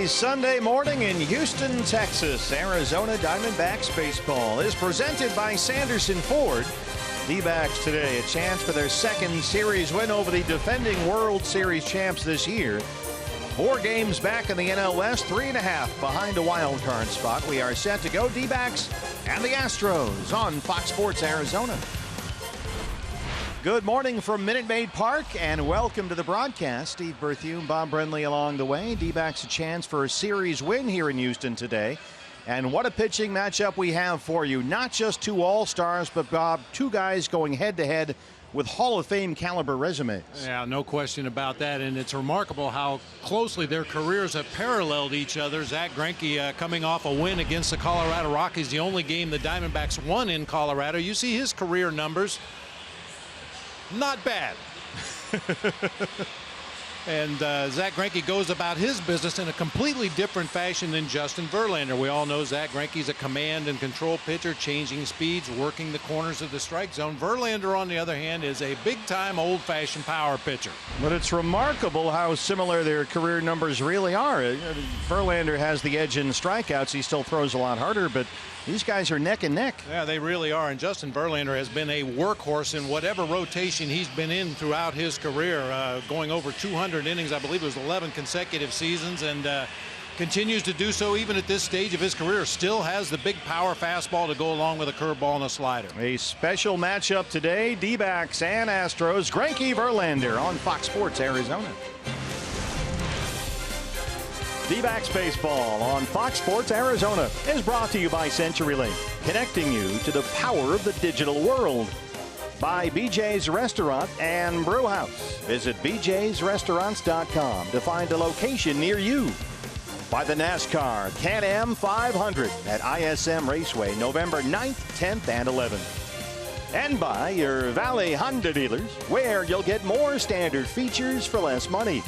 A Sunday morning in Houston, Texas. Arizona Diamondbacks baseball is presented by Sanderson Ford. D-backs today, a chance for their second series win over the defending World Series champs this year. 4 games back in the NL West, 3.5 behind a wild card spot. We are set to go. D-backs and the Astros on Fox Sports Arizona. Good morning from Minute Maid Park and welcome to the broadcast. Steve Berthiaume, Bob Brenly along the way. D-backs a chance for a series win here in Houston today. And what a pitching matchup we have for you. Not just 2 all-stars, but Bob, 2 guys going head-to-head with Hall of Fame caliber resumes. Yeah, no question about that. And it's remarkable how closely their careers have paralleled each other. Zack Greinke coming off a win against the Colorado Rockies, the only game the Diamondbacks won in Colorado. You see his career numbers. Not bad. And Zack Greinke goes about his business in a completely different fashion than Justin Verlander. We all know Zack Greinke's a command and control pitcher, changing speeds, working the corners of the strike zone. Verlander, on the other hand, is a big-time, old-fashioned power pitcher. But it's remarkable how similar their career numbers really are. Verlander has the edge in strikeouts. He still throws a lot harder, but these guys are neck and neck. Yeah, they really are. And Justin Verlander has been a workhorse in whatever rotation he's been in throughout his career, going over 200 innings. I believe it was 11 consecutive seasons, and continues to do so even at this stage of his career. Still has the big power fastball to go along with a curveball and a slider. A special matchup today, D-backs and Astros. Greinke Verlander on Fox Sports Arizona. D-backs baseball on Fox Sports Arizona is brought to you by CenturyLink, connecting you to the power of the digital world. By BJ's Restaurant and Brewhouse. Visit bjsrestaurants.com to find a location near you. By the NASCAR Can-Am 500 at ISM Raceway, November 9th, 10th, and 11th. And by your Valley Honda dealers, where you'll get more standard features for less money.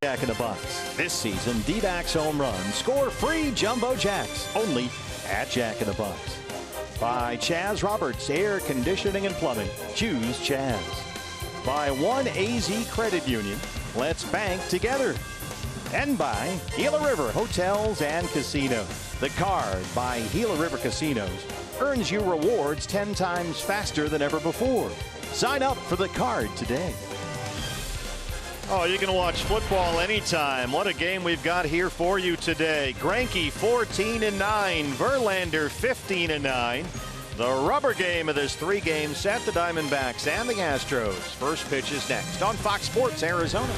Jack in the Box. This season, D-backs home runs score free Jumbo Jacks only at Jack in the Box. By Chaz Roberts, Air Conditioning and Plumbing. Choose Chaz. By 1AZ Credit Union. Let's bank together. And by Gila River Hotels and Casinos. The card by Gila River Casinos earns you rewards 10 times faster than ever before. Sign up for the card today. Oh, you can watch football anytime. What a game we've got here for you today. Greinke 14-9, Verlander 15-9. The rubber game of this three-game set, the Diamondbacks and the Astros. First pitch is next on Fox Sports Arizona.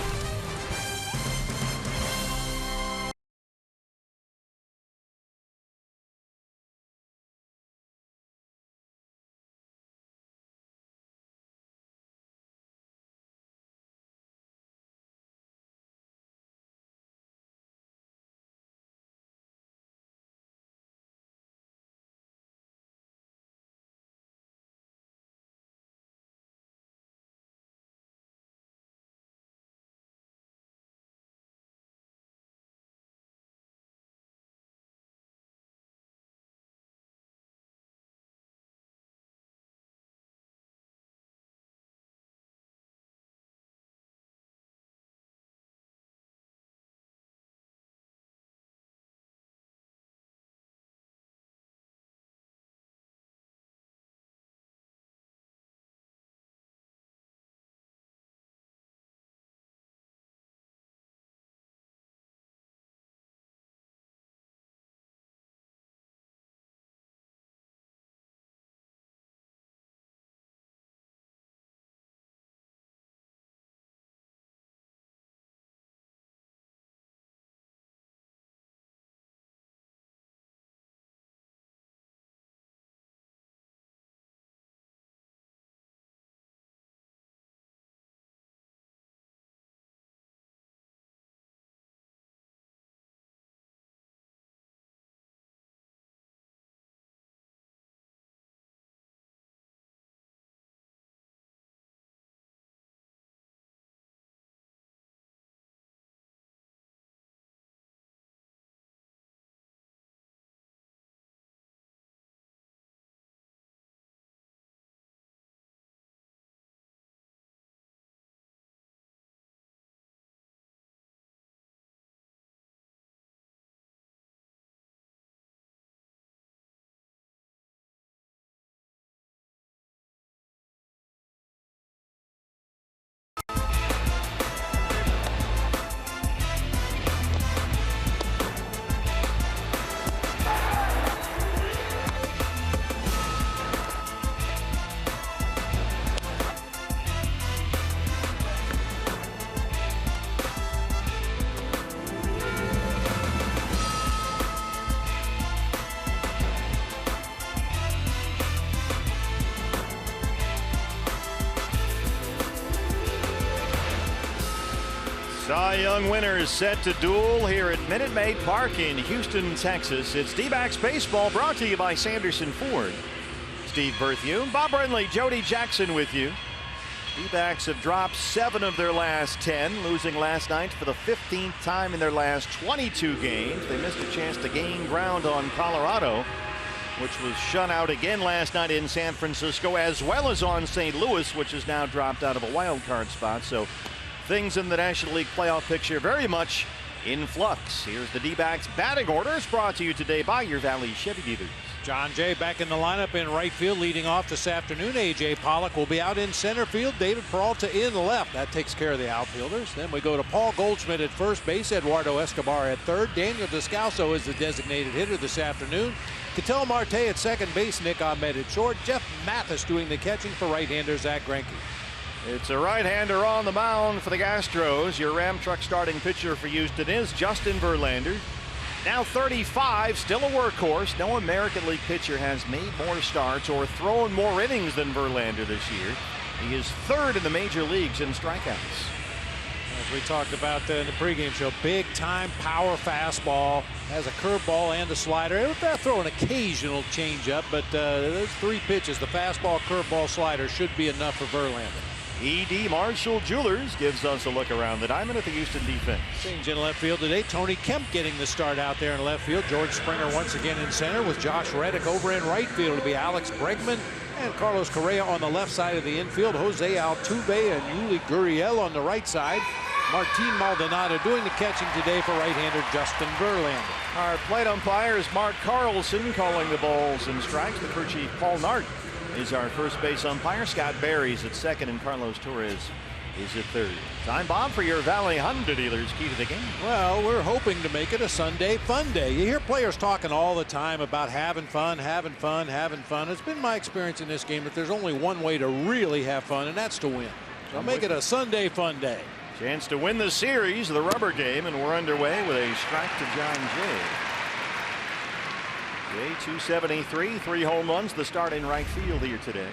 Cy Young winners set to duel here at Minute Maid Park in Houston, Texas. It's D-backs baseball brought to you by Sanderson Ford. Steve Berthiaume, Bob Brenly, Jody Jackson with you. D-backs have dropped 7 of their last 10, losing last night for the 15th time in their last 22 games. They missed a chance to gain ground on Colorado, which was shut out again last night in San Francisco, as well as on St. Louis, which has now dropped out of a wild card spot. So things in the National League playoff picture very much in flux. Here's the D-backs batting orders brought to you today by your Valley Chevy dealers. John Jay back in the lineup in right field, leading off this afternoon. A.J. Pollock will be out in center field. David Peralta in left. That takes care of the outfielders. Then we go to Paul Goldschmidt at first base, Eduardo Escobar at third. Daniel Descalso is the designated hitter this afternoon. Ketel Marte at second base, Nick Ahmed at short. Jeff Mathis doing the catching for right-hander Zach Greinke. It's a right-hander on the mound for the Astros. Your Ram Truck starting pitcher for Houston is Justin Verlander. Now 35, still a workhorse. No American League pitcher has made more starts or thrown more innings than Verlander this year. He is third in the major leagues in strikeouts. As we talked about in the pregame show, big-time power fastball. Has a curveball and a slider. He'll throw an occasional changeup, but those 3 pitches, the fastball, curveball, slider, should be enough for Verlander. E.D. Marshall Jewelers gives us a look around the diamond at the Houston defense. Change in left field today. Tony Kemp getting the start out there in left field. George Springer once again in center with Josh Reddick over in right field. It'll be Alex Bregman and Carlos Correa on the left side of the infield. Jose Altuve and Yuli Gurriel on the right side. Martin Maldonado doing the catching today for right-hander Justin Verlander. Our plate umpire is Mark Carlson calling the balls and strikes. The crew chief Paul Nart is our first base umpire. Scott Barry's at second and Carlos Torres is at third. Time bomb for your Valley Honda dealers. Key to the game. Well, we're hoping to make it a Sunday fun day. You hear players talking all the time about having fun, having fun, having fun. It's been my experience in this game that there's only one way to really have fun, and that's to win. So make it a Sunday fun day. Chance to win the series, the rubber game, and we're underway with a strike to John Jay. Jay 273, 3 home runs, the start in right field here today.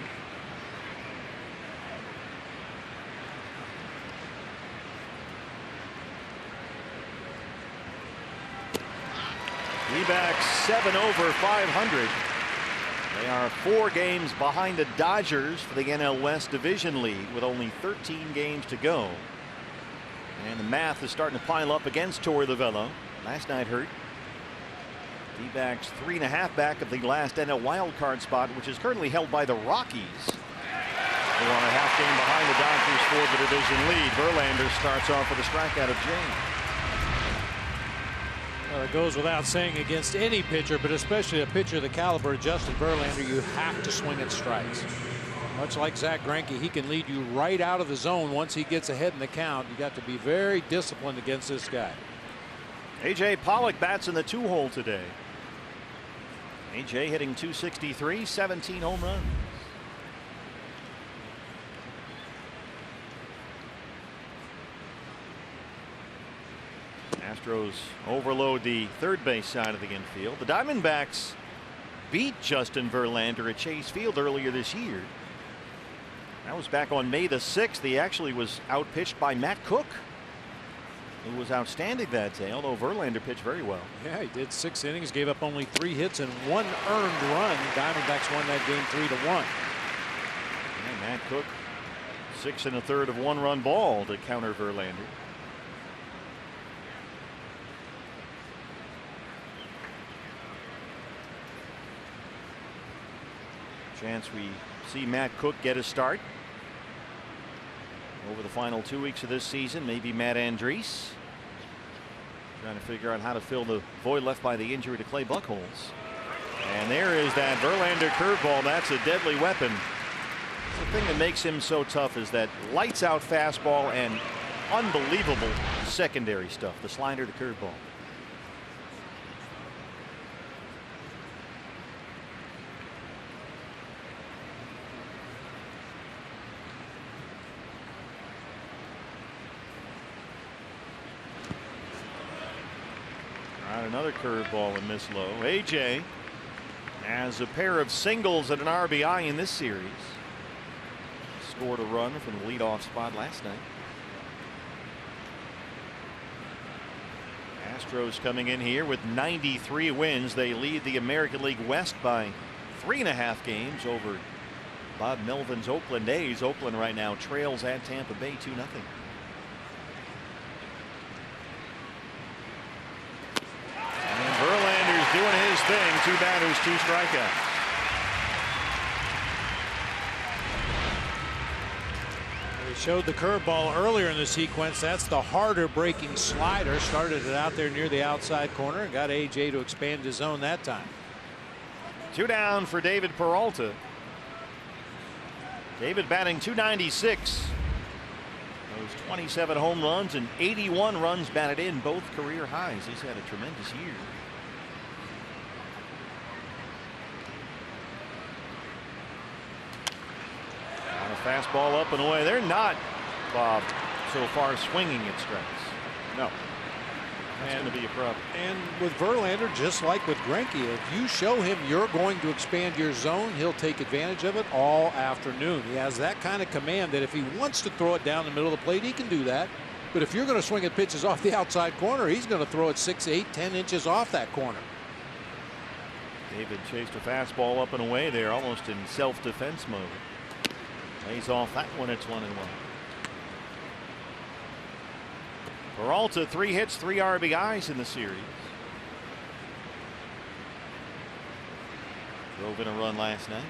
D-backs 7 over 500. They are 4 games behind the Dodgers for the NL West Division Lead with only 13 games to go. And the math is starting to pile up against Torey Lovullo. Last night hurt. D-backs 3.5 back of the last NL wild card spot, which is currently held by the Rockies, who are a half game behind the Dodgers for the division lead. Verlander starts off with a strikeout of Jay. Well, it goes without saying against any pitcher, but especially a pitcher of the caliber of Justin Verlander, you have to swing at strikes. Much like Zach Greinke, he can lead you right out of the zone once he gets ahead in the count. You got to be very disciplined against this guy. A.J. Pollock bats in the 2-hole today. A.J. hitting .263, 17 home runs. Astros overload the third base side of the infield. The Diamondbacks beat Justin Verlander at Chase Field earlier this year. That was back on May the 6th. He actually was outpitched by Matt Cook, who was outstanding that day, although Verlander pitched very well. Yeah, he did 6 innings, gave up only 3 hits and 1 earned run. Diamondbacks won that game 3-1. And Matt Cook 6 1/3 of 1-run ball to counter Verlander. Chance we see Matt Cook get a start over the final 2 weeks of this season. Maybe Matt Andriese trying to figure out how to fill the void left by the injury to Clay Buchholz. And there is that Verlander curveball. That's a deadly weapon. The thing that makes him so tough is that lights out fastball and unbelievable secondary stuff. The slider, the curveball. Another curveball and miss low. AJ has a pair of singles and an RBI in this series. Scored a run from the leadoff spot last night. Astros coming in here with 93 wins. They lead the American League West by 3.5 games over Bob Melvin's Oakland A's. Oakland right now trails at Tampa Bay 2-0. Verlander's doing his thing. 2 batters, 2 strikeouts. They showed the curveball earlier in the sequence. That's the harder breaking slider. Started it out there near the outside corner and got AJ to expand his zone that time. 2 down for David Peralta. David batting .296. Those 27 home runs and 81 runs batted in, both career highs. He's had a tremendous year. On a fastball up and away. They're not, Bob, so far swinging at strikes. No. That's going to be a problem. And with Verlander, just like with Greinke, if you show him you're going to expand your zone, he'll take advantage of it all afternoon. He has that kind of command that if he wants to throw it down the middle of the plate, he can do that. But if you're going to swing at pitches off the outside corner, he's going to throw it 6, 8, 10 inches off that corner. David chased a fastball up and away there, almost in self-defense mode. Lays off that one. It's 1-1. Peralta, 3 hits, 3 RBIs in the series. Drove in a run last night.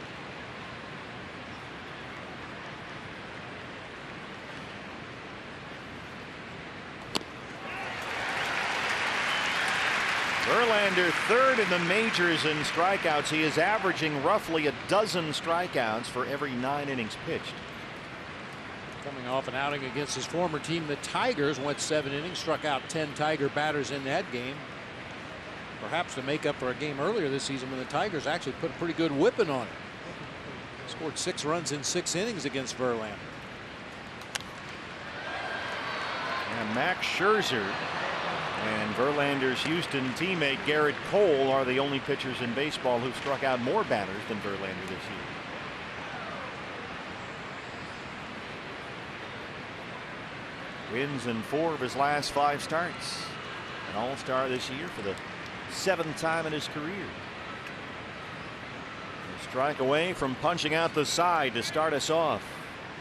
Verlander, 3rd in the majors in strikeouts. He is averaging roughly a dozen strikeouts for every 9 innings pitched. Coming off an outing against his former team, the Tigers, went 7 innings, struck out 10 Tiger batters in that game. Perhaps to make up for a game earlier this season when the Tigers actually put a pretty good whipping on it. Scored 6 runs in 6 innings against Verlander. And Max Scherzer and Verlander's Houston teammate Garrett Cole are the only pitchers in baseball who've struck out more batters than Verlander this year. Wins in 4 of his last 5 starts. An all-star this year for the 7th time in his career. A strike away from punching out the side to start us off.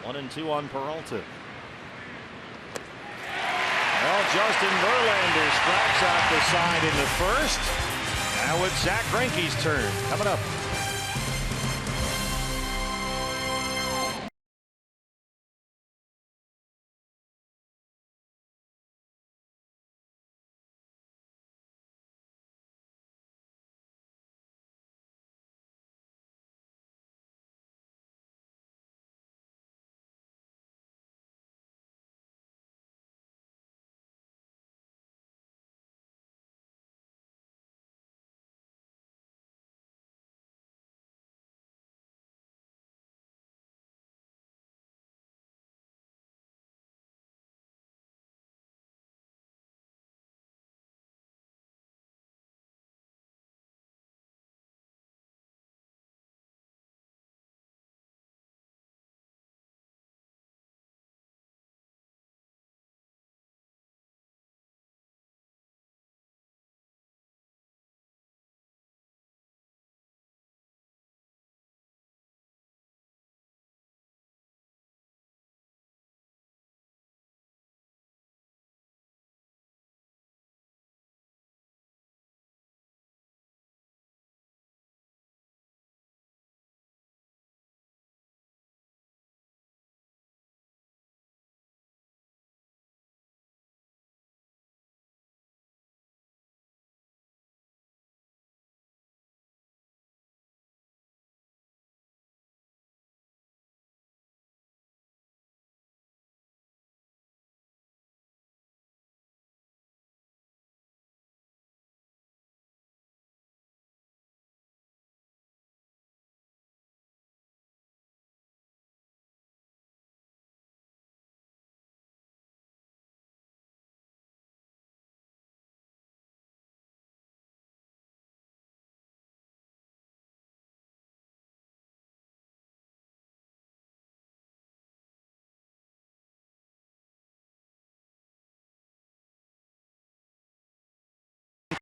1-2 on Peralta. Well, Justin Verlander strikes out the side in the 1st. Now it's Zach Greinke's turn. Coming up.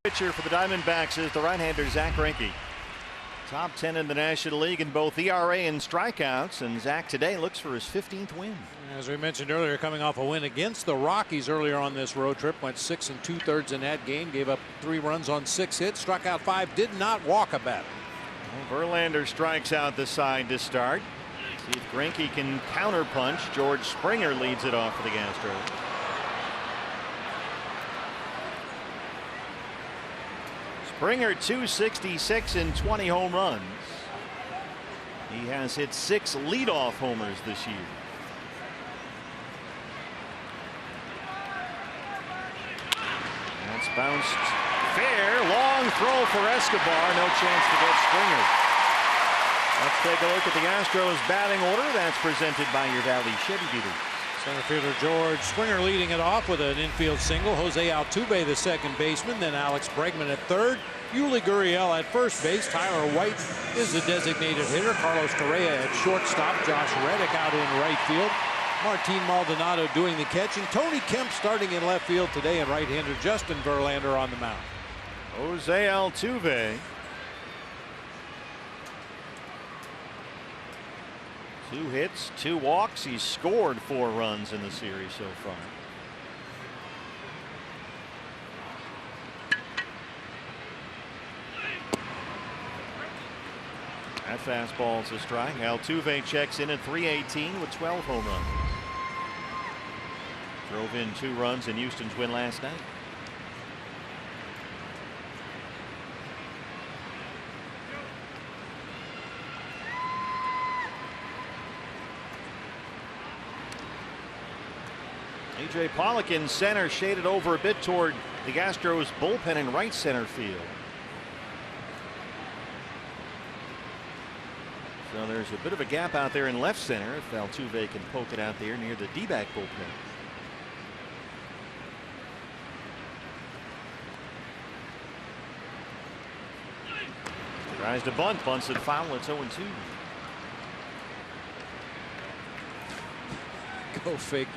Pitcher for the Diamondbacks is the right-hander Zach Greinke. Top 10 in the National League in both ERA and strikeouts, and Zach today looks for his 15th win. As we mentioned earlier, coming off a win against the Rockies earlier on this road trip, went 6 2/3 in that game, gave up 3 runs on 6 hits, struck out 5, did not walk a batter. Well, Verlander strikes out the side to start. See if Greinke can counterpunch. George Springer leads it off for the Astros. Springer 266 and 20 home runs. He has hit 6 leadoff homers this year. That's bounced fair. Long throw for Escobar. No chance to get Springer. Let's take a look at the Astros batting order. That's presented by your Valley Chevy dealers. Center fielder George Springer leading it off with an infield single. Jose Altuve, the second baseman. Then Alex Bregman at third. Yuli Gurriel at first base. Tyler White is the designated hitter. Carlos Correa at shortstop. Josh Reddick out in right field. Martin Maldonado doing the catching. Tony Kemp starting in left field today, and right-hander Justin Verlander on the mound. Jose Altuve 2 hits, 2 walks. He's scored 4 runs in the series so far. That fastball's a strike. Altuve checks in at 318 with 12 home runs. Drove in 2 runs in Houston's win last night. A.J. Pollock in center, shaded over a bit toward the Astros bullpen in right center field. So there's a bit of a gap out there in left center if Altuve can poke it out there near the D-back bullpen. Tries to bunt, bunts it foul. It's 0-2. Go figure.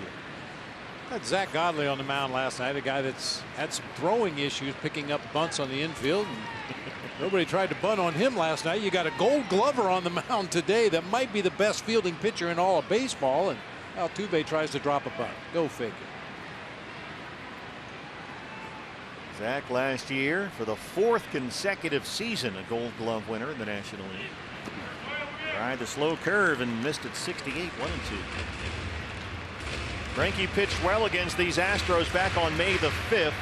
Had Zach Godley on the mound last night, a guy that's had some throwing issues picking up bunts on the infield. Nobody tried to bunt on him last night. You got a Gold Glover on the mound today that might be the best fielding pitcher in all of baseball, and Altuve tries to drop a bunt. Go figure. Zach last year for the 4th consecutive season a Gold Glove winner in the National League. Tried the slow curve and missed it 68, 1-2. Greinke pitched well against these Astros back on May the 5th.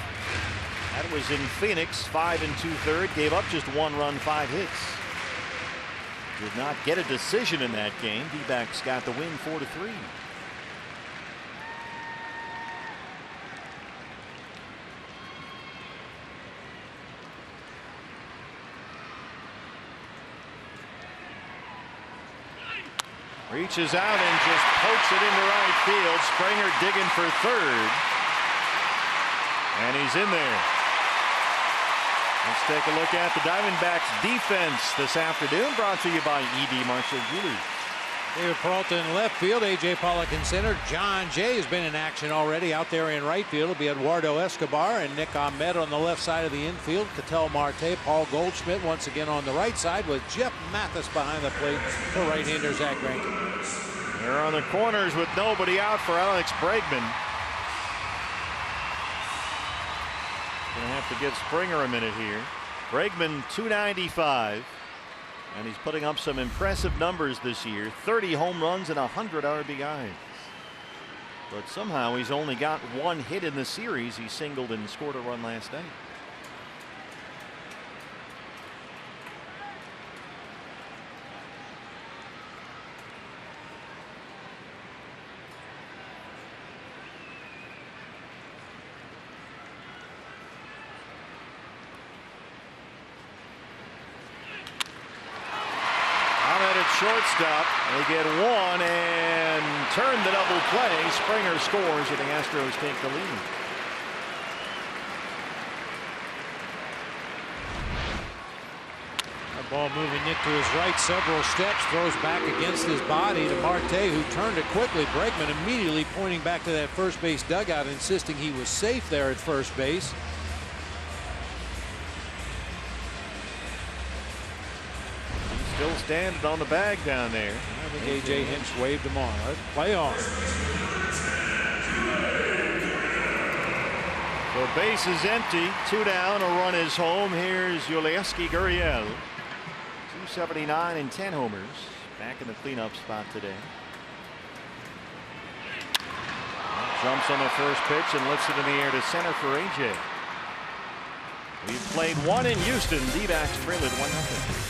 That was in Phoenix, 5 2/3. Gave up just 1 run, 5 hits. Did not get a decision in that game. D-backs got the win 4-3. Reaches out and just pokes it into right field. Springer digging for third. And he's in there. Let's take a look at the Diamondbacks defense this afternoon, brought to you by E.D. Marshall Jewelers. David Peralta in left field, A.J. Pollock in center. John Jay has been in action already. Out there in right field will be Eduardo Escobar and Nick Ahmed on the left side of the infield. Ketel Marte, Paul Goldschmidt once again on the right side with Jeff Mathis behind the plate for right-hander Zach Greinke. They're on the corners with nobody out for Alex Bregman. Gonna have to give Springer a minute here. Bregman 295. And he's putting up some impressive numbers this year. 30 home runs and 100 RBIs. But somehow he's only got 1 hit in the series. He singled and scored a run last night. Shortstop. They get 1 and turn the double play. Springer scores and the Astros take the lead. That ball moving Nick to his right several steps, throws back against his body to Marte, who turned it quickly. Bregman immediately pointing back to that first base dugout, insisting he was safe there at first base. Still standing on the bag down there. I think A.J. Hinch waved him on. Let's play on. So base is empty. 2 down. A run is home. Here's Yulieski Gurriel. 279 and 10 homers. Back in the cleanup spot today. Jumps on the first pitch and lifts it in the air to center for A.J. We've played 1 in Houston. D-backs trail at 1-0.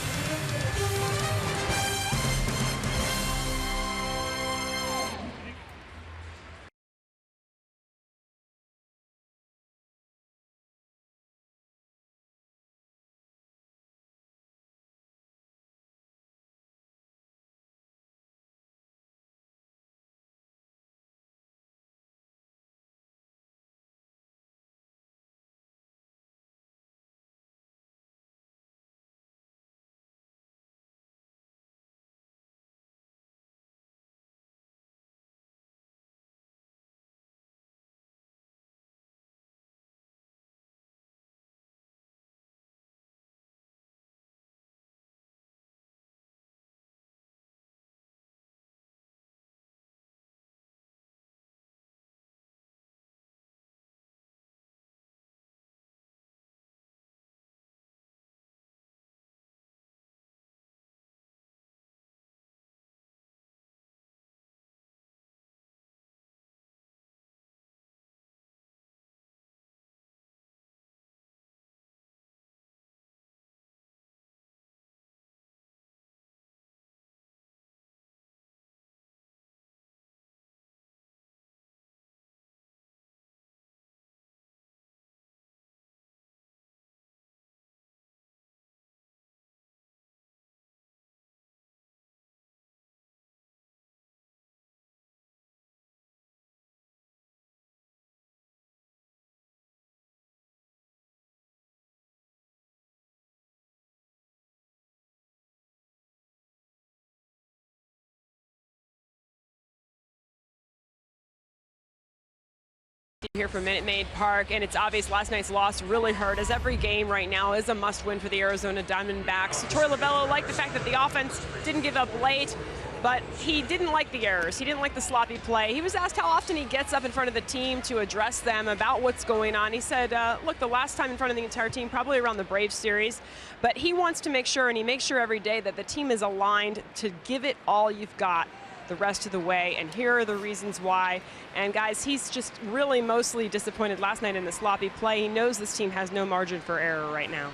here from Minute Maid Park, and it's obvious last night's loss really hurt, as every game right now is a must-win for the Arizona Diamondbacks. Troy Lovello liked the fact that the offense didn't give up late, but he didn't like the errors. He didn't like the sloppy play. He was asked how often he gets up in front of the team to address them about what's going on. He said, look, the last time in front of the entire team, probably around the Braves series, but he wants to make sure, and he makes sure every day, that the team is aligned to give it all you've got the rest of the way, and here are the reasons why. And guys, he's just really mostly disappointed last night in the sloppy play. He knows this team has no margin for error right now.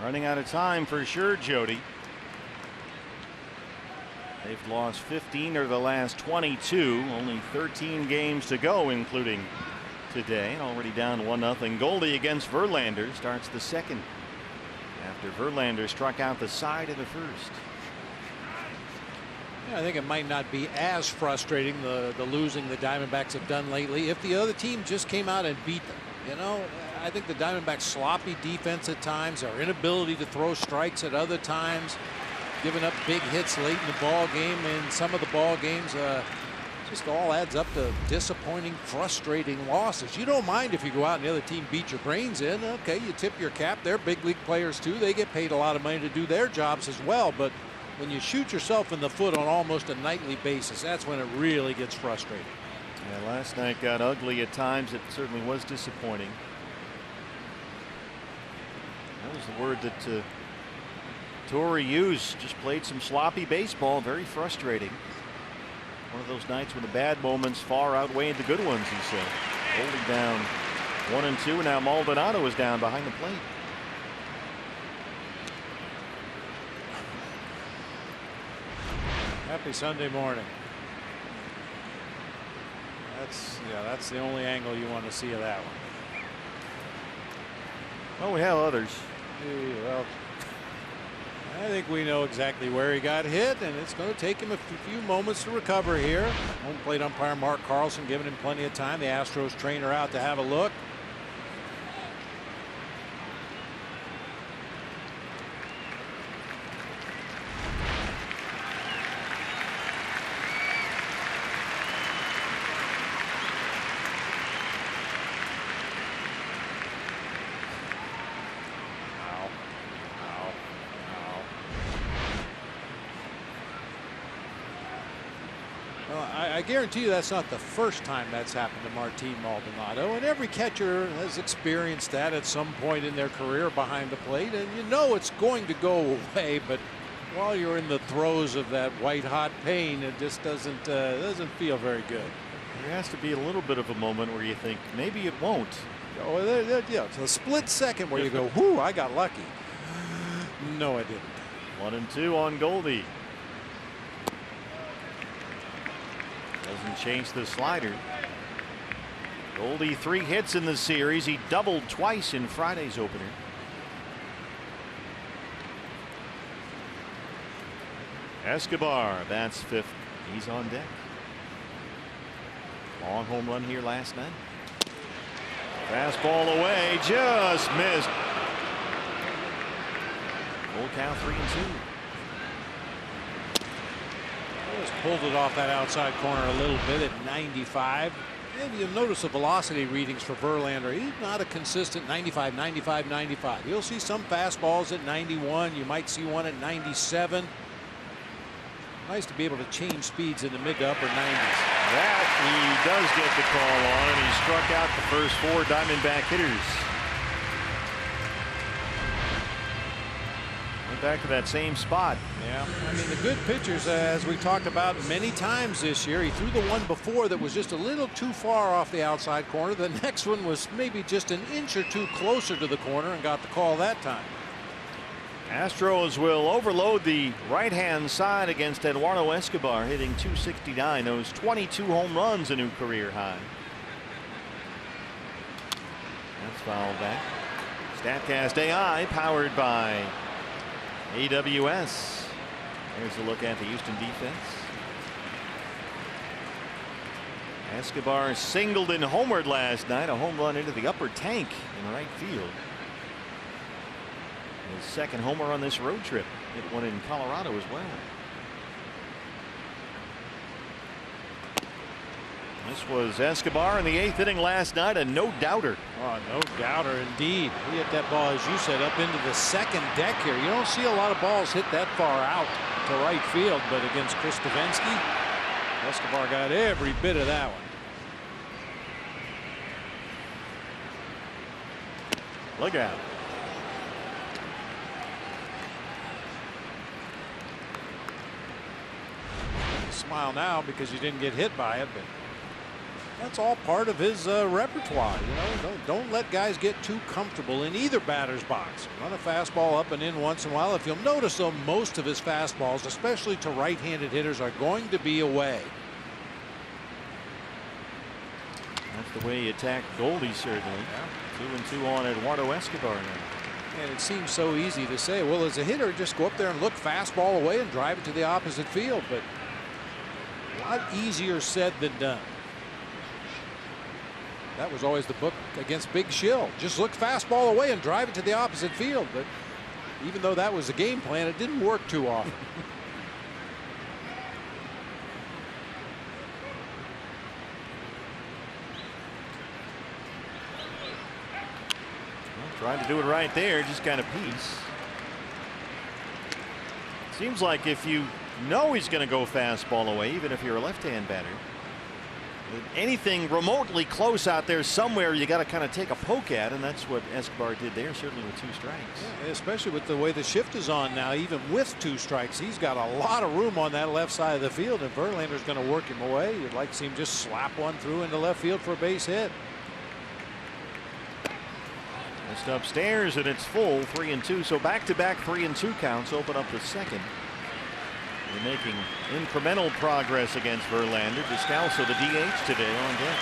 Running out of time for sure, Jody. They've lost 15 of the last 22, only 13 games to go, including today, and already down 1-0. Goldie against Verlander starts the second after Verlander struck out the side of the first. Yeah, I think it might not be as frustrating, the losing the Diamondbacks have done lately, if the other team just came out and beat them. You know, I think the Diamondbacks' sloppy defense at times, our inability to throw strikes at other times, giving up big hits late in the ball game, and some of the ball games just all adds up to disappointing, frustrating losses. You don't mind if you go out and the other team beat your brains in. Okay, you tip your cap. They're big league players too. They get paid a lot of money to do their jobs as well. But when you shoot yourself in the foot on almost a nightly basis, that's when it really gets frustrating. Yeah, last night got ugly at times. It certainly was disappointing. That was the word that Torrey used. Just played some sloppy baseball. Very frustrating. One of those nights when the bad moments far outweighed the good ones, he said. Holding down 1-2, and now Maldonado is down behind the plate. Happy Sunday morning. That's the only angle you want to see of that one. Oh, we have others. Well, I think we know exactly where he got hit, and it's going to take him a few moments to recover here. Home plate umpire Mark Carlson giving him plenty of time. The Astros trainer out to have a look. I guarantee you that's not the first time that's happened to Martin Maldonado, and every catcher has experienced that at some point in their career behind the plate, and you know it's going to go away, but while you're in the throes of that white hot pain, it just doesn't feel very good. There has to be a little bit of a moment where you think maybe it won't. Oh, yeah, it's a split second where you go, whoo, I got lucky. No, I didn't. 1-2 on Goldie. Doesn't change the slider. Goldie 3 hits in the series. He doubled twice in Friday's opener. Escobar bats 5th. He's on deck. Long home run here last night. Fastball away, just missed. Full count 3-2. Just pulled it off that outside corner a little bit at 95. And you'll notice the velocity readings for Verlander. He's not a consistent 95, 95, 95. You'll see some fastballs at 91. You might see one at 97. Nice to be able to change speeds in the mid to upper 90s. That he does get the call on, and he struck out the first 4 Diamondback hitters. Went back to that same spot. Yeah, I mean, the good pitchers, as we talked about many times this year, he threw the one before that was just a little too far off the outside corner. The next one was maybe just an inch or two closer to the corner and got the call that time. Astros will overload the right-hand side against Eduardo Escobar, hitting .269. Those 22 home runs, a new career high. That's fouled back. StatCast AI powered by AWS. There's a look at the Houston defense. Escobar singled and homered last night, a home run into the upper tank in right field. His second homer on this road trip. Hit one in Colorado as well. This was Escobar in the 8th inning last night, and no doubter. Oh, no doubter indeed. He hit that ball, as you said, up into the second deck here. You don't see a lot of balls hit that far out to right field, but against Kristovenski, Escobar got every bit of that one. Look out. Smile now because you didn't get hit by it, but that's all part of his repertoire. You know, don't let guys get too comfortable in either batter's box. Run a fastball up and in once in a while. If you'll notice, though, most of his fastballs, especially to right-handed hitters, are going to be away. That's the way he attacked Goldie, certainly. Yeah. 2-2 on Eduardo Escobar now. And it seems so easy to say, well, as a hitter, just go up there and look fastball away and drive it to the opposite field. But a lot easier said than done. That was always the book against Big Shill. Just look fastball away and drive it to the opposite field. But even though that was the game plan, it didn't work too often. Trying to do it right there, just kind of piece. Seems like if you know he's going to go fastball away, even if you're a left-hand batter, anything remotely close out there somewhere you got to kind of take a poke at, and that's what Escobar did there, certainly with 2 strikes. Yeah, especially with the way the shift is on now, even with 2 strikes, he's got a lot of room on that left side of the field, and Verlander's going to work him away. You'd like to see him just slap one through into left field for a base hit. Just upstairs, and it's full, 3-2. So back-to-back 3-2 counts open up the second. We're making incremental progress against Verlander. Descalso, the DH today, on deck.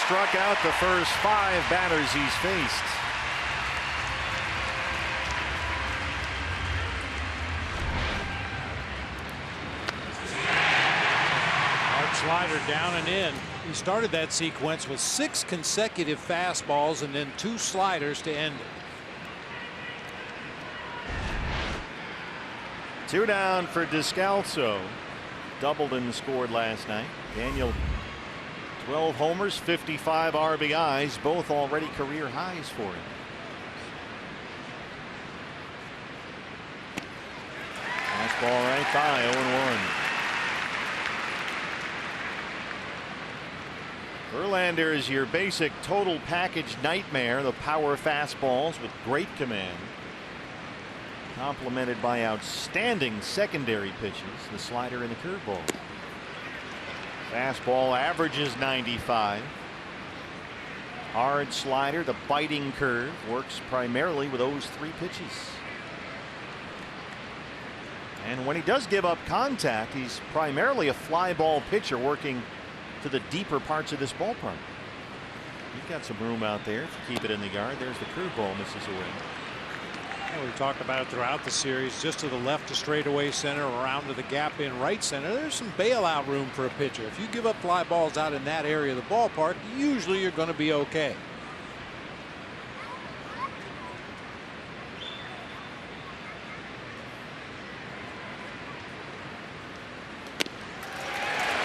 Struck out the first 5 batters he's faced. Hard slider down and in. He started that sequence with 6 consecutive fastballs and then 2 sliders to end it. 2 down for Descalso. Doubled and scored last night. Daniel, 12 homers, 55 RBIs, both already career highs for him. Fastball right by, 0-1. Verlander is your basic total package nightmare. The power fastballs with great command, complemented by outstanding secondary pitches, the slider and the curveball. Fastball averages 95. Hard slider, the biting curve, works primarily with those 3 pitches. And when he does give up contact, he's primarily a fly ball pitcher working to the deeper parts of this ballpark. You've got some room out there if you keep it in the yard. There's the curveball, misses away. We've talked about it throughout the series, just to the left to straightaway center, around to the gap in right center. There's some bailout room for a pitcher. If you give up fly balls out in that area of the ballpark, usually you're going to be okay.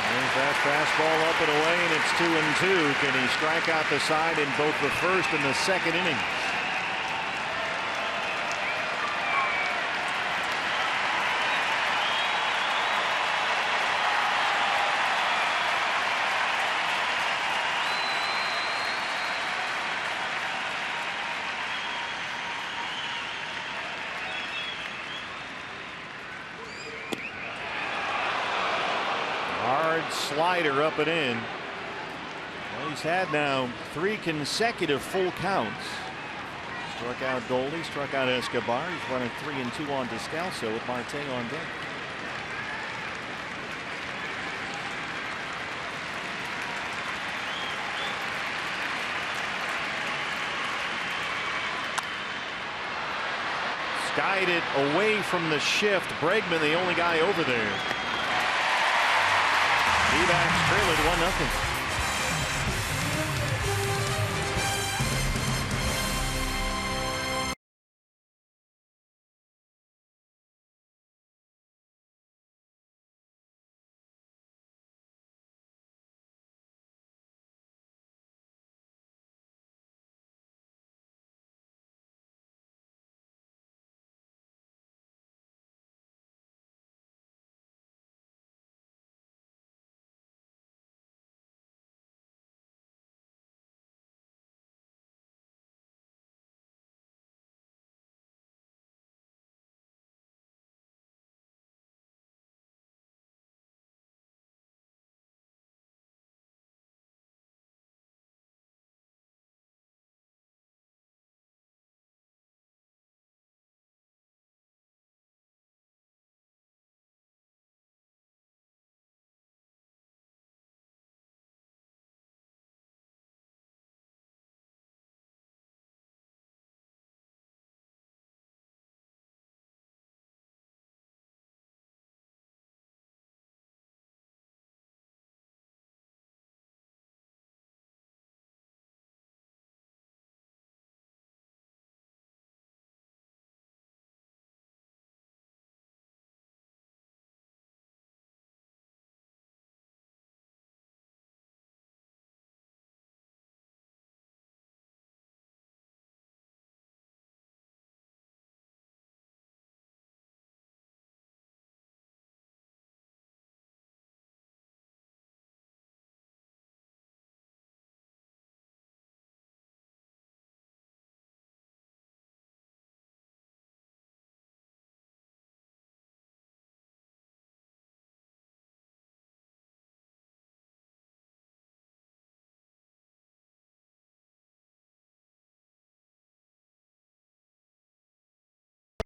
There's that fastball up and away, and it's 2-2. Can he strike out the side in both the first and the second innings? Slider up and in. Well, he's had now 3 consecutive full counts. Struck out Goldie, struck out Escobar. He's running 3-2 on Descalso with Marte on deck. Skied it away from the shift. Bregman, the only guy over there. D-backs trail it 1-0.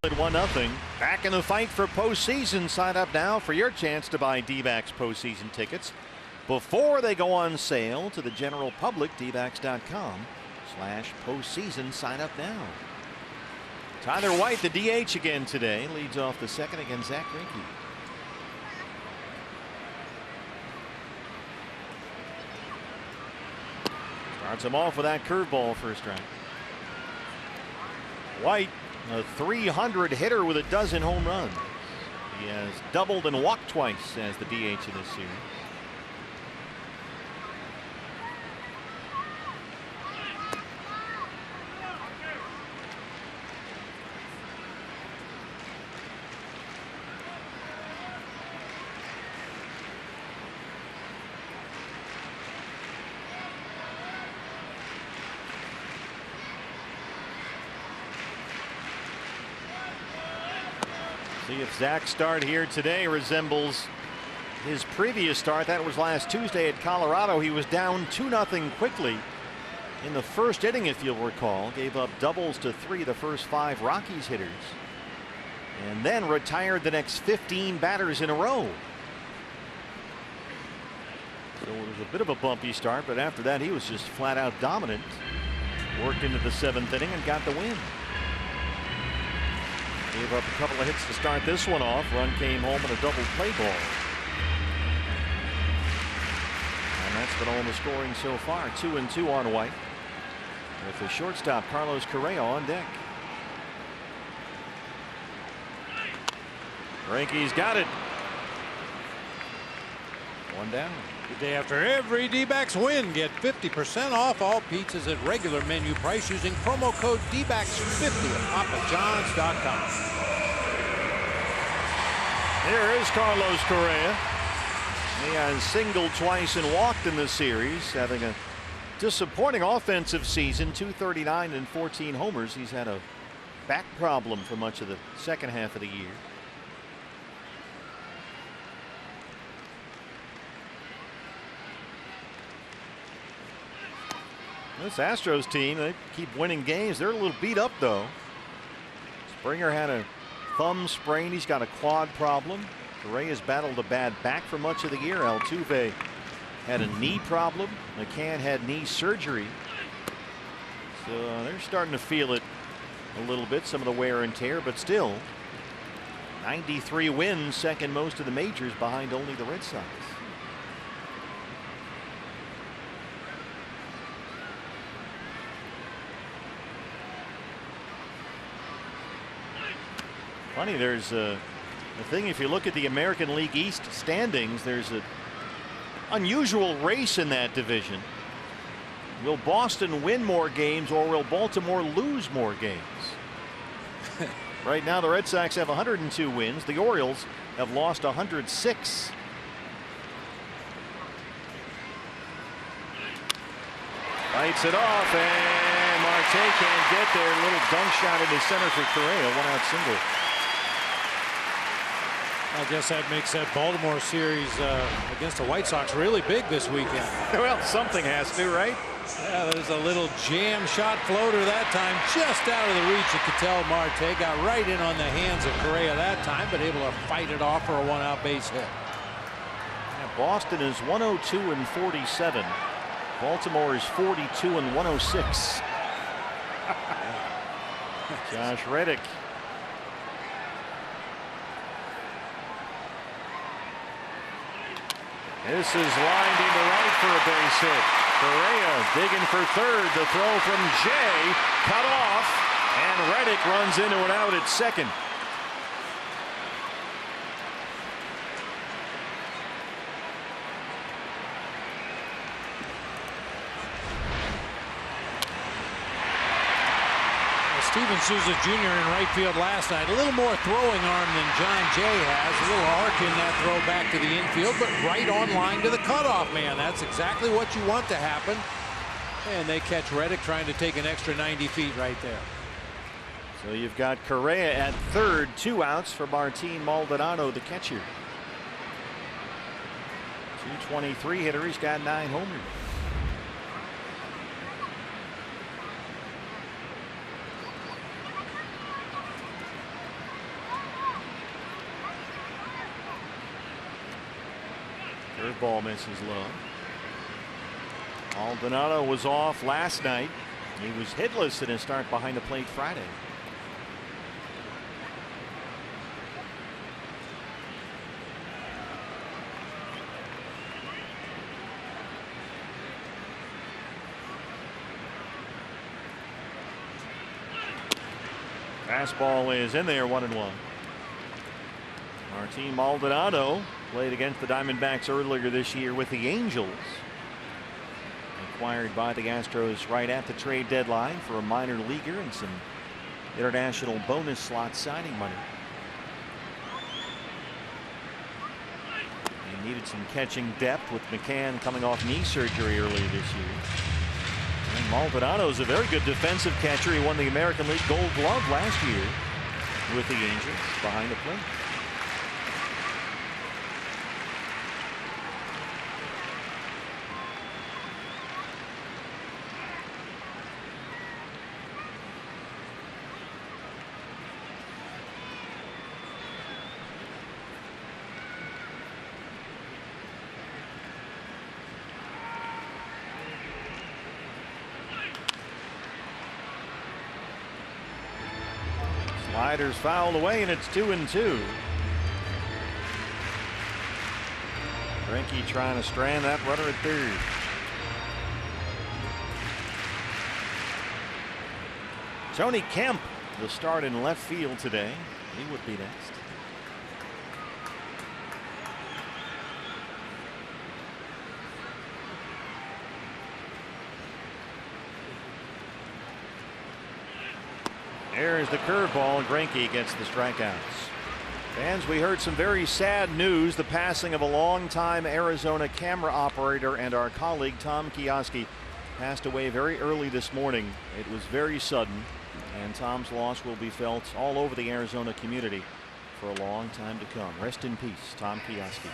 At 1-0. Back in the fight for postseason. Sign up now for your chance to buy D-backs postseason tickets before they go on sale to the general public. dbacks.com/postseason. Sign up now. Tyler White, the DH again today, leads off the second against Zach Greinke. Starts him off with that curveball for a strike. White, a 300 hitter with a dozen home runs. He has doubled and walked twice as the DH in this series. See if Zach's start here today resembles his previous start. That was last Tuesday at Colorado. He was down 2-0 quickly in the first inning, if you'll recall. Gave up doubles to 3 of the first 5 Rockies hitters, and then retired the next 15 batters in a row. So it was a bit of a bumpy start, but after that he was just flat out dominant. Worked into the 7th inning and got the win. Gave up a couple of hits to start this one off. Run came home in a double play ball. And that's been all the scoring so far. 2-2 on White, with the shortstop Carlos Correa on deck. Greinke's got it. 1 down. The day after every D-backs win, get 50% off all pizzas at regular menu price using promo code DBACKS50 at papajohns.com. Here is Carlos Correa. He has singled twice and walked in this series, having a disappointing offensive season. 239 and 14 homers. He's had a back problem for much of the second half of the year. This Astros team, they keep winning games. They're a little beat up, though. Springer had a thumb sprain. He's got a quad problem. Correa's battled a bad back for much of the year. Altuve had a knee problem. McCann had knee surgery. So they're starting to feel it a little bit, some of the wear and tear, but still 93 wins, second most of the majors behind only the Red Sox. Funny, there's the thing, if you look at the American League East standings, there's an unusual race in that division. Will Boston win more games, or will Baltimore lose more games? Right now the Red Sox have 102 wins. The Orioles have lost 106. Lights it off, and Marte can't get there. A little dunk shot into center for Correa. One out single. I guess that makes that Baltimore series against the White Sox really big this weekend. Well, something has to, right? Yeah, there's a little jam shot floater that time, just out of the reach of Ketel Marte. Got right in on the hands of Correa that time, but able to fight it off for a one-out base hit. Yeah, Boston is 102-47. Baltimore is 42-106. Josh Reddick. This is lined into right for a base hit. Correa digging for third. The throw from Jay cut off, and Reddick runs into an out at second. Steven Souza Jr. in right field last night. A little more throwing arm than John Jay has. A little arc in that throw back to the infield, but right on line to the cutoff man. That's exactly what you want to happen. And they catch Reddick trying to take an extra 90 feet right there. So you've got Correa at third, 2 outs for Martin Maldonado, the catcher. 223 hitter. He's got 9 homers. Curveball misses low. Maldonado was off last night. He was hitless in his start behind the plate Friday. Fastball is in there, 1-1. Martin Maldonado played against the Diamondbacks earlier this year with the Angels. Acquired by the Astros right at the trade deadline for a minor leaguer and some international bonus slot signing money. He needed some catching depth with McCann coming off knee surgery earlier this year. And Maldonado is a very good defensive catcher. He won the American League Gold Glove last year with the Angels behind the plate. Sliders fouled away, and it's 2-2. Greinke trying to strand that runner at third. Tony Kemp, the start in left field today. He would be next. There's the curveball, and Greinke gets the strikeouts. Fans, we heard some very sad news. The passing of a longtime Arizona camera operator and our colleague Tom Kioski passed away very early this morning. It was very sudden, and Tom's loss will be felt all over the Arizona community for a long time to come. Rest in peace, Tom Kioski.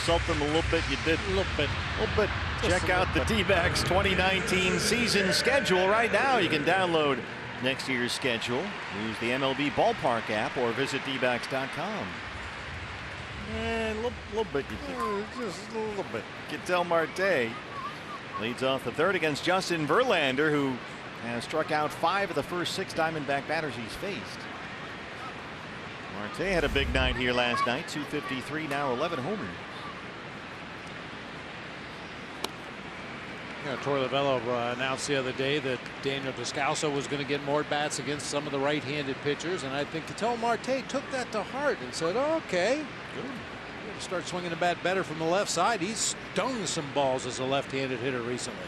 consult them a little bit, you did. A little bit. Check out the D-backs 2019 season schedule right now. You can download next year's schedule. Use the MLB Ballpark app or visit dbacks.com. And a little bit. Just a little bit. Ketel Marte leads off the third against Justin Verlander, who has struck out 5 of the first 6 Diamondback batters he's faced. Marte had a big night here last night, 253, now 11 homers. Torey Lovullo announced the other day that Daniel Descalso was going to get more bats against some of the right-handed pitchers, and I think Ketel Marte took that to heart and said, okay, good. We're going to start swinging the bat better from the left side. He's stung some balls as a left-handed hitter recently.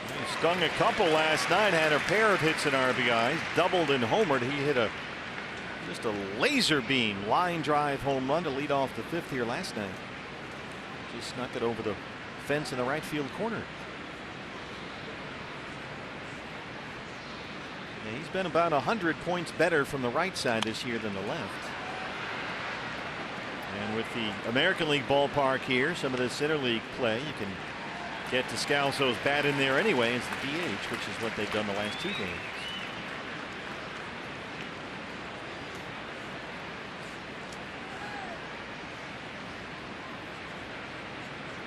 He stung a couple last night, had a pair of hits and RBIs, doubled and homered. He hit just a laser beam line drive home run to lead off the 5th here last night. Just snuck it over the fence in the right field corner. Yeah, he's been about 100 points better from the right side this year than the left. And with the American League ballpark here, some of this interleague play, you can get Descalso's bat in there anyway as the DH, which is what they've done the last 2 games.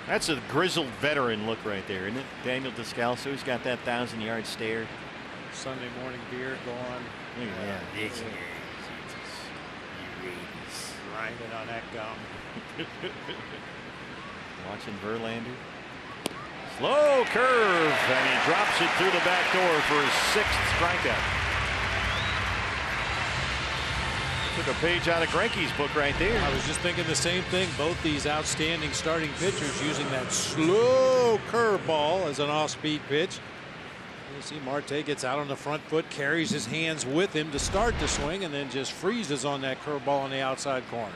That's a grizzled veteran look right there, isn't it? Daniel Descalso, he's got that 1,000-yard stare. Sunday morning beard going. Look at that. Grinding on that gum. Watching Verlander. Slow curve, and he drops it through the back door for his 6th strikeout. Took a page out of Greinke's book right there. I was just thinking the same thing. Both these outstanding starting pitchers using that slow curveball as an off-speed pitch. You see Marte gets out on the front foot, carries his hands with him to start the swing, and then just freezes on that curveball on the outside corner.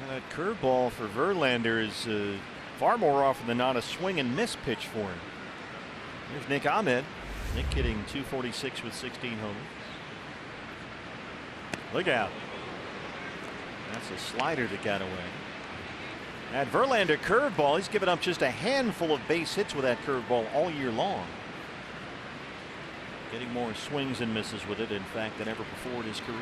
And that curveball for Verlander is far more often than not a swing and miss pitch for him. Here's Nick Ahmed. Nick hitting .246 with 16 homers. Look out. That's a slider that got away. That Verlander curveball, he's given up just a handful of base hits with that curveball all year long. Getting more swings and misses with it, in fact, than ever before in his career.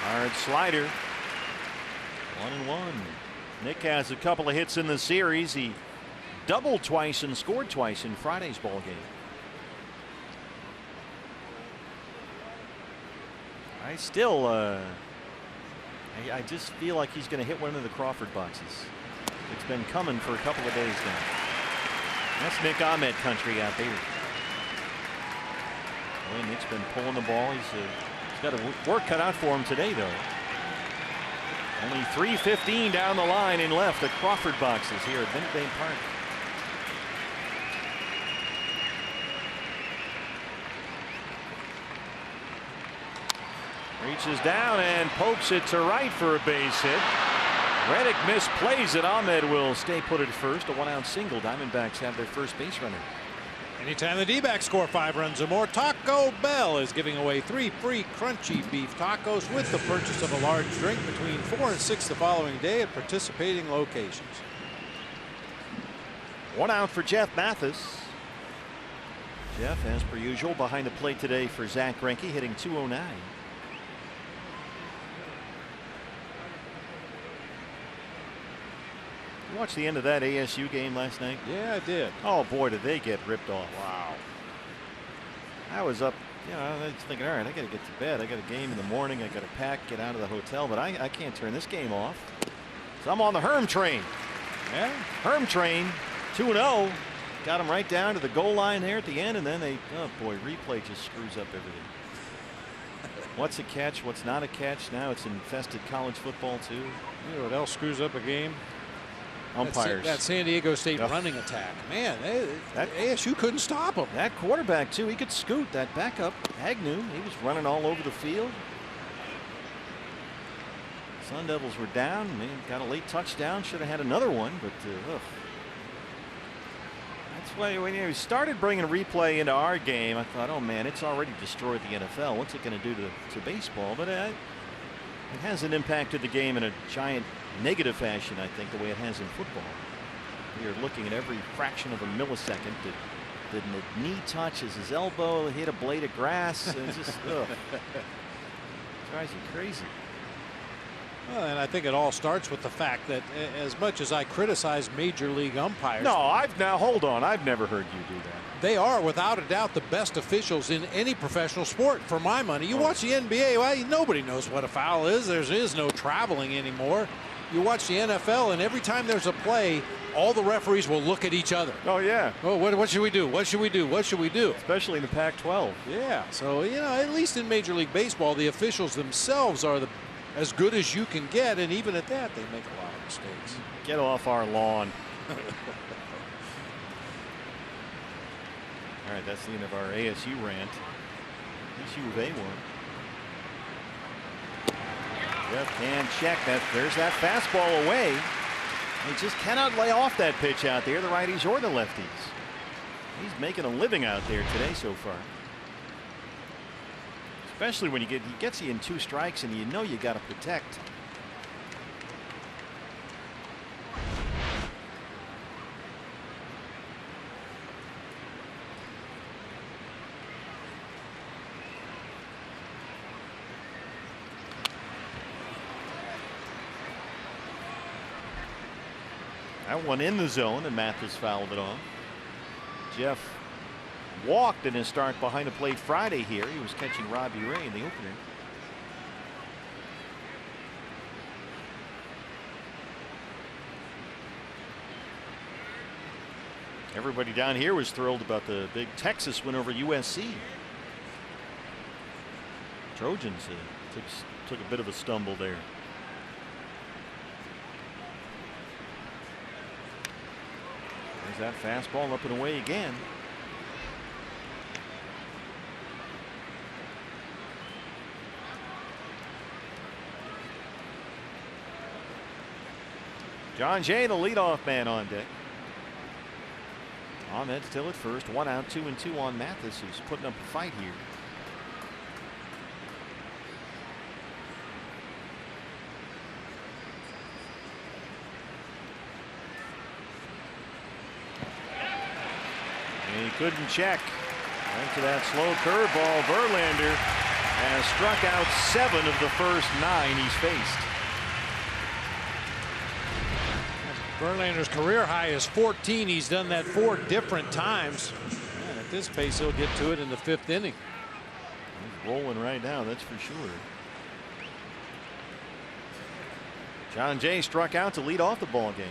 Hard slider. 1-1. Nick has a couple of hits in the series. He doubled twice and scored twice in Friday's ball game. I still, I just feel like he's going to hit one of the Crawford boxes. It's been coming for a couple of days now. That's Nick Ahmed country out there. Boy, Nick's been pulling the ball. He's got a work cut out for him today, though. Only 3:15 down the line in left at Crawford boxes here at Minute Maid Park. Reaches down and pokes it to right for a base hit. Reddick misplays it. Ahmed will stay put at first. A 1-out single. Diamondbacks have their first base runner. Anytime the D-backs score 5 runs or more, Taco Bell is giving away 3 free crunchy beef tacos with the purchase of a large drink between 4 and 6 the following day at participating locations. 1 out for Jeff Mathis. Jeff, as per usual, behind the plate today for Zach Greinke, hitting .209. You watched the end of that ASU game last night? Yeah, I did. Oh boy, did they get ripped off. Wow. I was up, you know, I was thinking, all right, I got to get to bed. I got a game in the morning. I got to pack, get out of the hotel, but I can't turn this game off. So I'm on the Herm train. Yeah. Herm train, 2-0. Got them right down to the goal line there at the end, and then they, oh boy, replay just screws up everything. What's a catch? What's not a catch? Now it's infested college football too. You know what else screws up a game? Umpires. That San Diego State running attack. Man, that ASU couldn't stop him. That quarterback too, he could scoot. That backup, Agnew, he was running all over the field. Sun Devils were down. Man, got a late touchdown. Should have had another one, but That's why when you started bringing replay into our game, I thought, oh man, it's already destroyed the NFL. What's it going to do to baseball? But it hasn't impacted the game in a giant negative fashion, I think, the way it has in football. You're looking at every fraction of a millisecond. Did the knee touch? Is his elbow hit a blade of grass? It's just, ugh. Drives you crazy. Well, and I think it all starts with the fact that as much as I criticize major league umpires. No, hold on. I've never heard you do that. They are without a doubt the best officials in any professional sport for my money. You watch the NBA, well, nobody knows what a foul is. There is no traveling anymore. You watch the NFL, and every time there's a play, all the referees will look at each other. Oh, yeah. Oh, what should we do? What should we do? What should we do? Especially in the Pac-12. Yeah. So, at least in Major League Baseball, the officials themselves are as good as you can get, and even at that, they make a lot of mistakes. Get off our lawn. All right, that's the end of our ASU rant. ASU of A1. Left hand check. There's that fastball away. He just cannot lay off that pitch out there, the righties or the lefties. He's making a living out there today so far. Especially when he gets you in 2 strikes and you got to protect. That one in the zone, and Mathis fouled it off. Jeff walked in his start behind the plate Friday here. He was catching Robbie Ray in the opener. Everybody down here was thrilled about the big Texas win over USC. Trojans took a bit of a stumble there. There's that fastball up and away again. John Jay, the leadoff man, on deck. Ahmed still at first. 1 out, 2-2 on Mathis, who's putting up a fight here. And he couldn't check. Went to that slow curveball. Verlander has struck out 7 of the first 9 he's faced. Verlander's career high is 14. He's done that 4 different times. And at this pace, he'll get to it in the 5th inning. He's rolling right now, that's for sure. John Jay struck out to lead off the ball game.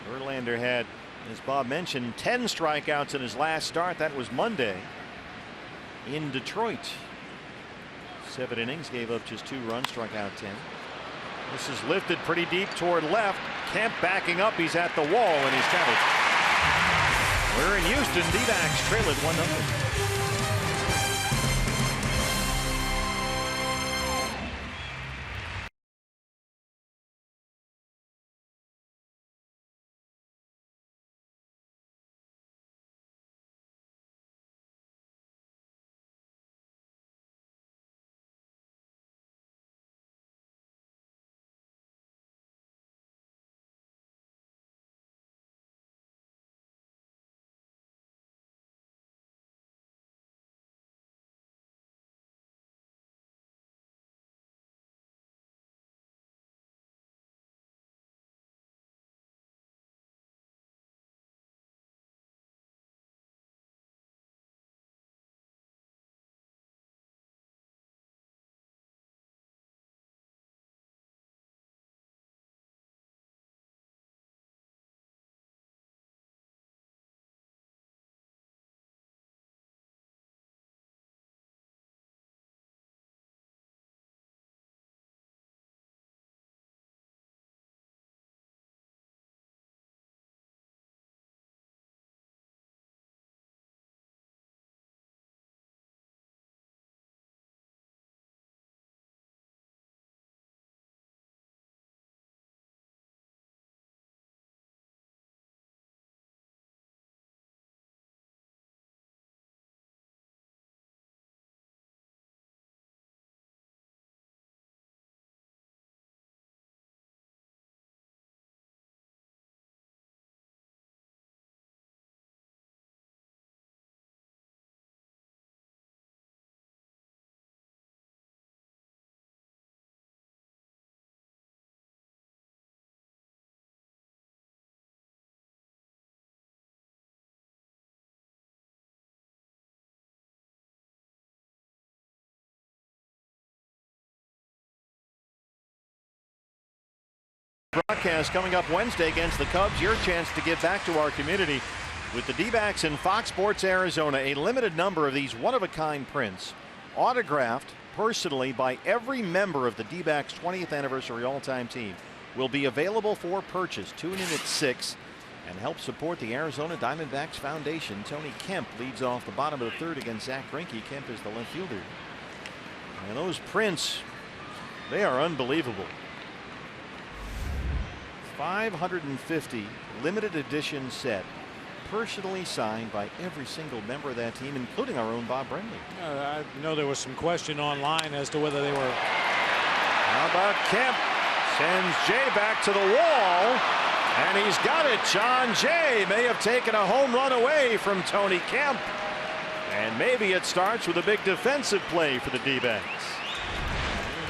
Verlander had, as Bob mentioned, 10 strikeouts in his last start. That was Monday in Detroit. 7 innings, gave up just 2 runs, struck out 10. This is lifted pretty deep toward left. Kemp backing up. He's at the wall, and he's got it. We're in Houston. D-backs trail it 1-0. Broadcast coming up Wednesday against the Cubs. Your chance to give back to our community with the D-backs in Fox Sports Arizona. A limited number of these one-of-a-kind prints autographed personally by every member of the D-backs 20th anniversary all-time team will be available for purchase. Tune in at 6 and help support the Arizona Diamondbacks Foundation. Tony Kemp leads off the bottom of the third against Zach Greinke. Kemp is the left fielder. And those prints, they are unbelievable. 550 limited edition set, personally signed by every single member of that team, including our own Bob Brenly. I know there was some question online as to whether they were. How about Kemp? Sends Jay back to the wall, and he's got it. John Jay may have taken a home run away from Tony Kemp, and maybe it starts with a big defensive play for the D-backs.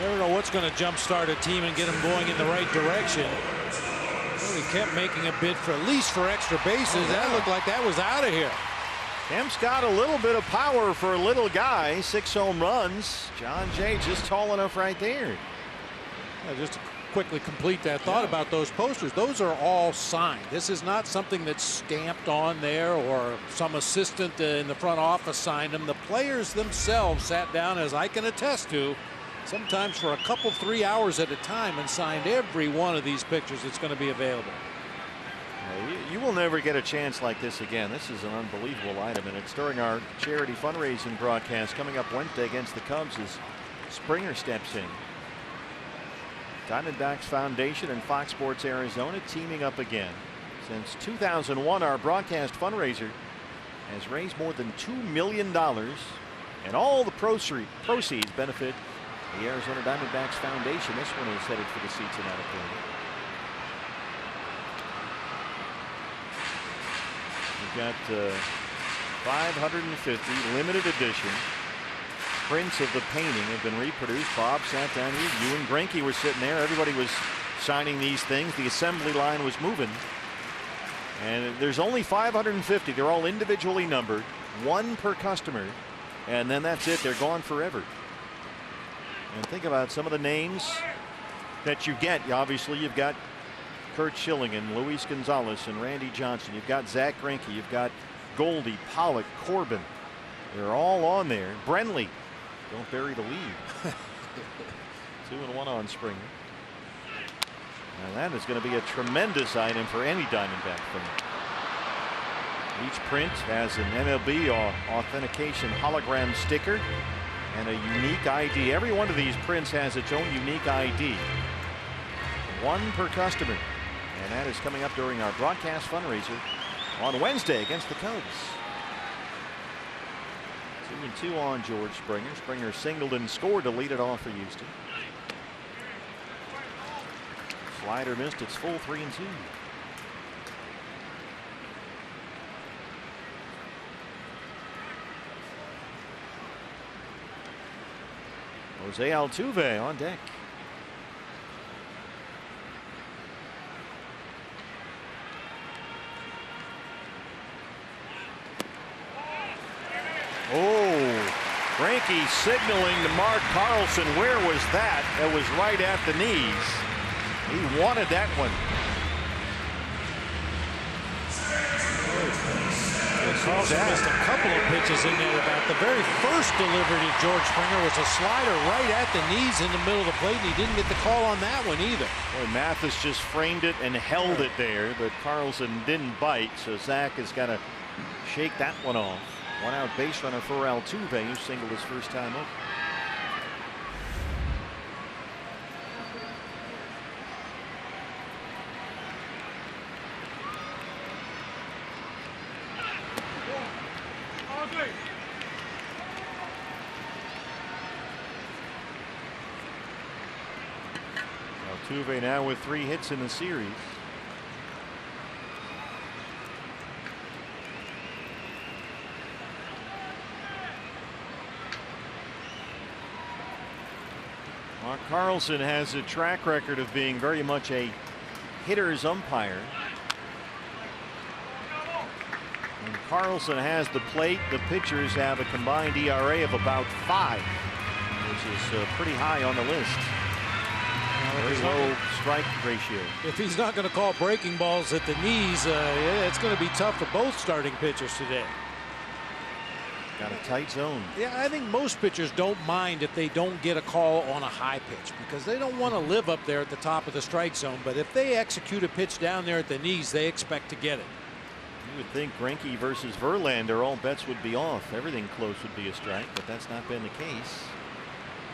You never know what's going to jumpstart a team and get them going in the right direction. He kept making a bid for at least for extra bases. That looked like that was out of here. Kemp's got a little bit of power for a little guy. 6 home runs. John Jay just tall enough right there. Just to quickly complete that thought about those posters, those are all signed. This is not something that's stamped on there or some assistant in the front office signed them. The players themselves sat down, as I can attest to, sometimes for a couple, 3 hours at a time, and signed every one of these pictures that's going to be available. You will never get a chance like this again. This is an unbelievable item, and it's during our charity fundraising broadcast coming up Wednesday against the Cubs as Springer steps in. Diamondbacks Foundation and Fox Sports Arizona teaming up again. Since 2001, our broadcast fundraiser has raised more than $2 million, and all the proceeds benefit the Arizona Diamondbacks Foundation. This one is headed for the seats in Auditorium. We've got 550 limited edition prints of the painting have been reproduced. Bob sat down here. You and Greinke were sitting there. Everybody was signing these things. The assembly line was moving. And there's only 550. They're all individually numbered, one per customer. And then that's it. They're gone forever. And think about some of the names that you get. Obviously, you've got Kurt Schilling and Luis Gonzalez and Randy Johnson. You've got Zach Greinke. You've got Goldie, Pollock, Corbin. They're all on there. Brenly. Don't bury the lead. 2-1 on Springer. Now that is going to be a tremendous item for any Diamondback fan. Each print has an MLB authentication hologram sticker and a unique ID. Every one of these prints has its own unique ID. One per customer. And that is coming up during our broadcast fundraiser on Wednesday against the Cubs. 2-2 on George Springer. Springer singled and scored to lead it off for Houston. Slider missed. It's full 3-2. Jose Altuve on deck. Oh, Greinke signaling to Mark Carlson. Where was that? That was right at the knees. He wanted that one. Carlson missed a couple of pitches in there. About the very first delivery to George Springer was a slider right at the knees in the middle of the plate, and he didn't get the call on that one either. Boy, Mathis just framed it and held it there, but Carlson didn't bite, so Zach has got to shake that one off. One out base runner for Altuve, who singled his first time up. Altuve now with 3 hits in the series. Mark Carlson has a track record of being very much a hitter's umpire. When Carlson has the plate, the pitchers have a combined ERA of about 5, which is pretty high on the list. Very low strike ratio. If he's not going to call breaking balls at the knees, yeah, it's going to be tough for both starting pitchers today. Got a tight zone. Yeah, I think most pitchers don't mind if they don't get a call on a high pitch because they don't want to live up there at the top of the strike zone. But if they execute a pitch down there at the knees, they expect to get it. You would think Greinke versus Verlander, all bets would be off. Everything close would be a strike, but that's not been the case.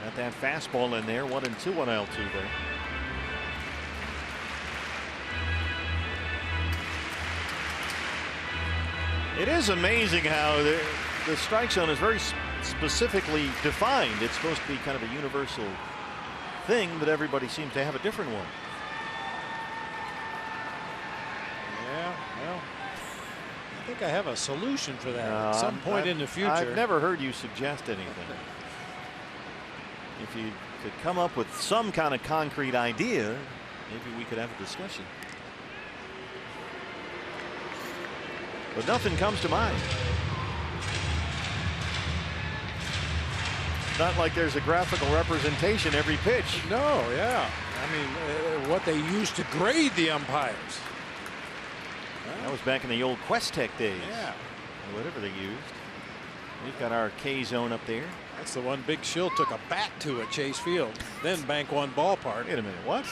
Got that fastball in there, 1-2 on Altuve. It is amazing how the strike zone is very specifically defined. It's supposed to be kind of a universal thing, but everybody seems to have a different one. Yeah, well, I think I have a solution for that at some point in the future. I've never heard you suggest anything. If you could come up with some kind of concrete idea, maybe we could have a discussion. But nothing comes to mind. It's not like there's a graphical representation every pitch. No, yeah. I mean, what they used to grade the umpires. That was back in the old Quest-Tech days. Yeah. Or whatever they used. We've got our K zone up there. That's the one Big Schill took a bat to at Chase Field, then Bank One Ballpark. Wait a minute, what?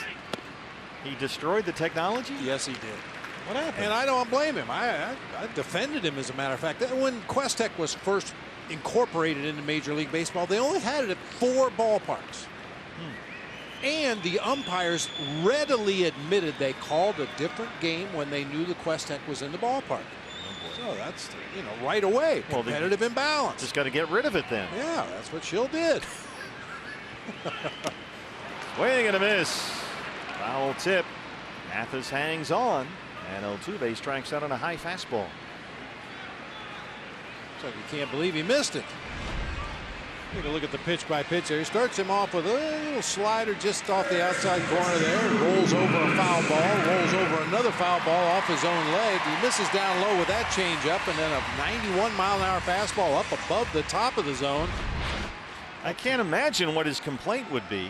He destroyed the technology? Yes, he did. What happened? And I don't blame him. I defended him, as a matter of fact. When Quest-Tech was first incorporated into Major League Baseball, they only had it at 4 ballparks. And the umpires readily admitted they called a different game when they knew the Quest-Tech was in the ballpark. So that's, you know, right away, competitive imbalance. Just got to get rid of it then. Yeah, that's what Schill did. Swing and a miss. Foul tip. Mathis hangs on. And Altuve strikes out on a high fastball. So you can't believe he missed it. Take a look at the pitch by pitch there. He starts him off with a little slider just off the outside corner there. Rolls over a foul ball. Rolls over another foul ball off his own leg. He misses down low with that changeup, and then a 91-mile-an-hour fastball up above the top of the zone. I can't imagine what his complaint would be.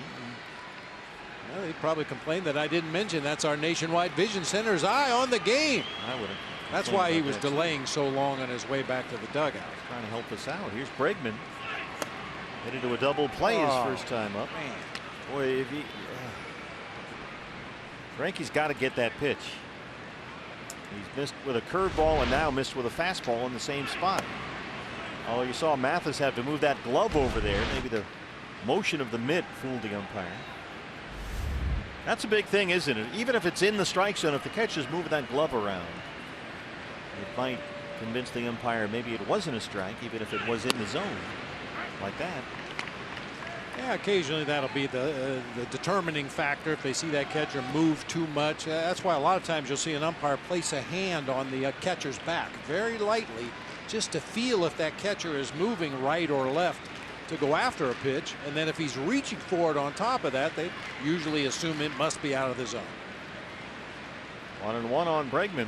Well, he'd probably complain that I didn't mention that's our Nationwide Vision Center's eye on the game. I would have. That's why he was delaying so long on his way back to the dugout. Trying to help us out. Here's Bregman. Hit into a double play his first time up. Man. Boy, if he. Greinke's got to get that pitch. He's missed with a curveball and now missed with a fastball in the same spot. Oh, you saw Mathis have to move that glove over there. Maybe the motion of the mitt fooled the umpire. That's a big thing, isn't it? Even if it's in the strike zone, if the catcher is moving that glove around, it might convince the umpire maybe it wasn't a strike, even if it was in the zone like that. Yeah, occasionally that'll be the determining factor if they see that catcher move too much. That's why a lot of times you'll see an umpire place a hand on the catcher's back very lightly just to feel if that catcher is moving right or left to go after a pitch, and then if he's reaching for it on top of that, they usually assume it must be out of the zone. 1-1 on Bregman.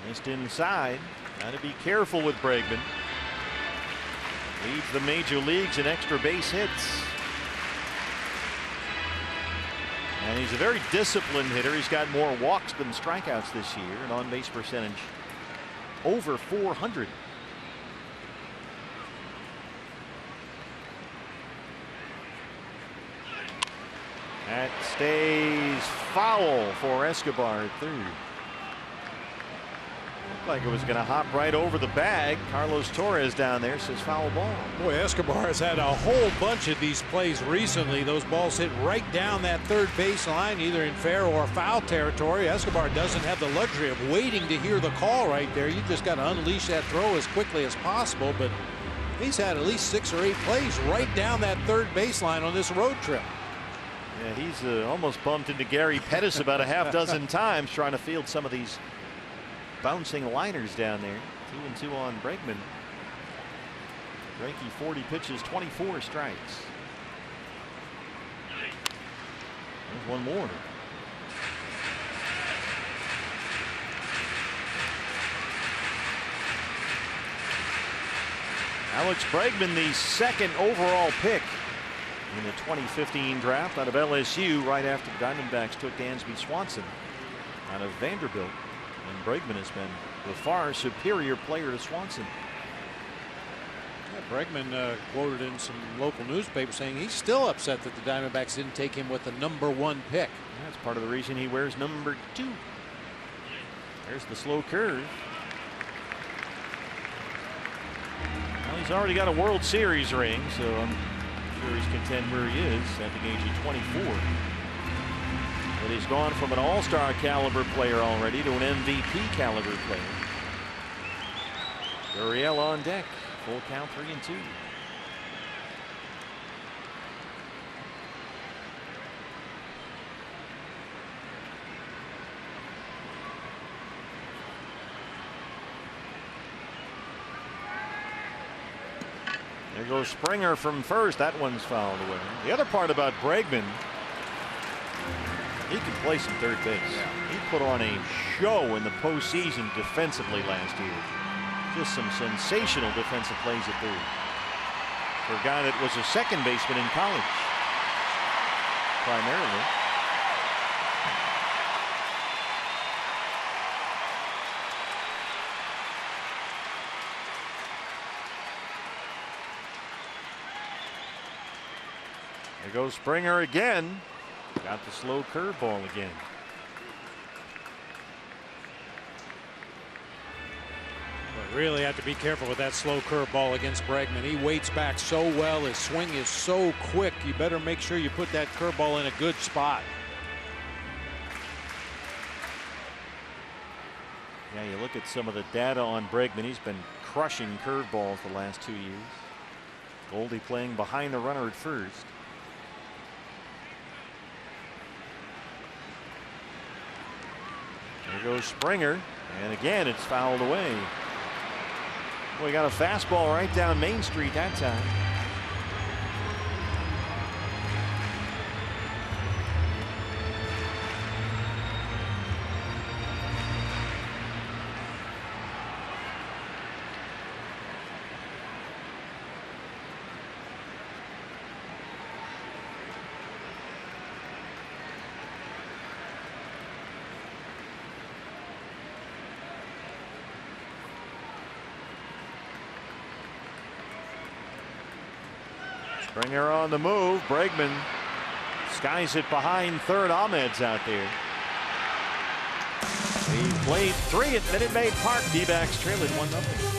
Missed inside. Got to be careful with Bregman. Leads the major leagues in extra base hits. And he's a very disciplined hitter. He's got more walks than strikeouts this year, and on base percentage over 400. That stays foul for Escobar at third. Looked like it was going to hop right over the bag. Carlos Torres down there says foul ball. Boy, Escobar has had a whole bunch of these plays recently. Those balls hit right down that third base line, either in fair or foul territory. Escobar doesn't have the luxury of waiting to hear the call right there. You just got to unleash that throw as quickly as possible. But he's had at least 6 or 8 plays right down that third baseline on this road trip. Yeah, he's almost bumped into Gary Pettis about a half dozen times trying to field some of these bouncing liners down there. 2-2 on Bregman. Greinke 40 pitches, 24 strikes. There's one more. Alex Bregman, the second overall pick in the 2015 draft out of LSU right after the Diamondbacks took Dansby Swanson out of Vanderbilt. And Bregman has been the far superior player to Swanson. Yeah, Bregman quoted in some local newspapers saying he's still upset that the Diamondbacks didn't take him with the #1 pick. That's part of the reason he wears number 2. There's the slow curve. Well, he's already got a World Series ring, so I'm sure he's content where he is at the age of 24. But he's gone from an all-star caliber player already to an MVP caliber player. Gurriel on deck. Full count, 3-2. There goes Springer from first. That one's fouled away. The other part about Bregman, he can play some third base. He put on a show in the postseason defensively last year. Just some sensational defensive plays at third for a guy that was a second baseman in college primarily. There goes Springer again. Got the slow curveball again. But really have to be careful with that slow curveball against Bregman. He waits back so well. His swing is so quick. You better make sure you put that curveball in a good spot. Yeah, you look at some of the data on Bregman. He's been crushing curveballs the last 2 years. Goldie playing behind the runner at first. There goes Springer, and again it's fouled away. We got a fastball right down Main Street that time. Springer on the move. Bregman skies it behind third. Ahmed's out there. He played 3 at Minute Maid Park. D-backs trailing 1-0.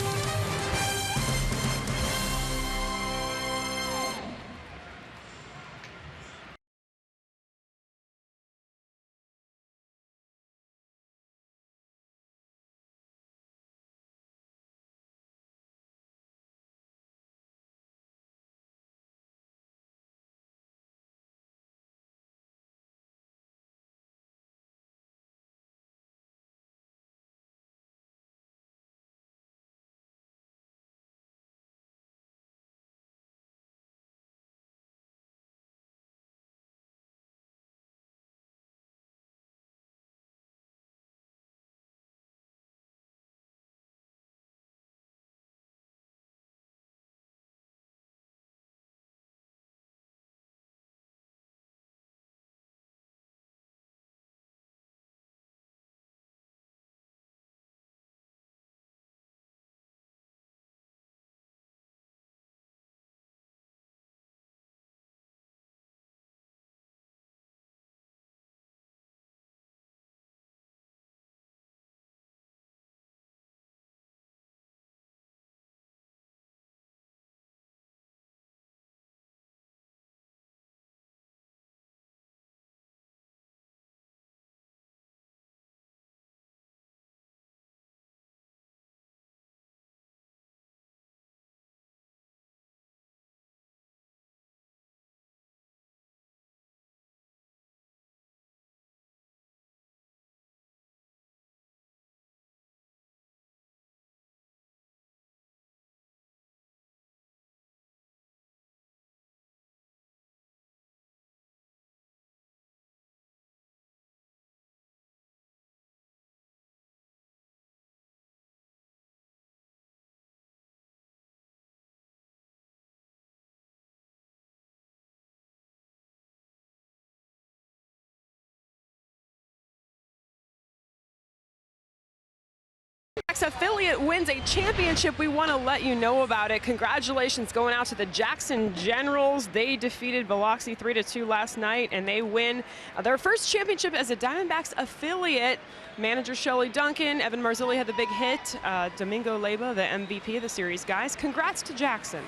Affiliate wins a championship. We want to let you know about it. Congratulations going out to the Jackson Generals. They defeated Biloxi 3-2 last night, and they win their first championship as a Diamondbacks affiliate. Manager Shelley Duncan, Evan Marzulli had the big hit. Domingo Leyba, the MVP of the series, guys. Congrats to Jackson.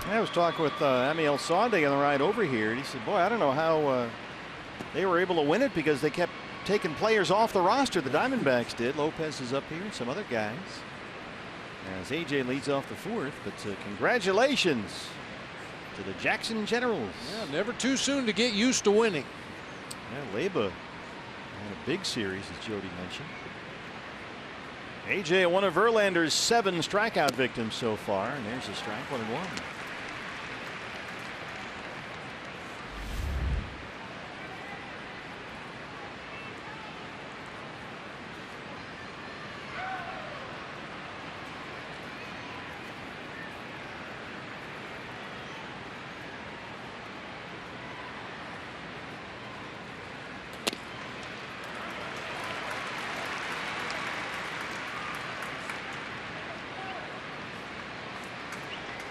I was talking with Amiel Sonde on the ride over here, and he said, boy, I don't know how they were able to win it because they kept taking players off the roster. The Diamondbacks did. Lopez is up here and some other guys as AJ leads off the fourth. But congratulations to the Jackson Generals. Yeah, never too soon to get used to winning. Yeah, Leyba had a big series, as Jody mentioned. AJ, one of Verlander's 7 strikeout victims so far, and there's a strike, 1-1.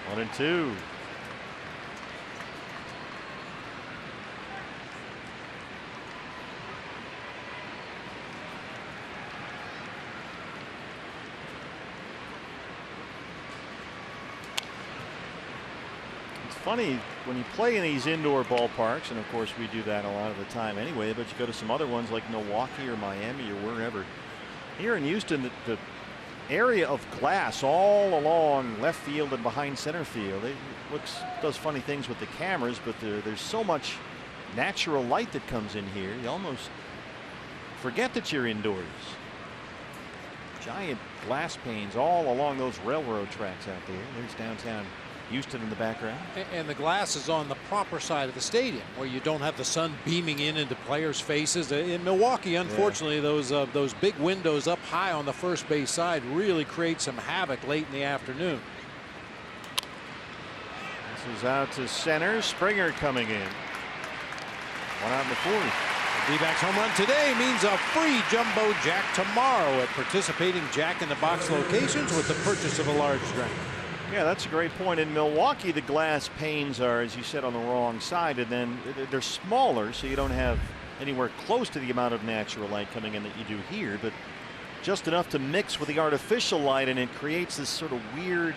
One and two. It's funny when you play in these indoor ballparks, and of course we do that a lot of the time anyway, but you go to some other ones like Milwaukee or Miami or wherever. Here in Houston, the area of glass all along left field and behind center field. It does funny things with the cameras, but there's so much natural light that comes in here. You almost forget that you're indoors. Giant glass panes all along those railroad tracks out there. There's downtown Houston in the background. And the glass is on the proper side of the stadium where you don't have the sun beaming into players' faces. In Milwaukee, unfortunately, those big windows up high on the first base side really create some havoc late in the afternoon. This is out to center. Springer coming in. One out in the fourth. The D-backs home run today means a free jumbo jack tomorrow at participating Jack in the Box locations with the purchase of a large drink. Yeah, that's a great point. In Milwaukee, the glass panes are, as you said, on the wrong side, and then they're smaller, so you don't have anywhere close to the amount of natural light coming in that you do here, but just enough to mix with the artificial light, and it creates this sort of weird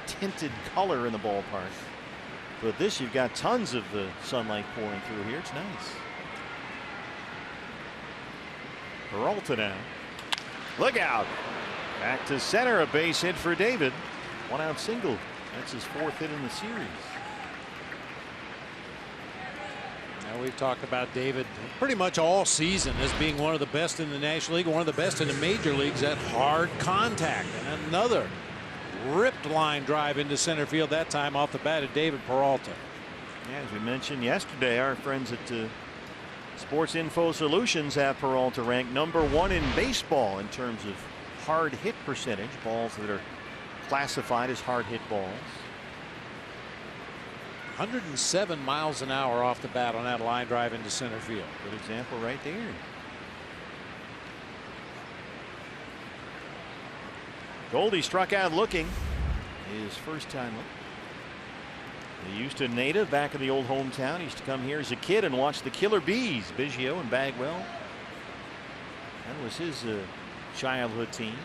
tinted color in the ballpark. But this, you've got tons of the sunlight pouring through here. It's nice. Peralta now. Look out. Back to center, a base hit for David. One out single. That's his 4th hit in the series. Now we've talked about David pretty much all season as being one of the best in the National League, one of the best in the major leagues at hard contact. And another ripped line drive into center field, that time off the bat of David Peralta. Yeah, as we mentioned yesterday, our friends at Sports Info Solutions have Peralta ranked #1 in baseball in terms of hard hit percentage, balls that are classified as hard hit balls. 107 miles an hour off the bat on that line drive into center field. Good example right there. Goldie struck out looking. His first time up. The Houston native back in the old hometown. He used to come here as a kid and watch the Killer Bees, Biggio and Bagwell. That was his childhood team.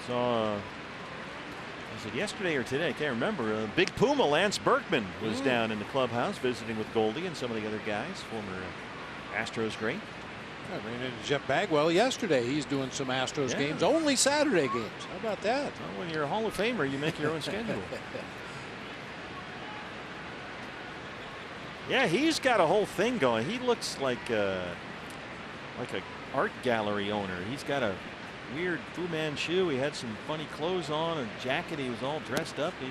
Saw, was it yesterday or today? I can't remember. Big Puma Lance Berkman was down in the clubhouse visiting with Goldie and some of the other guys. Former Astros great. I ran into Jeff Bagwell yesterday. He's doing some Astros games, only Saturday games. How about that? Well, when you're a Hall of Famer, you make your own schedule. Yeah, he's got a whole thing going. He looks like a art gallery owner. He's got a weird Fu Manchu. He had some funny clothes on, a jacket. He was all dressed up. He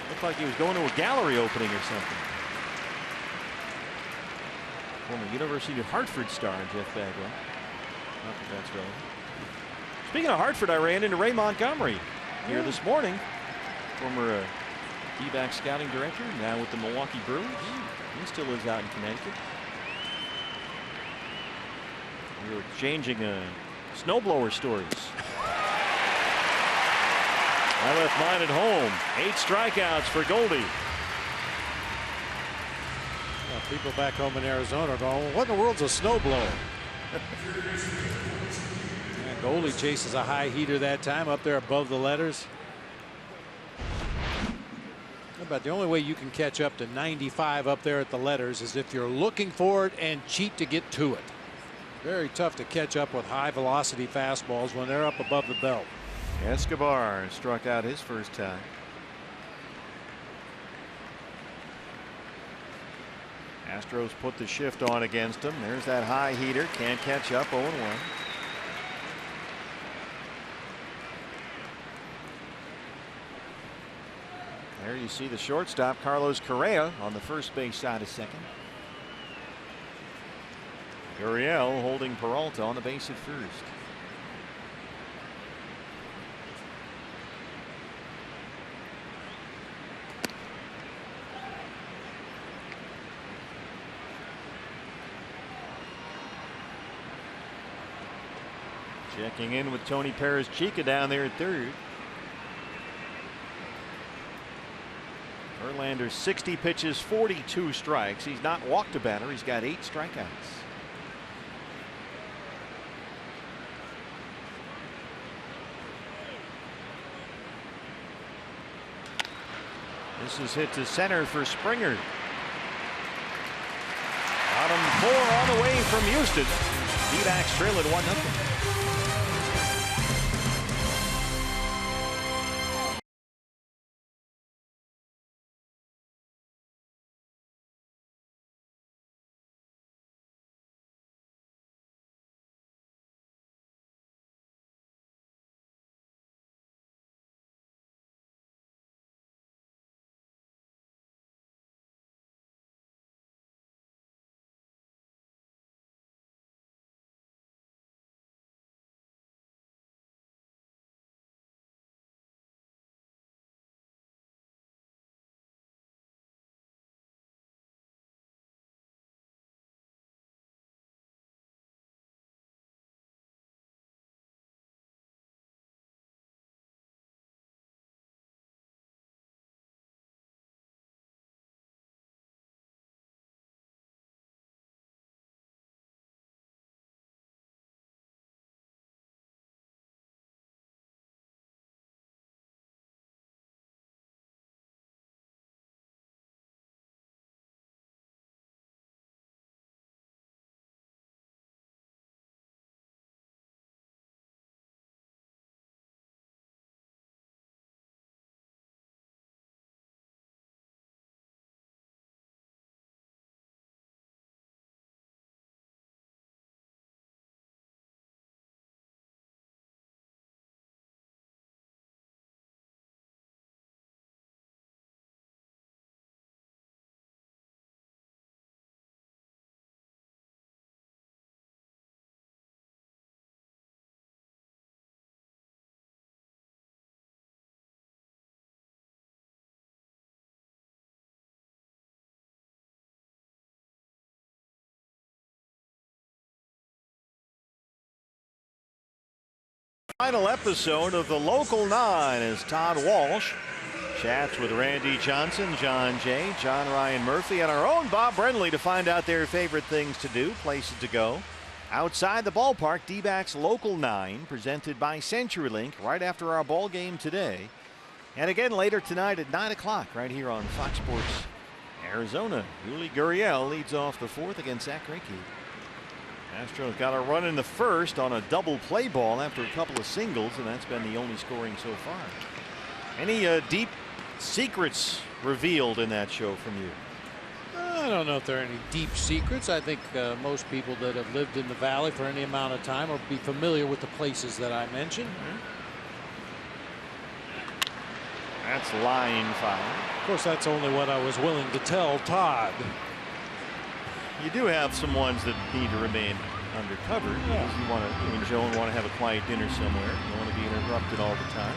looked like he was going to a gallery opening or something. Former University of Hartford star Jeff Bagwell. Not that that's relevant. Speaking of Hartford, I ran into Ray Montgomery here this morning. Former D-back scouting director, now with the Milwaukee Brewers. He still lives out in Connecticut. We were exchanging snowblower stories. I left mine at home. 8 strikeouts for Goldie. Well, people back home in Arizona are going, well, what in the world's a snowblower? And Goldie chases a high heater that time up there above the letters. About the only way you can catch up to 95 up there at the letters is if you're looking for it and cheat to get to it. Very tough to catch up with high velocity fastballs when they're up above the belt. Escobar struck out his first time. Astros put the shift on against him. There's that high heater. Can't catch up. 0-1. There you see the shortstop Carlos Correa on the first base side of second. Gurriel holding Peralta on the base at first. Checking in with Tony Perez-Chica down there at third. Verlander 60 pitches, 42 strikes. He's not walked a batter. He's got 8 strikeouts. This is hit to center for Springer. Bottom 4 on the way from Houston. D-backs trail at 1-0. Final episode of the Local 9 as Todd Walsh chats with Randy Johnson, John Jay, John Ryan Murphy, and our own Bob Brenly to find out their favorite things to do, places to go. Outside the ballpark, D-backs Local 9, presented by CenturyLink, right after our ball game today. And again later tonight at 9 o'clock, right here on Fox Sports Arizona. Yuli Gurriel leads off the 4th against Zach Greinke. Astros got a run in the first on a double play ball after a couple of singles, and that's been the only scoring so far. Any deep secrets revealed in that show from you? I don't know if there are any deep secrets. I think most people that have lived in the valley for any amount of time will be familiar with the places that I mentioned. That's line foul. Of course, that's only what I was willing to tell Todd. You do have some ones that need to remain undercover. Yeah. Because you want to, you and Joan want to have a quiet dinner somewhere. You don't want to be interrupted all the time.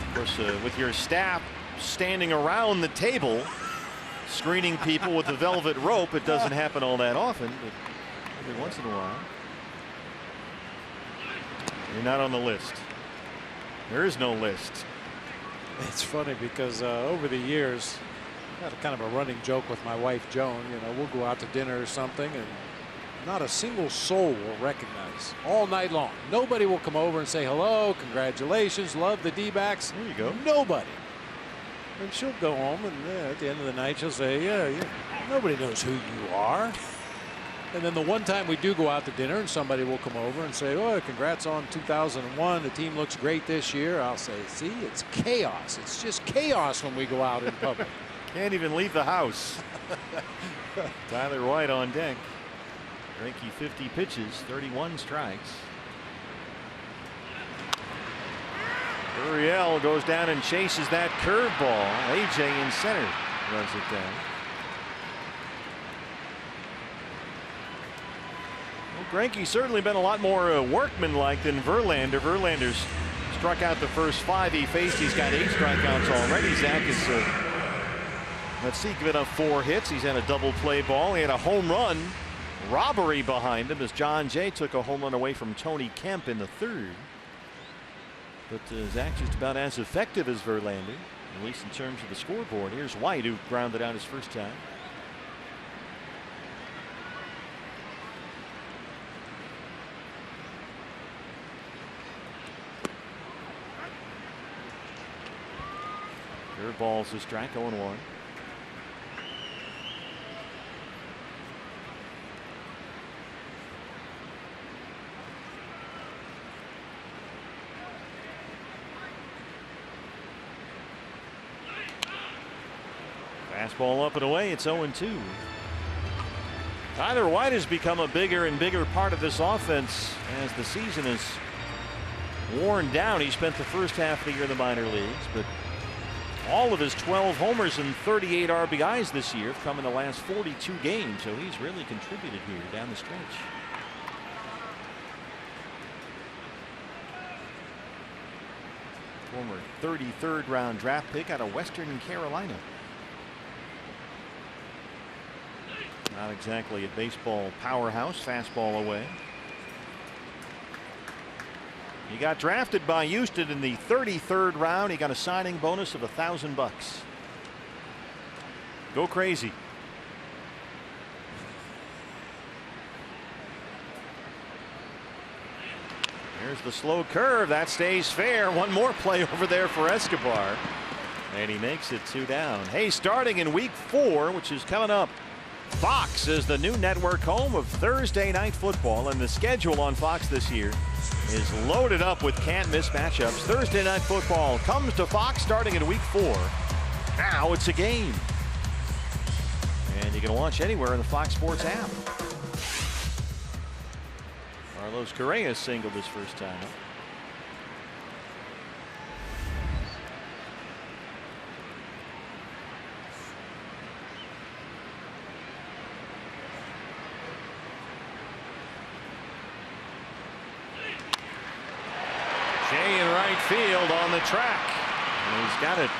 Of course, with your staff standing around the table, screening people with the velvet rope, it doesn't happen all that often, but every once in a while. You're not on the list. There is no list. It's funny because over the years, I had a kind of a running joke with my wife, Joan. You know, we'll go out to dinner or something, and not a single soul will recognize all night long. Nobody will come over and say hello, congratulations, love the D-backs. There you go. Nobody. And she'll go home, and at the end of the night, she'll say, yeah, nobody knows who you are. And then the one time we do go out to dinner and somebody will come over and say, oh, congrats on 2001. The team looks great this year. I'll say, see, it's chaos. It's just chaos when we go out in public. Can't even leave the house. Tyler White on deck. Greinke 50 pitches, 31 strikes. Gurriel goes down and chases that curveball. AJ in center runs it down. Greinke's certainly been a lot more workmanlike than Verlander. Verlander's struck out the first 5 he faced. He's got 8 strikeouts already. Zach is, let's see, given up 4 hits. He's had a double play ball. He had a home run robbery behind him as John Jay took a home run away from Tony Kemp in the 3rd. But Zach just about as effective as Verlander, at least in terms of the scoreboard. Here's White, who grounded out his first time. Curveball's a strike, 0-1. Fastball up and away. It's 0-2. Tyler White has become a bigger and bigger part of this offense as the season is worn down. He spent the first half of the year in the minor leagues, but all of his 12 homers and 38 RBIs this year have come in the last 42 games, so he's really contributed here down the stretch. Former 33rd round draft pick out of Western Carolina. Not exactly a baseball powerhouse. Fastball away. He got drafted by Houston in the 33rd round. He got a signing bonus of $1,000. Go crazy. There's the slow curve. That stays fair. One more play over there for Escobar. And he makes it 2 down. Hey, starting in week 4, which is coming up, Fox is the new network home of Thursday night football, and the schedule on Fox this year is loaded up with can't miss matchups. Thursday night football comes to Fox starting in week 4. Now it's a game, and you can watch anywhere in the Fox Sports app. Carlos Correa singled his first time up. Jay in right field on the track. And he's got it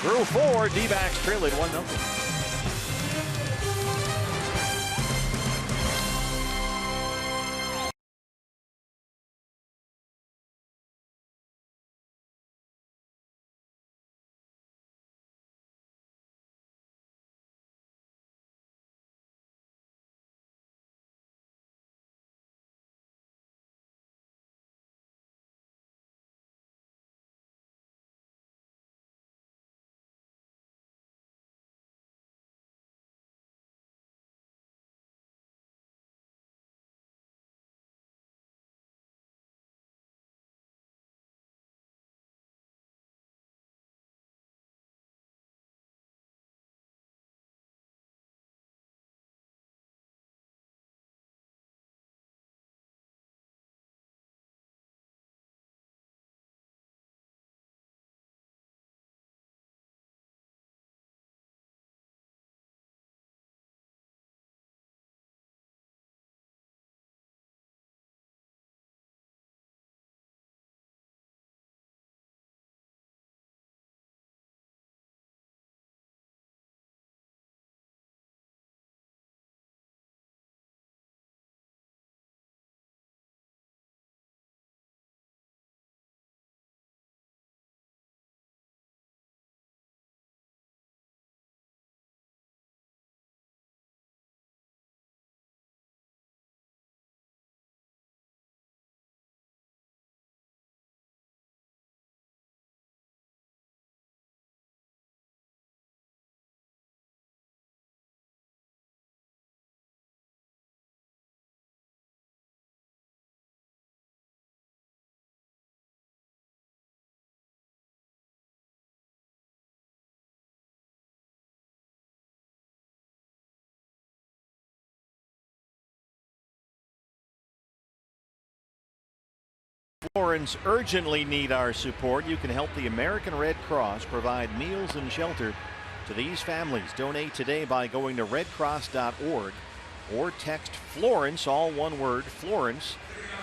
through 4. D-backs trail it 1-0. Florence urgently need our support. You can help the American Red Cross provide meals and shelter to these families. Donate today by going to redcross.org or text Florence, all one word, Florence,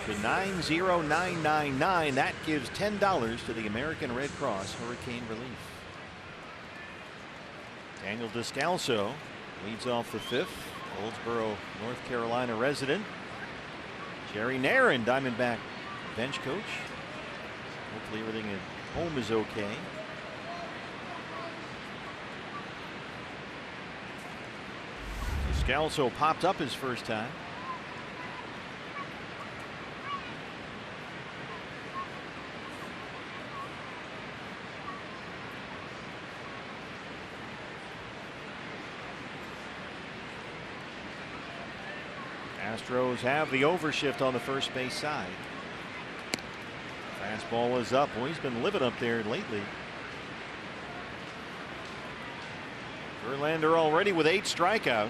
to 90999. That gives $10 to the American Red Cross Hurricane Relief. Daniel Descalso leads off the fifth. Goldsboro, North Carolina resident. Jerry Narin, Diamondback bench coach. Hopefully everything at home is okay. Descalso popped up his first time. Astros have the overshift on the first base side. Fastball is up. Well, he's been living up there lately. Verlander already with 8 strikeouts.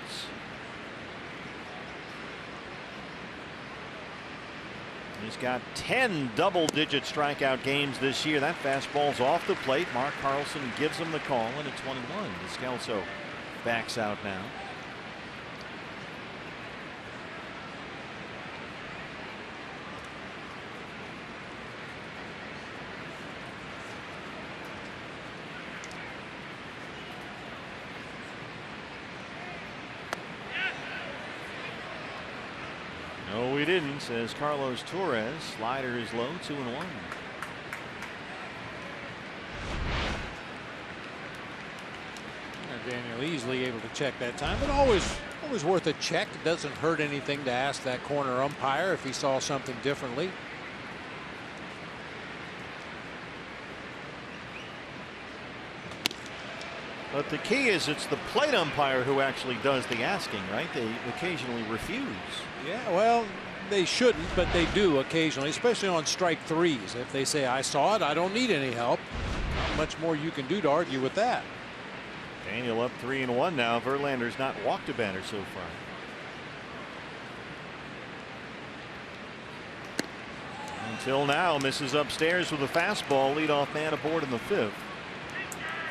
He's got 10 double-digit strikeout games this year. That fastball's off the plate. Mark Carlson gives him the call, and at 21, Descalso backs out now. No, we didn't, says Carlos Torres. Slider is low, 2-1. Daniel easily able to check that time, but always worth a check. It doesn't hurt anything to ask that corner umpire if he saw something differently. But the key is it's the plate umpire who actually does the asking, right? They occasionally refuse. Yeah, well, they shouldn't, but they do occasionally, especially on strike threes. If they say, I saw it, I don't need any help. Not much more you can do to argue with that. Daniel up 3-1 now. Verlander's not walked a batter so far. Until now, misses upstairs with a fastball. Leadoff man aboard in the fifth.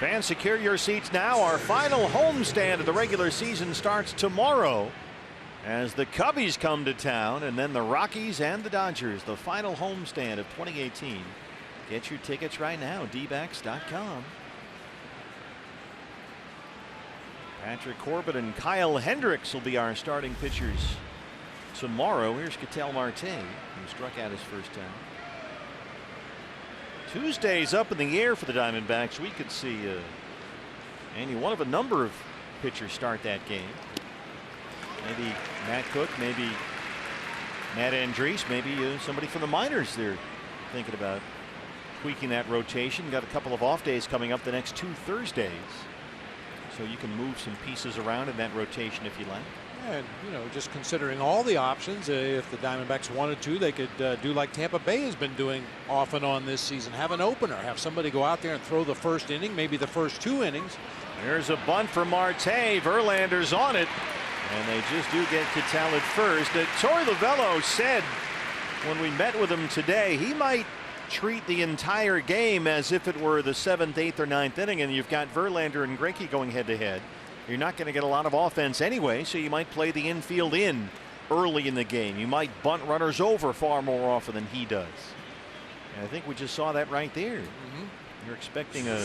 Fans, secure your seats now. Our final homestand of the regular season starts tomorrow as the Cubbies come to town, and then the Rockies and the Dodgers, the final homestand of 2018. Get your tickets right now, dbacks.com. Patrick Corbin and Kyle Hendricks will be our starting pitchers tomorrow. Here's Ketel Marte, who struck out his first time. Tuesday's up in the air for the Diamondbacks. We could see any one of a number of pitchers start that game. Maybe Matt Cook, maybe Matt Andriese, maybe somebody from the minors they're thinking about tweaking that rotation. Got a couple of off days coming up the next 2 Thursdays. So you can move some pieces around in that rotation if you like. And, just considering all the options, if the Diamondbacks wanted to, they could do like Tampa Bay has been doing off and on this season. Have an opener, have somebody go out there and throw the first inning, maybe the first 2 innings. There's a bunt for Marte. Verlander's on it, and they just do get Ketel at first. Torey Lovullo said when we met with him today, he might treat the entire game as if it were the 7th, 8th, or 9th inning, and you've got Verlander and Greinke going head-to-head. You're not going to get a lot of offense anyway, so you might play the infield in early in the game. You might bunt runners over far more often than he does. And I think we just saw that right there. You're expecting a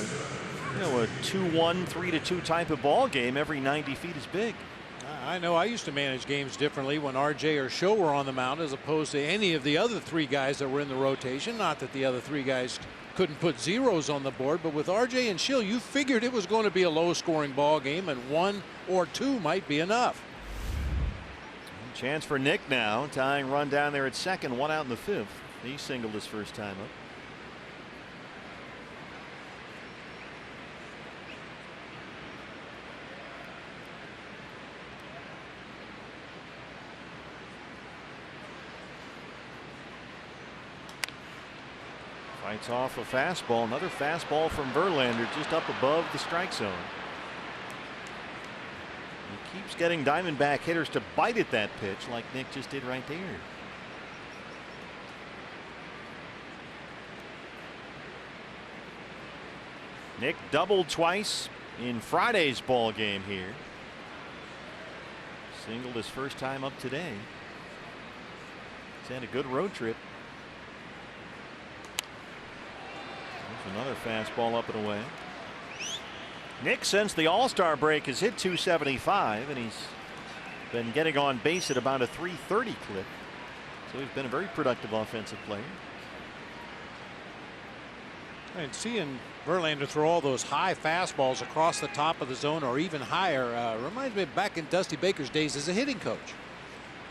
2-1, 3-2 type of ball game. Every 90 feet is big. I know I used to manage games differently when RJ or Show were on the mound as opposed to any of the other 3 guys that were in the rotation. Not that the other 3 guys couldn't put zeros on the board, but with RJ and Schill, you figured it was going to be a low-scoring ball game, and 1 or 2 might be enough. Chance for Nick now, tying run down there at second, 1 out in the 5th. He singled his first time up. Fights off a fastball. Another fastball from Verlander just up above the strike zone. He keeps getting Diamondback hitters to bite at that pitch like Nick just did right there. Nick doubled twice in Friday's ball game here. Singled his first time up today. He's had a good road trip. There's another fastball up and away. Nick, since the All-Star break, has hit .275, and he's been getting on base at about a .330 clip. So he's been a very productive offensive player. And seeing Verlander throw all those high fastballs across the top of the zone or even higher reminds me of back in Dusty Baker's days as a hitting coach.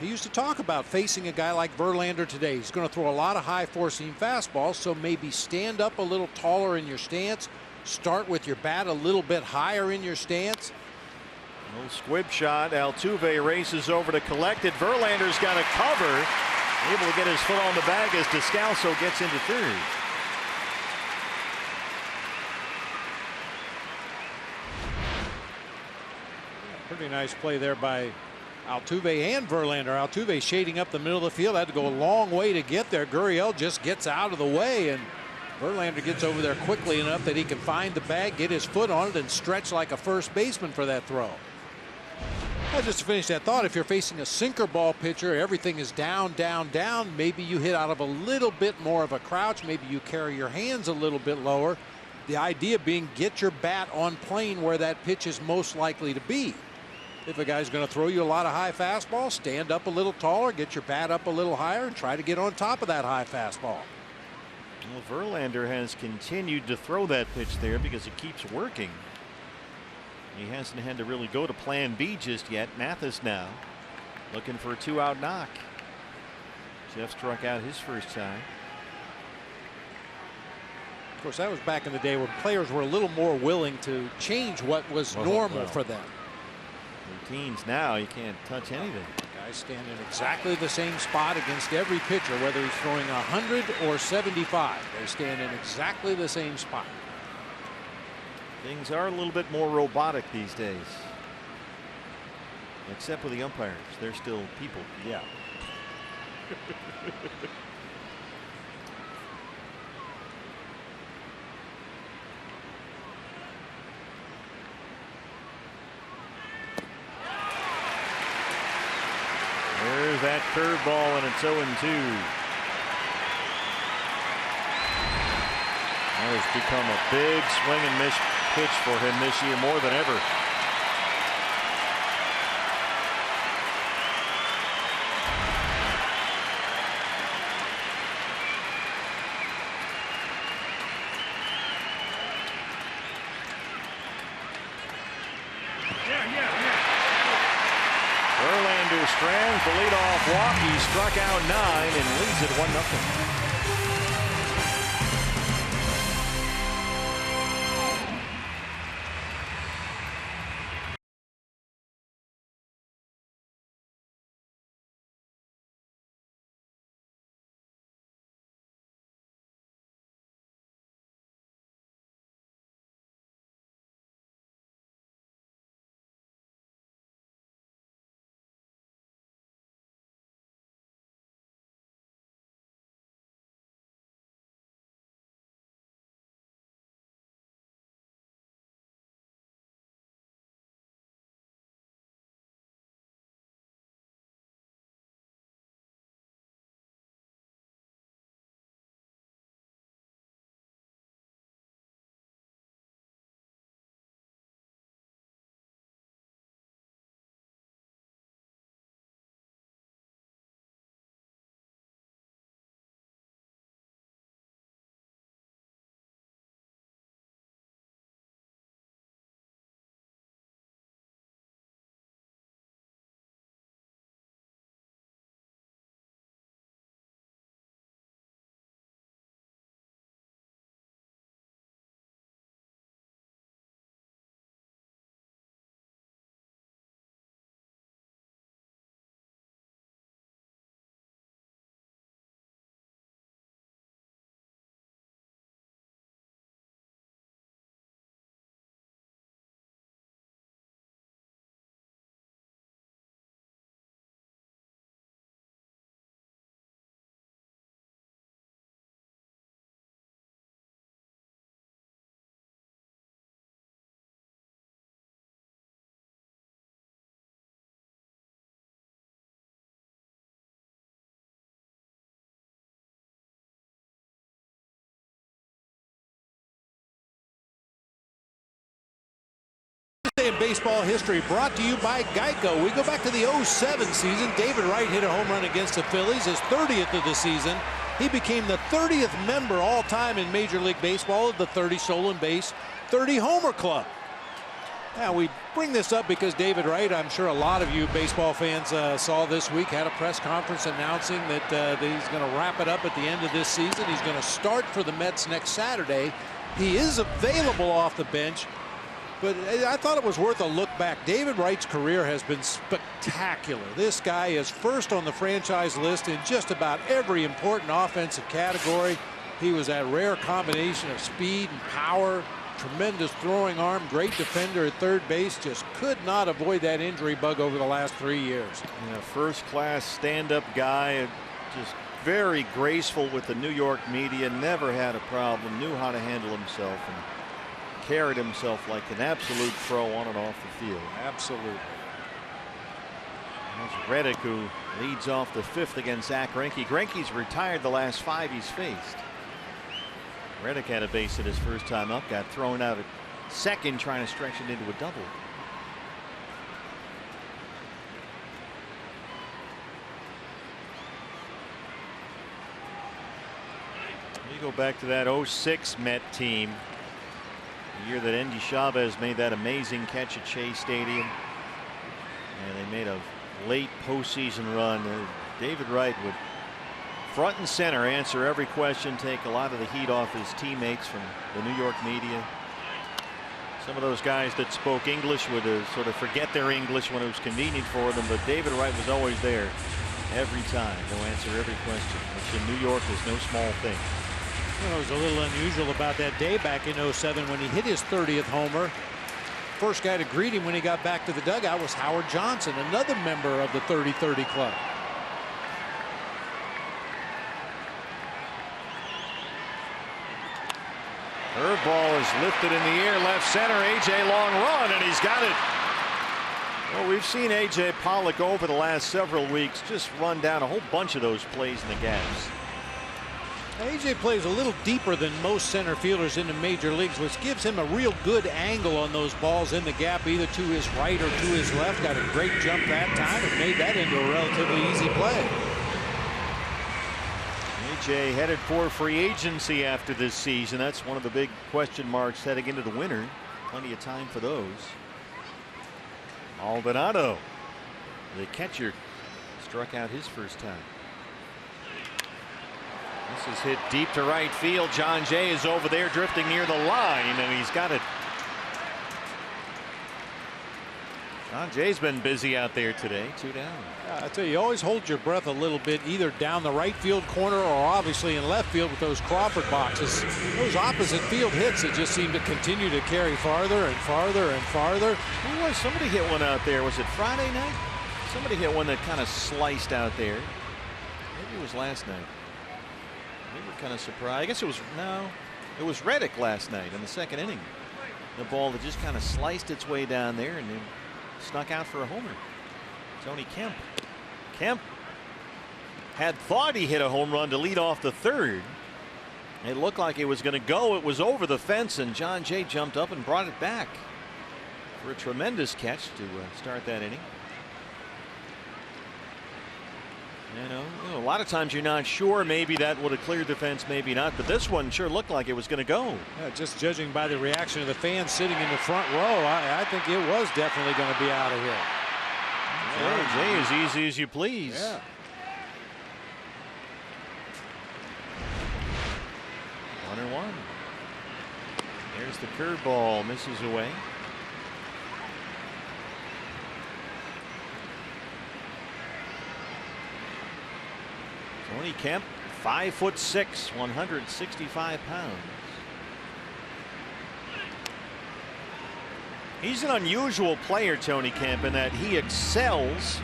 He used to talk about facing a guy like Verlander today. He's going to throw a lot of high four-seam fastballs, so maybe stand up a little taller in your stance. Start with your bat a little bit higher in your stance. A little squib shot. Altuve races over to collect it. Verlander's got a cover. Able to get his foot on the bag as Descalso gets into third. Pretty nice play there by Altuve and Verlander. Altuve shading up the middle of the field. Had to go a long way to get there. Gurriel just gets out of the way, and Verlander gets over there quickly enough that he can find the bag, get his foot on it, and stretch like a first baseman for that throw. Just to finish that thought, if you're facing a sinker ball pitcher, everything is down, down, down. Maybe you hit out of a little bit more of a crouch. Maybe you carry your hands a little bit lower. The idea being get your bat on plane where that pitch is most likely to be. If a guy's going to throw you a lot of high fastballs, stand up a little taller, get your bat up a little higher, and try to get on top of that high fastball. Well, Verlander has continued to throw that pitch there because it keeps working. He hasn't had to really go to plan B just yet. Mathis now looking for a 2-out knock. Jeff struck out his first time. Of course, that was back in the day when players were a little more willing to change what was normal for them. Routines now, you can't touch anything. Guys stand in exactly the same spot against every pitcher, whether he's throwing 100 or 75. They stand in exactly the same spot. Things are a little bit more robotic these days. Except with the umpires. They're still people. Yeah. There's that curveball, and it's 0-2. That has become a big swing and miss pitch for him this year, more than ever. Verlander strands the leadoff walk. He struck out 9 and leads it 1-0. in baseball history, brought to you by Geico. We go back to the '07 season. David Wright hit a home run against the Phillies, his 30th of the season. He became the 30th member all time in Major League Baseball of the 30 stolen base, 30 homer club. Now, we bring this up because David Wright, I'm sure a lot of you baseball fans saw this week, had a press conference announcing that he's going to wrap it up at the end of this season. He's going to start for the Mets next Saturday. He is available off the bench, but I thought it was worth a look back. David Wright's career has been spectacular. This guy is first on the franchise list in just about every important offensive category. He was that rare combination of speed and power, tremendous throwing arm, great defender at third base. Just could not avoid that injury bug over the last 3 years. Yeah, first-class stand-up guy, just very graceful with the New York media, never had a problem, knew how to handle himself, and carried himself like an absolute pro on and off the field. Absolutely. There's Reddick, who leads off the 5th against Zach Greinke. Greinke's retired the last 5 he's faced. Reddick had a base at his first time up, got thrown out at second trying to stretch it into a double. You go back to that '06 Met team, the year that Endy Chavez made that amazing catch at Shea Stadium, and they made a late postseason run. David Wright would front and center answer every question, take a lot of the heat off his teammates from the New York media. Some of those guys that spoke English would sort of forget their English when it was convenient for them, but David Wright was always there every time to answer every question, which in New York is no small thing. Well, it was a little unusual about that day back in '07 when he hit his 30th homer. First guy to greet him when he got back to the dugout was Howard Johnson, another member of the 30-30 club. Curveball is lifted in the air, left center. A.J. long run, and he's got it. Well, we've seen A.J. Pollock over the last several weeks just run down a whole bunch of those plays in the gaps. A.J. plays a little deeper than most center fielders in the major leagues, which gives him a real good angle on those balls in the gap, either to his right or to his left. Got a great jump that time and made that into a relatively easy play. A.J. headed for free agency after this season. That's one of the big question marks heading into the winter. Plenty of time for those. Maldonado, the catcher, struck out his first time. This is hit deep to right field. John Jay is over there drifting near the line, and he's got it. John Jay's been busy out there today. 2 down. I tell you, you always hold your breath a little bit, either down the right field corner or obviously in left field with those Crawford boxes. Those opposite field hits that just seem to continue to carry farther and farther and farther. Who was? Somebody hit one out there. Was it Friday night? Somebody hit one that kind of sliced out there. Maybe it was last night. We were kind of surprised. I guess it was, no, it was Reddick last night in the 2nd inning. The ball that just kind of sliced its way down there and then snuck out for a homer. Tony Kemp. Kemp had thought he hit a home run to lead off the 3rd. It looked like it was going to go. It was over the fence, and John Jay jumped up and brought it back for a tremendous catch to start that inning. You know, a lot of times you're not sure. Maybe that would have cleared the fence, maybe not. But this one sure looked like it was going to go. Yeah, just judging by the reaction of the fans sitting in the front row, I think it was definitely going to be out of here. Jay, as easy as you please. Yeah. One and one. There's the curveball, misses away. Tony Kemp, 5'6", 165 pounds. He's an unusual player, Tony Kemp, in that he excels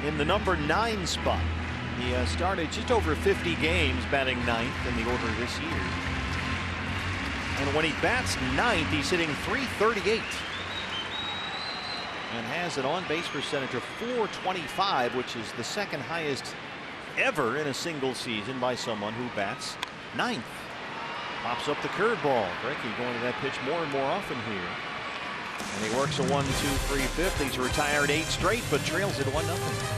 in the number 9 spot. He started just over 50 games batting 9th in the order this year. And when he bats 9th, he's hitting .338 and has an on-base percentage of .425, which is the 2nd highest ever in a single season by someone who bats 9th. Pops up the curveball. Greinke going to that pitch more and more often here. And he works a 1-2-3-5. He's retired 8 straight, but trails it 1-0.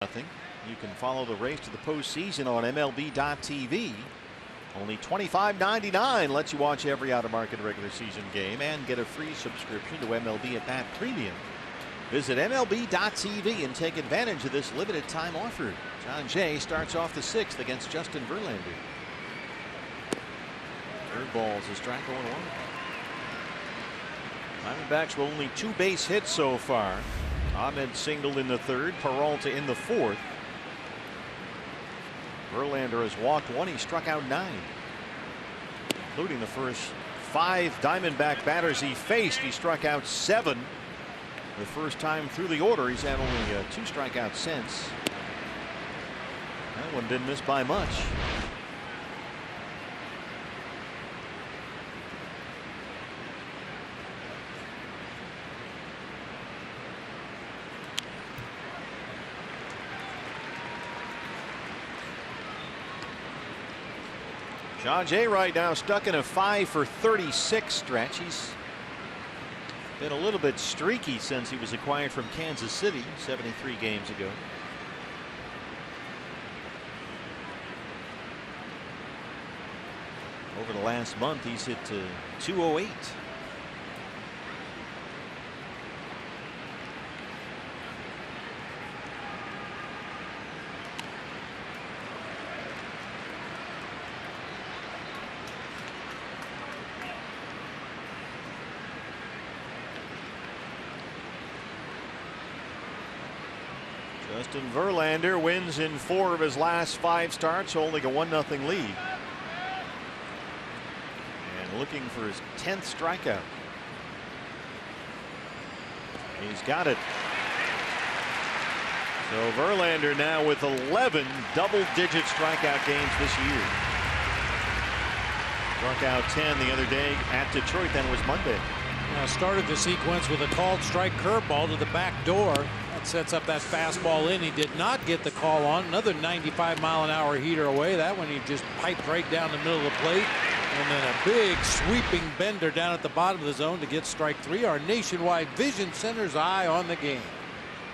Nothing. You can follow the race to the postseason on MLB.tv. Only $25.99 lets you watch every out-of-market regular season game and get a free subscription to MLB at Bat Premium. Visit MLB.tv and take advantage of this limited time offer. John Jay starts off the 6th against Justin Verlander. Third ball's a strike 0-1. Diamondbacks with only 2 base hits so far. Ahmed singled in the 3rd, Peralta in the 4th. Verlander has walked 1, he struck out 9, including the first 5 Diamondback batters he faced. He struck out 7 the first time through the order. He's had only 2 strikeouts since. That one didn't miss by much. John Jay right now stuck in a 5 for 36 stretch. He's been a little bit streaky since he was acquired from Kansas City 73 games ago. Over the last month, he's hit 208. Justin Verlander wins in 4 of his last 5 starts, holding a 1-0 lead. And looking for his 10th strikeout. He's got it. So Verlander now with 11 double-digit strikeout games this year. Struck out 10 the other day at Detroit. Then was Monday. Now started the sequence with a called strike curveball to the back door. That sets up that fastball in. He did not get the call on. Another 95-mile-an-hour heater away. That one he just piped right down the middle of the plate. And then a big sweeping bender down at the bottom of the zone to get strike 3. Our nationwide vision center's eye on the game.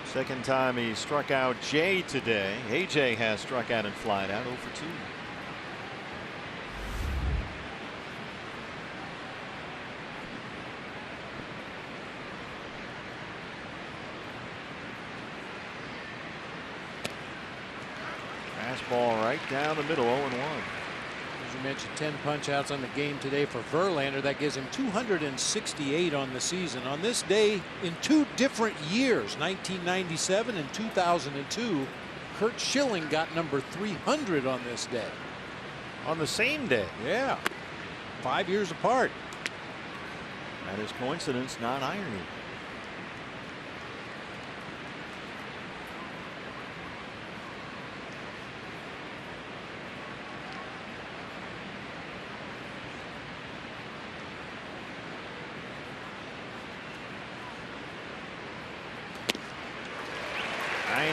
Second time he struck out Jay today. AJ has struck out and flied out 0 for 2. Fastball right down the middle, 0-1. As you mentioned, 10 punch-outs on the game today for Verlander. That gives him 268 on the season. On this day, in 2 different years, 1997 and 2002, Curt Schilling got number 300 on this day. On the same day. Yeah. 5 years apart. That is coincidence, not irony.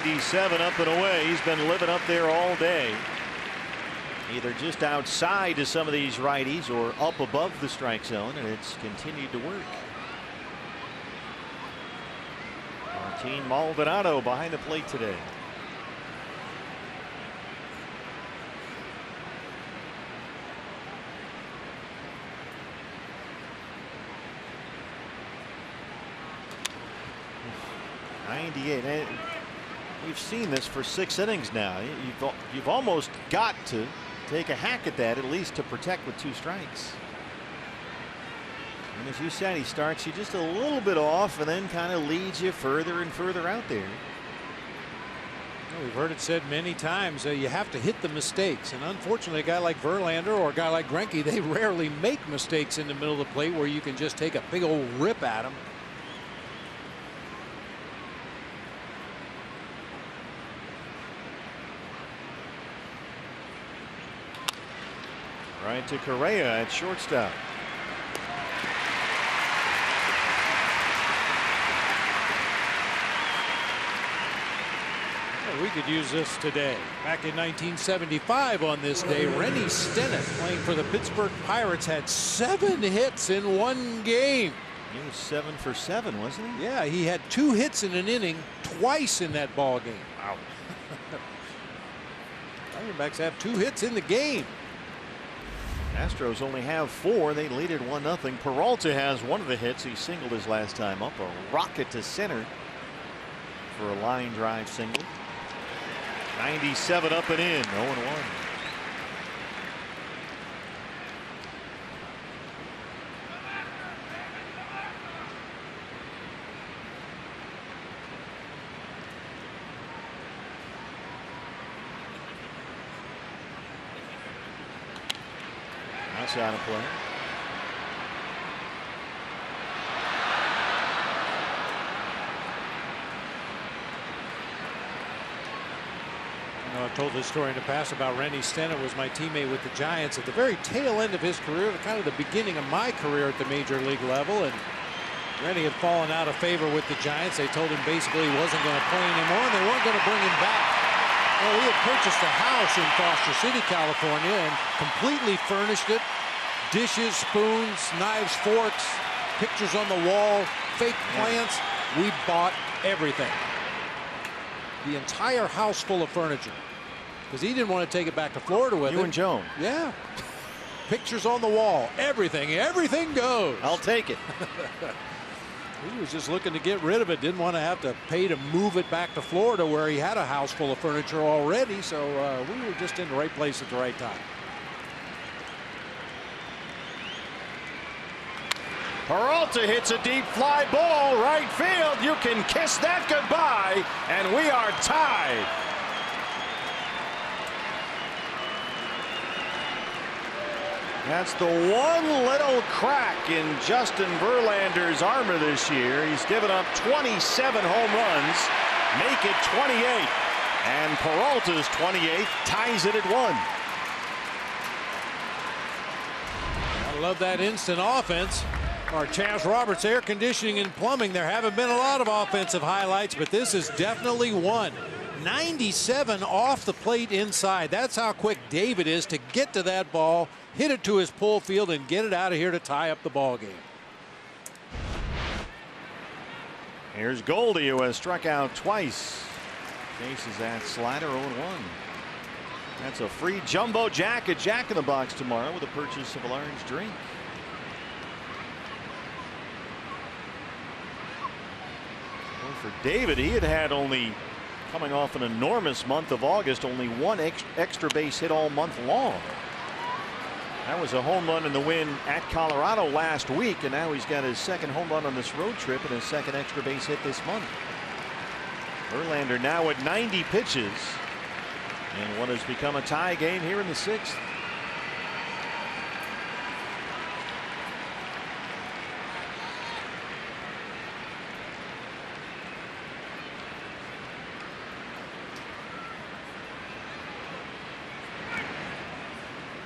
'97 up and away. He's been living up there all day. Either just outside to some of these righties or up above the strike zone, and it's continued to work. Martin Maldonado behind the plate today. '98. We've seen this for 6 innings now. You've almost got to take a hack at that, at least to protect with 2 strikes. And as you said, he starts you just a little bit off and then kind of leads you further and further out there. Well, we've heard it said many times, you have to hit the mistakes. And unfortunately, a guy like Verlander or a guy like Greinke, they rarely make mistakes in the middle of the plate where you can just take a big old rip at them. Right to Correa at shortstop. Well, we could use this today. Back in 1975 on this day, Rennie Stennett, playing for the Pittsburgh Pirates, had 7 hits in 1 game. He was 7 for 7, wasn't he? Yeah, he had 2 hits in an inning twice in that ball game. Wow. Diamondbacks have 2 hits in the game. Astros only have 4. They lead it 1-0. Peralta has one of the hits. He singled his last time up. A rocket to center for a line drive single. 97 up and in. 0-1. Out of play. I've told this story in the past about Rennie Stennett. Was my teammate with the Giants at the very tail end of his career, kind of the beginning of my career at the major league level. And Rennie had fallen out of favor with the Giants. They told him basically he wasn't going to play anymore, and they weren't going to bring him back. Well, we had purchased a house in Foster City, California, and completely furnished it. Dishes, spoons, knives, forks, pictures on the wall, fake plants. We bought everything. The entire house full of furniture. Because he didn't want to take it back to Florida with him. You and Joan. Yeah. Pictures on the wall. Everything. Everything goes. I'll take it. He was just looking to get rid of it. Didn't want to have to pay to move it back to Florida where he had a house full of furniture already. So we were just in the right place at the right time. Peralta hits a deep fly ball right field. You can kiss that goodbye, and we are tied. That's the one little crack in Justin Verlander's armor this year. He's given up 27 home runs, make it 28, and Peralta's 28th ties it at 1. I love that instant offense. Our Chaz Roberts Air Conditioning and Plumbing. There haven't been a lot of offensive highlights, but this is definitely one. 97 off the plate inside. That's how quick David is to get to that ball, hit it to his pull field, and get it out of here to tie up the ball game. Here's Goldie, who has struck out twice. Chases that slider, 0-1. That's a free jumbo jack at Jack in the Box tomorrow with a purchase of a large drink. For David, he had only Coming off an enormous month of August, only one extra base hit all month long. That was a home run in the win at Colorado last week, and now he's got his second home run on this road trip and his second extra base hit this month. Verlander now at 90 pitches in what has become a tie game here in the 6th.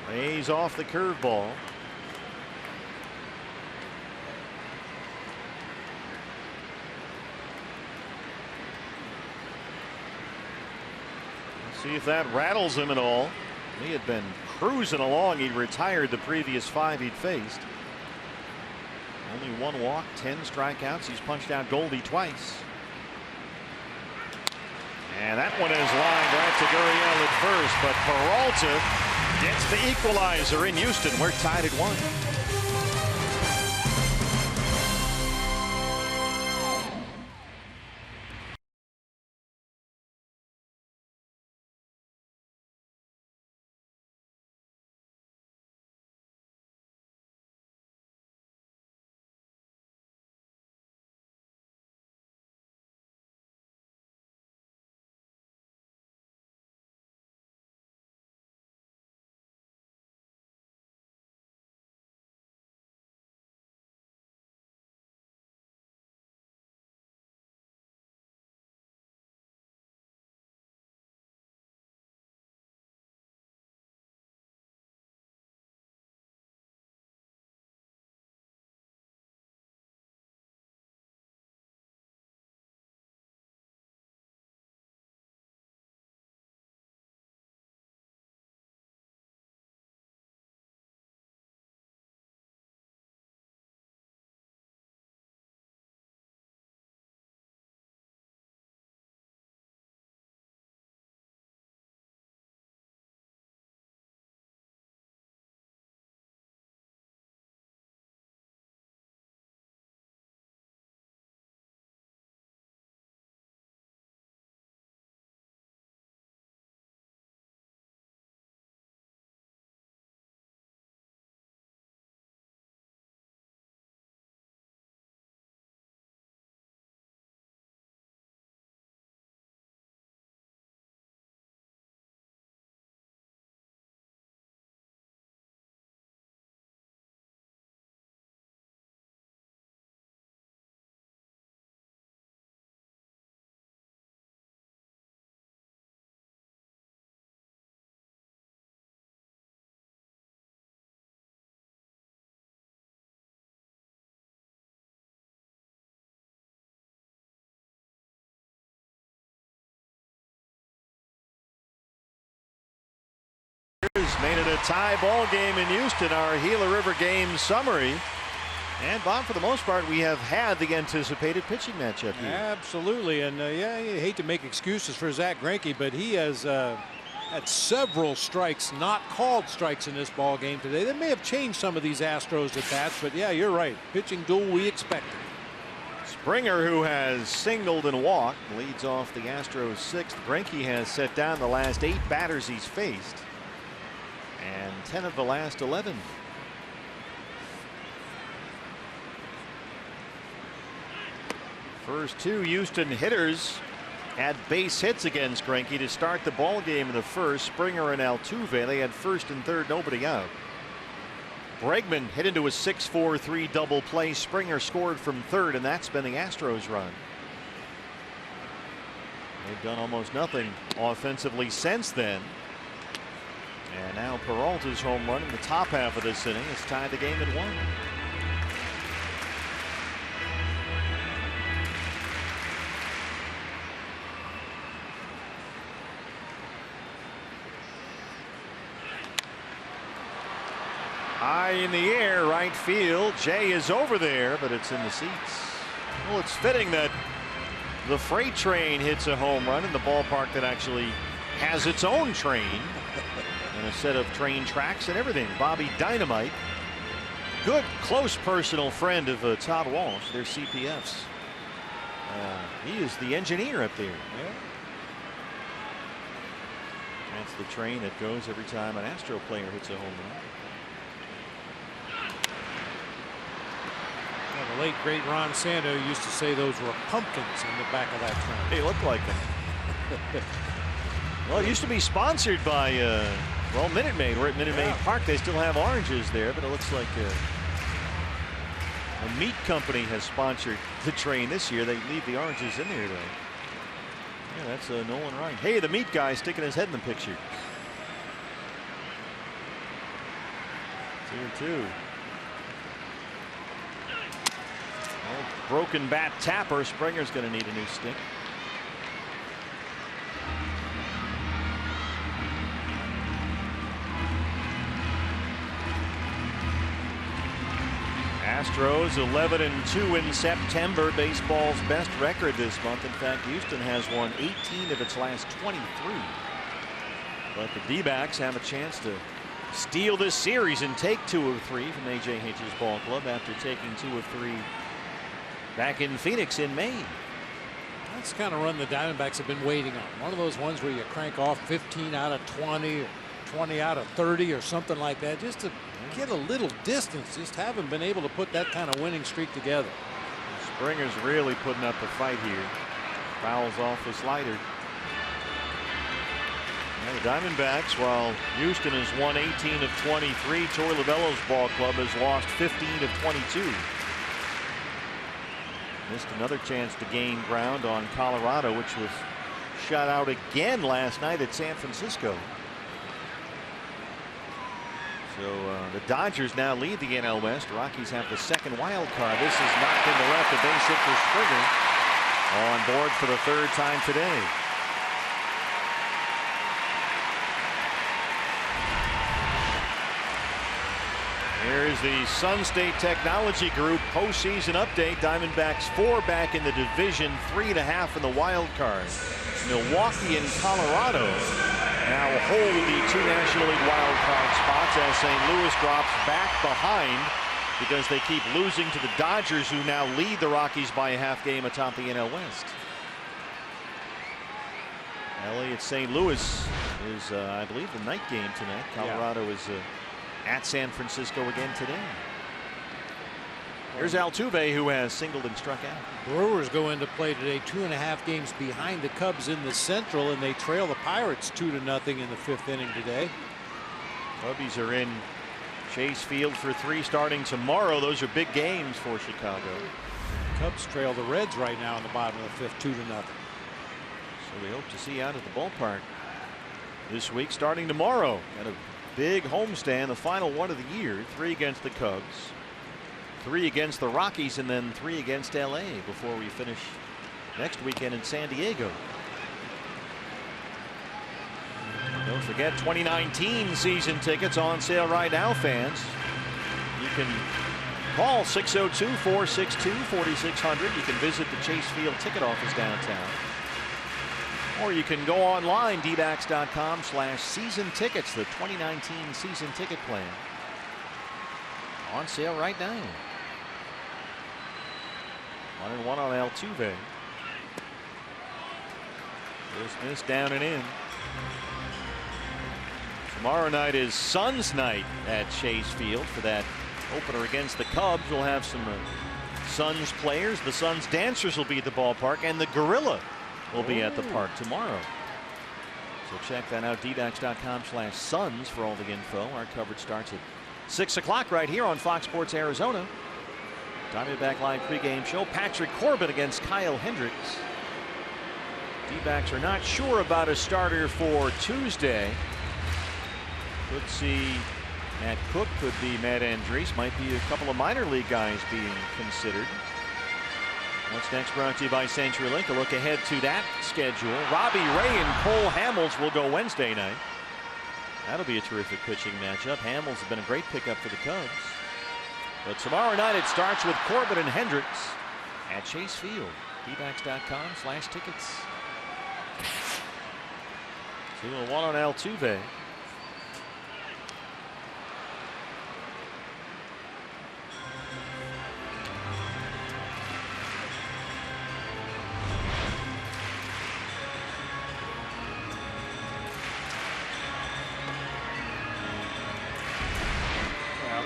Lays off the curveball. Let's see if that rattles him at all. He had been cruising along. He retired the previous 5 he'd faced. Only 1 walk, 10 strikeouts. He's punched out Goldie twice. And that one is lined right to Gurriel at first, but Peralta gets the equalizer in Houston. We're tied at 1. Made it a tie ball game in Houston. Our Gila River game summary. And Bob, for the most part, we have had the anticipated pitching matchup here. Absolutely, and yeah, you hate to make excuses for Zach Greinke, but he has had several strikes, not called strikes, in this ball game today. They may have changed some of these Astros at bats, but yeah, you're right. Pitching duel we expected. Springer, who has singled and walked, leads off the Astros 6th. Greinke has set down the last 8 batters he's faced, and 10 of the last 11. First 2 Houston hitters had base hits against Greinke to start the ball game in the first. Springer and Altuve, they had first and third, nobody out. Bregman hit into a 6-4-3 double play. Springer scored from third, and that's been the Astros run. They've done almost nothing offensively since then. And now Peralta's home run in the top half of this inning has tied the game at 1. High in the air, right field. Jay is over there, but it's in the seats. Well, it's fitting that the freight train hits a home run in the ballpark that actually has its own train and a set of train tracks and everything. Bobby Dynamite, good close personal friend of Todd Walsh. They're CPFs. He is the engineer up there. Yeah. That's the train that goes every time an Astro player hits a home run. Well, the late great Ron Santo used to say those were pumpkins in the back of that train. They look like them. Well, it used to be sponsored by well, Minute Maid. We're at Minute Maid Park. They still have oranges there, but it looks like a meat company has sponsored the train this year. They leave the oranges in there, though. Yeah, that's Nolan Ryan. Hey, the meat guy sticking his head in the picture. 2-2. Well, broken bat tapper. Springer's going to need a new stick. Astros 11-2 in September. Baseball's best record this month. In fact, Houston has won 18 of its last 23. But the D-backs have a chance to steal this series and take 2 of 3 from A.J. Hinch's ball club after taking 2 of 3 back in Phoenix in May. That's the kind of run the Diamondbacks have been waiting on. One of those ones where you crank off 15 out of 20 or 20 out of 30 or something like that, just to get a little distance. Just haven't been able to put that kind of winning streak together. Springer's really putting up a fight here. Fouls off the slider. And the Diamondbacks, while Houston has won 18 of 23, Torey Lovullo's ball club has lost 15 of 22. Missed another chance to gain ground on Colorado, which was shut out again last night at San Francisco. So the Dodgers now lead the NL West. Rockies have the second wild card. This is knocked into left. A base hit for Springer. On board for the 3rd time today. Here's the Sun State Technology Group postseason update. Diamondbacks 4 back in the division, 3.5 in the wild card. Milwaukee and Colorado now hold the 2 National League wild card spots as St. Louis drops back behind because they keep losing to the Dodgers, who now lead the Rockies by a half game atop the NL West. LA at St. Louis is, I believe, the night game tonight. Colorado is at San Francisco again today. Here's Altuve, who has singled and struck out. Brewers go into play today 2.5 games behind the Cubs in the Central, and they trail the Pirates 2-0 in the 5th inning today. Cubbies are in Chase Field for 3 starting tomorrow. Those are big games for Chicago. Cubs trail the Reds right now in the bottom of the 5th 2-0. So we hope to see out at the ballpark this week starting tomorrow. Got a big homestand, the final one of the year. 3 against the Cubs, 3 against the Rockies, and then 3 against LA before we finish next weekend in San Diego. Don't forget 2019 season tickets on sale right now, fans. You can call 602-462-4600. You can visit the Chase Field ticket office downtown. Or you can go online, dbacks.com/season tickets. The 2019 season ticket plan on sale right now. 1-1 on Altuve. Just missed down and in. Tomorrow night is Suns night at Chase Field for that opener against the Cubs. We'll have some Suns players. The Suns dancers will be at the ballpark, and the Gorilla will be at the park tomorrow. So check that out, dbacks.com/Suns for all the info. Our coverage starts at 6 o'clock right here on Fox Sports Arizona. Diamondback Live pregame show. Patrick Corbin against Kyle Hendricks. D-backs are not sure about a starter for Tuesday. Could see Matt Cook, could be Matt Andriese, might be a couple of minor league guys being considered. What's next brought to you by CenturyLink. A look ahead to that schedule. Robbie Ray and Cole Hamels will go Wednesday night. That'll be a terrific pitching matchup. Hamels has been a great pickup for the Cubs. But tomorrow night it starts with Corbin and Hendricks at Chase Field. dbacks.com/tickets. 2-1 on Altuve.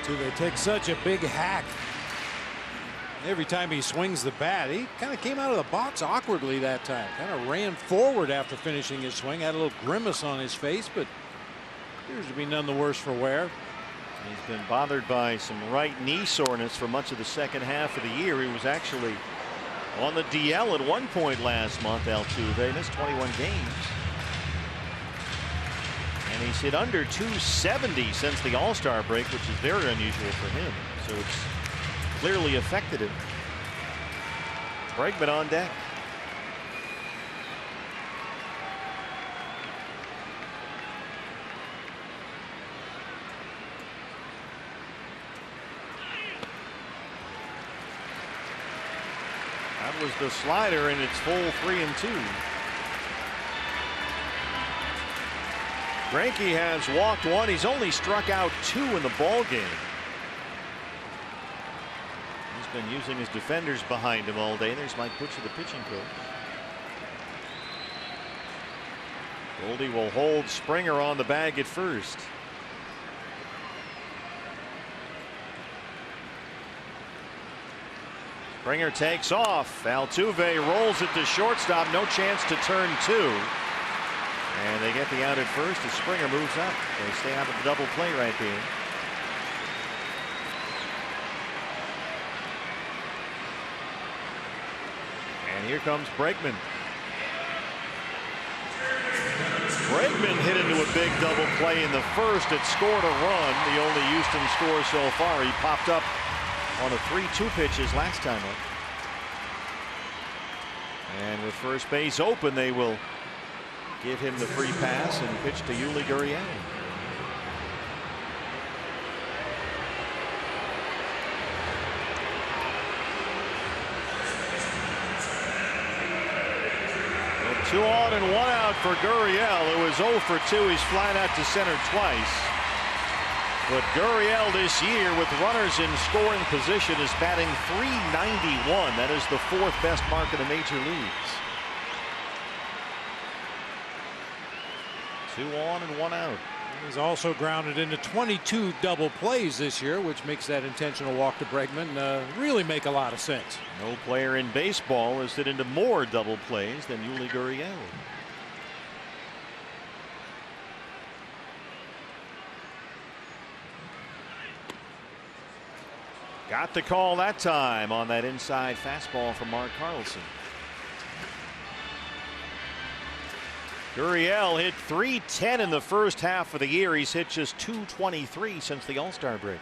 Altuve takes such a big hack. Every time he swings the bat, he kind of came out of the box awkwardly that time. Kind of ran forward after finishing his swing. Had a little grimace on his face, but appears to be none the worse for wear. He's been bothered by some right knee soreness for much of the second half of the year. He was actually on the DL at one point last month. Altuve missed 21 games. And he's hit under 270 since the All-Star break, which is very unusual for him. So it's clearly affected him. Bregman on deck. That was the slider, and it's full 3-2. Greinke has walked one. He's only struck out 2 in the ball game. He's been using his defenders behind him all day. There's Mike Butcher, the pitching coach. Goldie will hold Springer on the bag at first. Springer takes off. Altuve rolls it to shortstop. No chance to turn 2. And they get the out at first as Springer moves up. They stay out of the double play right there. And here comes Bregman. Bregman hit into a big double play in the first. It scored a run. The only Houston score so far. He popped up on a 3-2 pitches last time up. And with first base open, they will give him the free pass and pitch to Yuli Gurriel. Well, 2 on and 1 out for Gurriel. It was 0 for 2. He's flying out to center twice. But Gurriel this year with runners in scoring position is batting .391. That is the 4th best mark in the major leagues. 2 on and 1 out. He's also grounded into 22 double plays this year, which makes that intentional walk to Bregman really make a lot of sense. No player in baseball has hit into more double plays than Yuli Gurriel. Got the call that time on that inside fastball from Mark Carlson. Gurriel hit .310 in the first half of the year. He's hit just .223 since the All-Star break.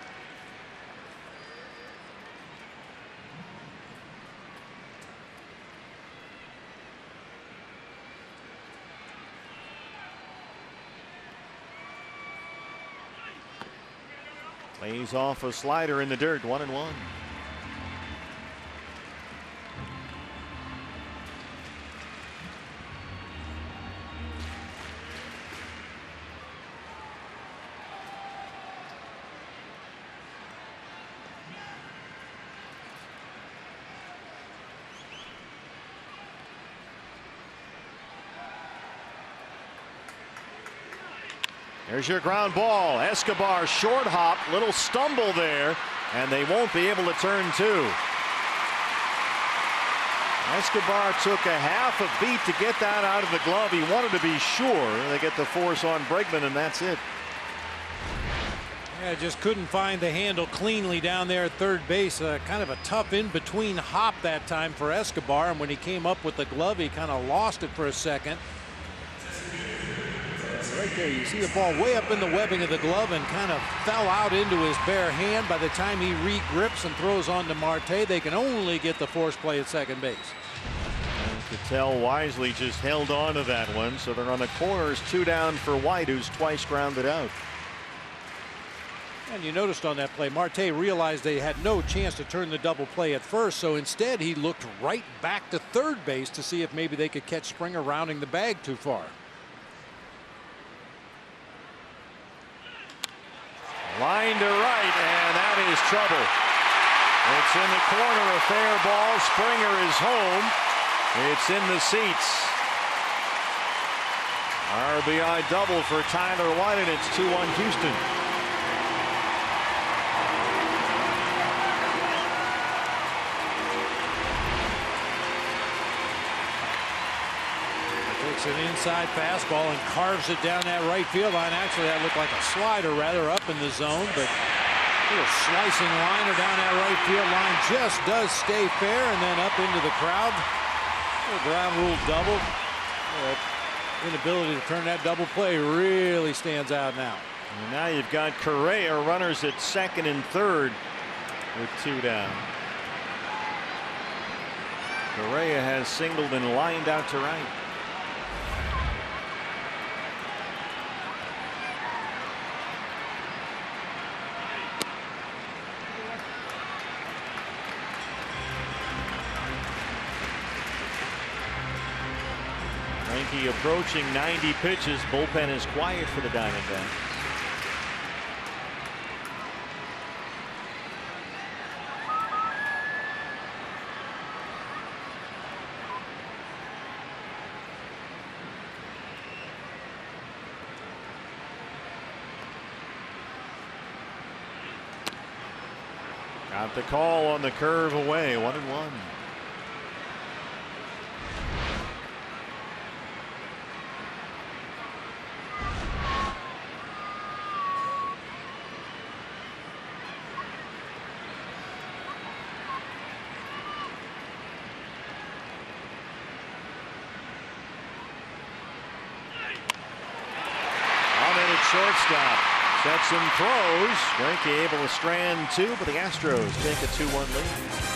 Lays off a slider in the dirt. 1-1. There's your ground ball. Escobar short hop, little stumble there, and they won't be able to turn 2. Escobar took a half a beat to get that out of the glove. He wanted to be sure. They get the force on Bregman, and that's it. Yeah, just couldn't find the handle cleanly down there at third base. Kind of a tough in-between hop that time for Escobar, and when he came up with the glove, he kind of lost it for a second. Right there, you see the ball way up in the webbing of the glove and kind of fell out into his bare hand. By the time he re-grips and throws on to Marte, they can only get the force play at second base. Cattell wisely just held on to that one, so they're on the corners. 2 down for White, who's twice grounded out. And you noticed on that play, Marte realized they had no chance to turn the double play at first, so instead he looked right back to third base to see if maybe they could catch Springer rounding the bag too far. Line to right, and that is trouble. It's in the corner, a fair ball. Springer is home. It's in the seats. RBI double for Tyler White, and it's 2-1 Houston. Takes an inside fastball and carves it down that right field line. Actually, that looked like a slider rather up in the zone, but a little slicing liner down that right field line just does stay fair, and then up into the crowd. A ground rule double. Inability to turn that double play really stands out now. And now you've got Correa, runners at second and third with 2 down. Correa has singled and lined out to right. Greinke approaching 90 pitches. Bullpen is quiet for the Diamondbacks. Got the call on the curve away. 1-1. Shortstop sets and throws. Greinke able to strand 2, but the Astros take a 2-1 lead.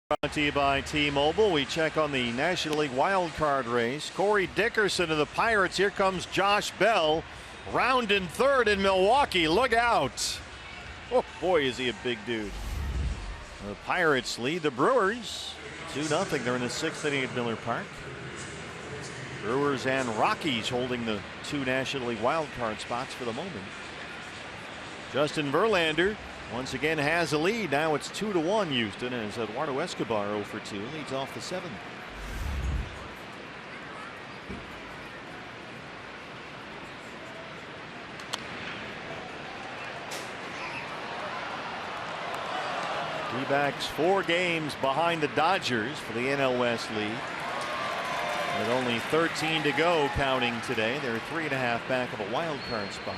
Brought to you by T-Mobile. We check on the National League wild card race. Corey Dickerson of the Pirates. Here comes Josh Bell. Round in third in Milwaukee. Look out. Oh boy, is he a big dude. The Pirates lead the Brewers 2-0. They're in the 6th inning at Miller Park. Brewers and Rockies holding the 2 National League wild card spots for the moment. Justin Verlander once again has a lead. Now it's 2-1 Houston as Eduardo Escobar 0 for 2 leads off the 7th. D-backs 4 games behind the Dodgers for the NL West lead. With only 13 to go counting today. They're 3.5 back of a wild card spot.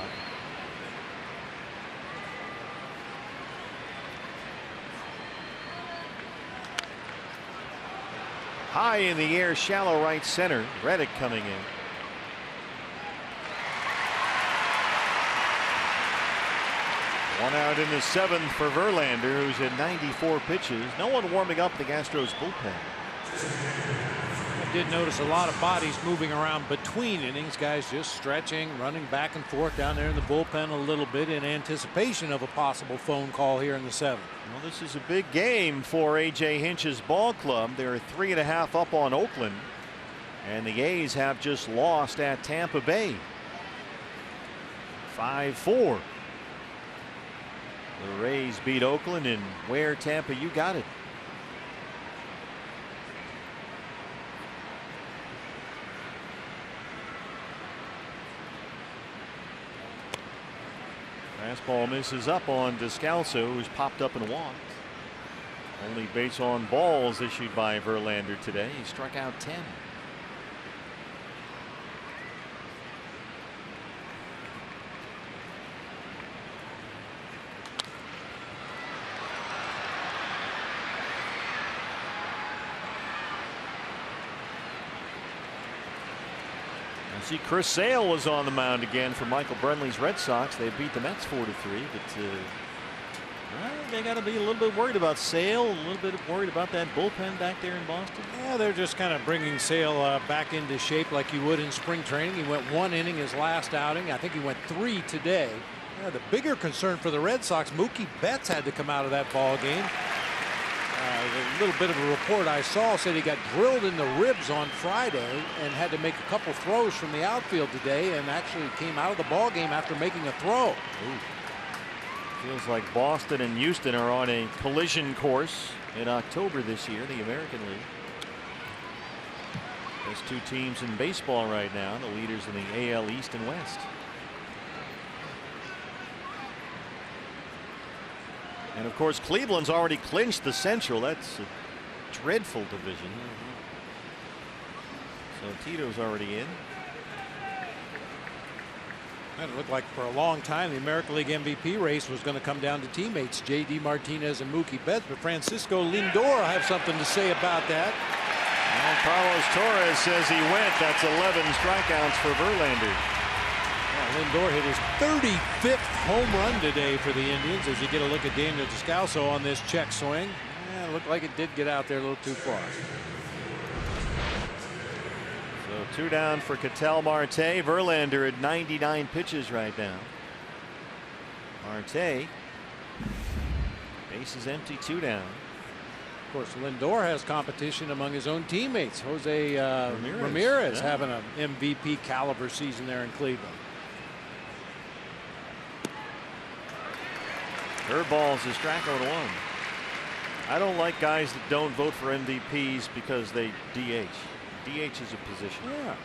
High in the air, shallow right center. Reddick coming in. One out in the 7th for Verlander, who's in 94 pitches. No one warming up the Astros bullpen. Did notice a lot of bodies moving around between innings. Guys just stretching, running back and forth down there in the bullpen a little bit in anticipation of a possible phone call here in the 7th. Well, this is a big game for A.J. Hinch's ball club. They're 3.5 up on Oakland, and the A's have just lost at Tampa Bay 5-4. The Rays beat Oakland, and where, Tampa, you got it. Fastball misses up on Descalso, who's popped up and walked. Only base on balls issued by Verlander today. He struck out 10. See, Chris Sale was on the mound again for Michael Brenly's Red Sox. They beat the Mets 4-3, but they got to be a little bit worried about Sale, a little bit worried about that bullpen back there in Boston. Yeah, they're just kind of bringing Sale back into shape like you would in spring training. He went 1 inning his last outing. I think he went 3 today. Yeah, the bigger concern for the Red Sox, Mookie Betts had to come out of that ball game. A little bit of a report I saw said he got drilled in the ribs on Friday and had to make a couple throws from the outfield today, and actually came out of the ball game after making a throw. Ooh. Feels like Boston and Houston are on a collision course in October this year, the American League. There's 2 teams in baseball right now, the leaders in the AL East and West. And of course, Cleveland's already clinched the Central. That's a dreadful division. So Tito's already in. It looked like for a long time the American League MVP race was going to come down to teammates J.D. Martinez and Mookie Betts, but Francisco Lindor will have something to say about that. Well, Carlos Torres says he went. That's 11 strikeouts for Verlander. Lindor hit his 35th home run today for the Indians. As you get a look at Daniel Descalso on this check swing, it looked like it did get out there a little too far. So 2 down for Ketel Marte. Verlander at 99 pitches right now. Marte, base is empty, 2 down. Of course, Lindor has competition among his own teammates. Jose Ramirez having an MVP caliber season there in Cleveland. Curveballs is strike out 1. I don't like guys that don't vote for MVPs because they DH. DH is a position. Yeah.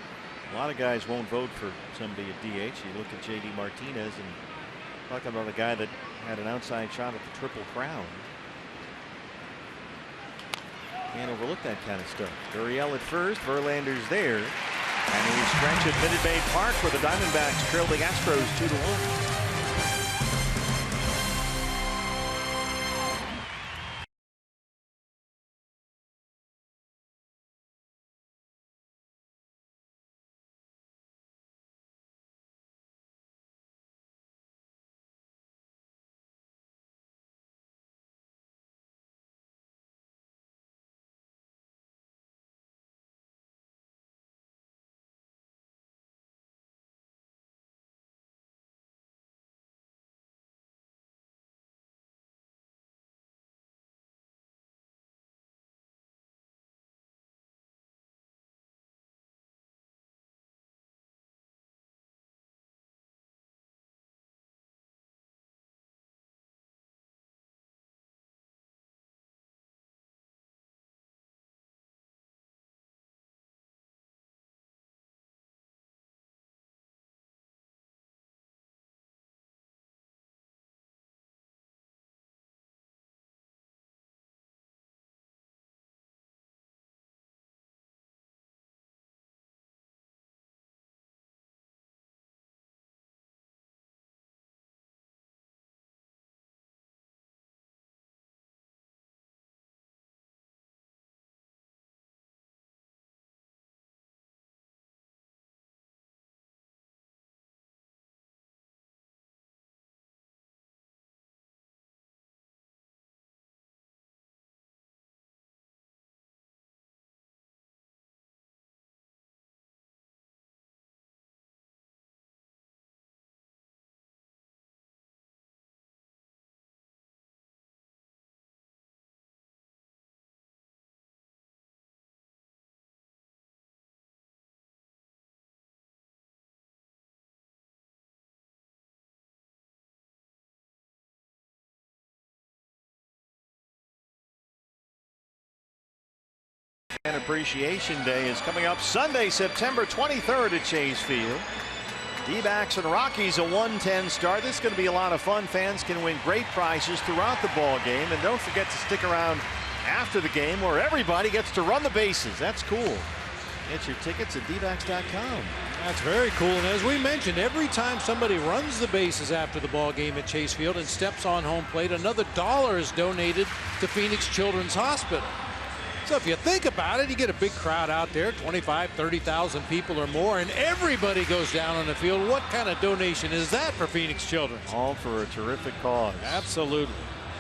A lot of guys won't vote for somebody at DH. You look at J.D. Martinez and talk about a guy that had an outside shot at the Triple Crown. Can't overlook that kind of stuff. Gurriel at first. Verlander's there. And we stretch at Minute Maid Park where the Diamondbacks trail the Astros 2-1. And Appreciation Day is coming up Sunday, September 23rd at Chase Field. D-backs and Rockies a 1:10 start. This is going to be a lot of fun. Fans can win great prizes throughout the ball game, and don't forget to stick around after the game where everybody gets to run the bases. That's cool. Get your tickets at dbacks.com. That's very cool. And as we mentioned, every time somebody runs the bases after the ball game at Chase Field and steps on home plate, another $1 is donated to Phoenix Children's Hospital. So if you think about it, you get a big crowd out there, 25, 30,000 people or more, and everybody goes down on the field. What kind of donation is that for Phoenix Children's? All for a terrific cause. Absolutely.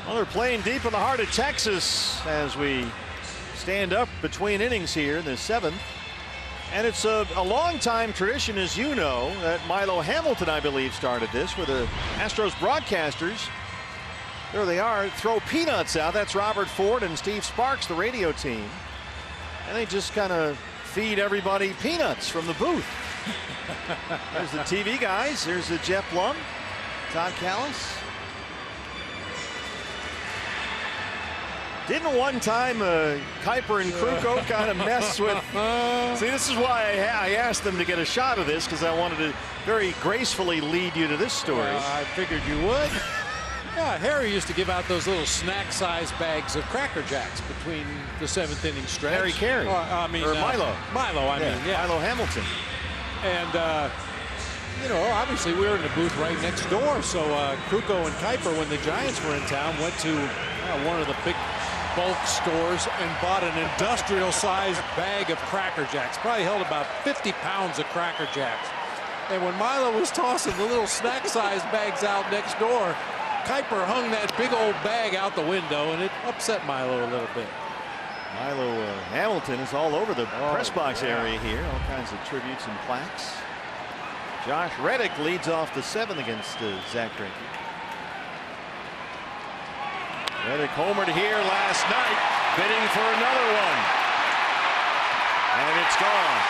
Well, they're playing deep in the heart of Texas as we stand up between innings here in the 7th. And it's a long-time tradition, as you know, that Milo Hamilton, I believe, started this, where the Astros broadcasters, there they are, throw peanuts out. That's Robert Ford and Steve Sparks, the radio team. And they just kind of feed everybody peanuts from the booth. There's the TV guys. There's the Jeff Blum, Todd Callis. Didn't one time Kuiper and Krukow kind of mess with? See, this is why I asked them to get a shot of this, because I wanted to very gracefully lead you to this story. I figured you would. Yeah, Harry used to give out those little snack-sized bags of Cracker Jacks between the 7th inning stretch. Harry Carey. I mean, or Milo. Milo, I mean, yeah. Milo Hamilton. And, you know, obviously we were in the booth right next door. So Krukow and Kuiper, when the Giants were in town, went to one of the big bulk stores and bought an industrial-sized bag of Cracker Jacks. Probably held about 50 pounds of Cracker Jacks. And when Milo was tossing the little snack-sized bags out next door, Kuiper hung that big old bag out the window, and it upset Milo a little bit. Milo Hamilton is all over the press box area here. All kinds of tributes and plaques. Josh Reddick leads off the 7th against Zach Greinke. Reddick homered here last night, bidding for another one. And it's gone.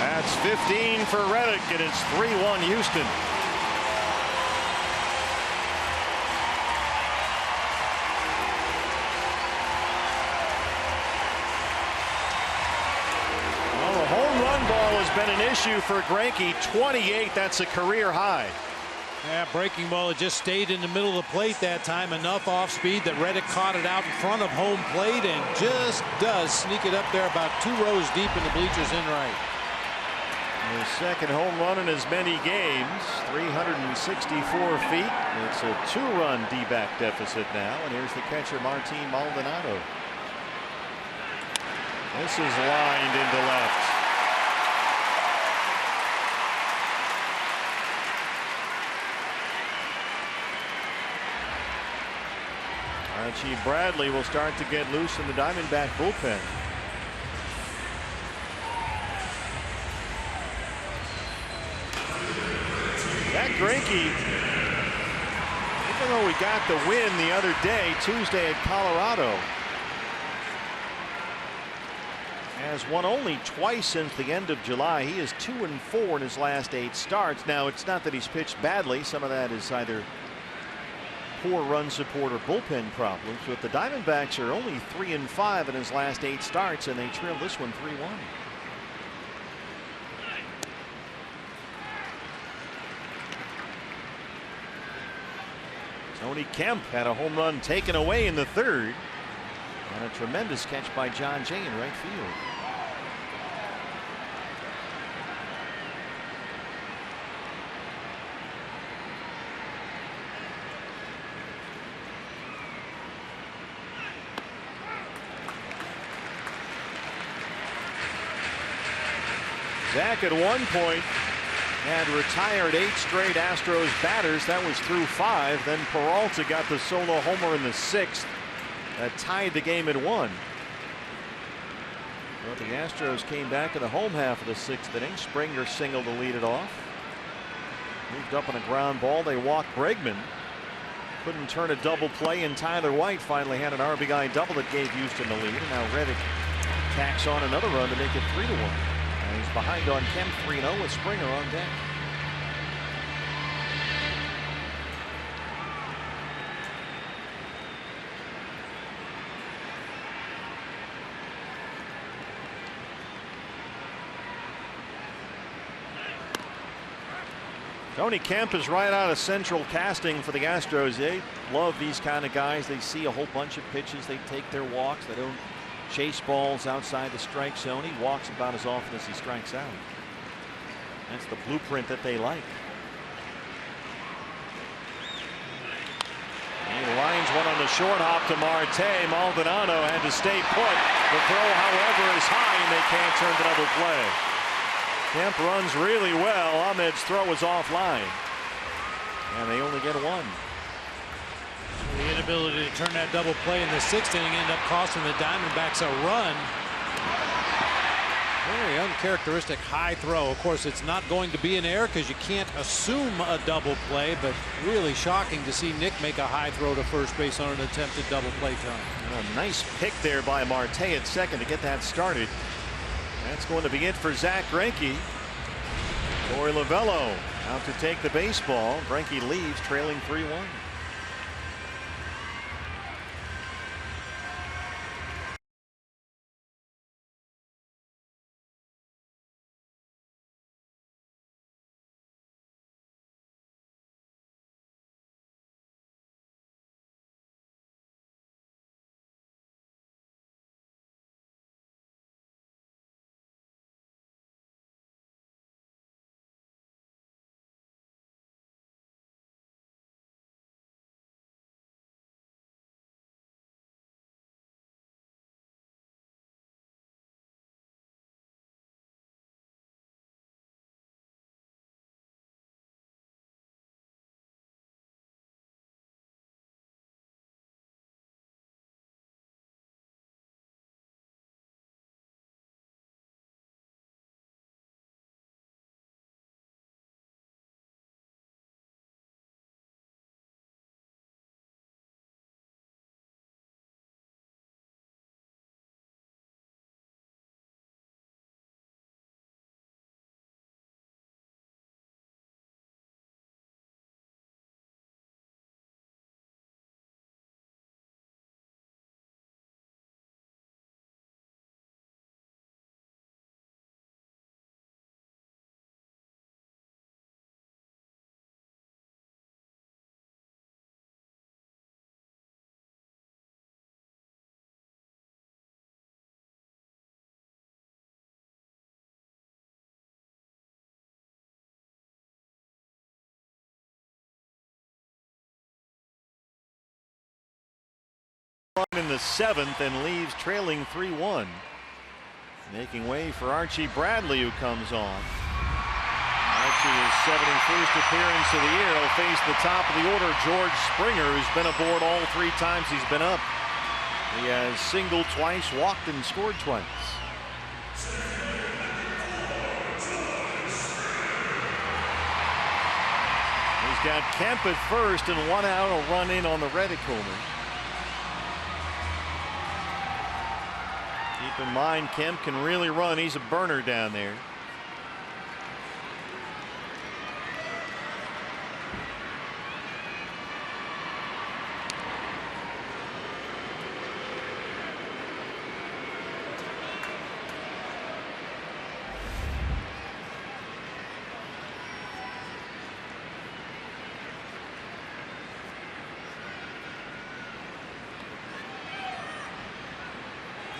That's 15 for Reddick, and it's 3-1 Houston. Well, the home run ball has been an issue for Greinke. 28, that's a career high. Yeah, breaking ball, it just stayed in the middle of the plate that time. Enough off speed that Reddick caught it out in front of home plate and just does sneak it up there about 2 rows deep in the bleachers in right. His second home run in as many games, 364 feet. It's a 2-run D-back deficit now, and here's the catcher Martin Maldonado. This is lined into left. Archie Bradley will start to get loose in the Diamondback bullpen. Zach Greinke, even though we got the win the other day, Tuesday at Colorado, has won only twice since the end of July. He is 2-4 in his last 8 starts. Now, it's not that he's pitched badly. Some of that is either poor run support or bullpen problems. But the Diamondbacks are only 3-5 in his last 8 starts, and they trailed this one 3-1. Tony Kemp had a home run taken away in the 3rd, and a tremendous catch by John Jay in right field. Zach at one point had retired 8 straight Astros batters. That was through 5. Then Peralta got the solo homer in the 6th. That tied the game at 1. But the Astros came back in the home half of the 6th inning. Springer singled to lead it off. Moved up on a ground ball. They walked Bregman. Couldn't turn a double play, and Tyler White finally had an RBI double that gave Houston the lead. And now Reddick tacks on another run to make it 3-1. And he's behind on Kemp 3-0 with Springer on deck. Tony Kemp is right out of central casting for the Astros. They love these kind of guys. They see a whole bunch of pitches. They take their walks. They don't chase balls outside the strike zone. He walks about as often as he strikes out. That's the blueprint that they like. He lines one on the short hop to Marte. Maldonado had to stay put. The throw, however, is high, and they can't turn the double play. Kemp runs really well. Ahmed's throw is offline, and they only get one. The inability to turn that double play in the 6th inning ended up costing the Diamondbacks a run. Very uncharacteristic high throw. Of course, it's not going to be an error because you can't assume a double play, but really shocking to see Nick make a high throw to first base on an attempted double play time. A nice pick there by Marte at second to get that started. That's going to be it for Zach Greinke. Torey Lovullo out to take the baseball. Greinke leaves trailing 3-1. In the 7th and leaves trailing 3-1. Making way for Archie Bradley, who comes on. Archie is 71st appearance of the year. He'll face the top of the order, George Springer, who's been aboard all 3 times he's been up. He has singled twice, walked, and scored twice. He's got Kemp at first and 1 out, a run in on the Reddick homer. Keep in mind, Kemp can really run. He's a burner down there.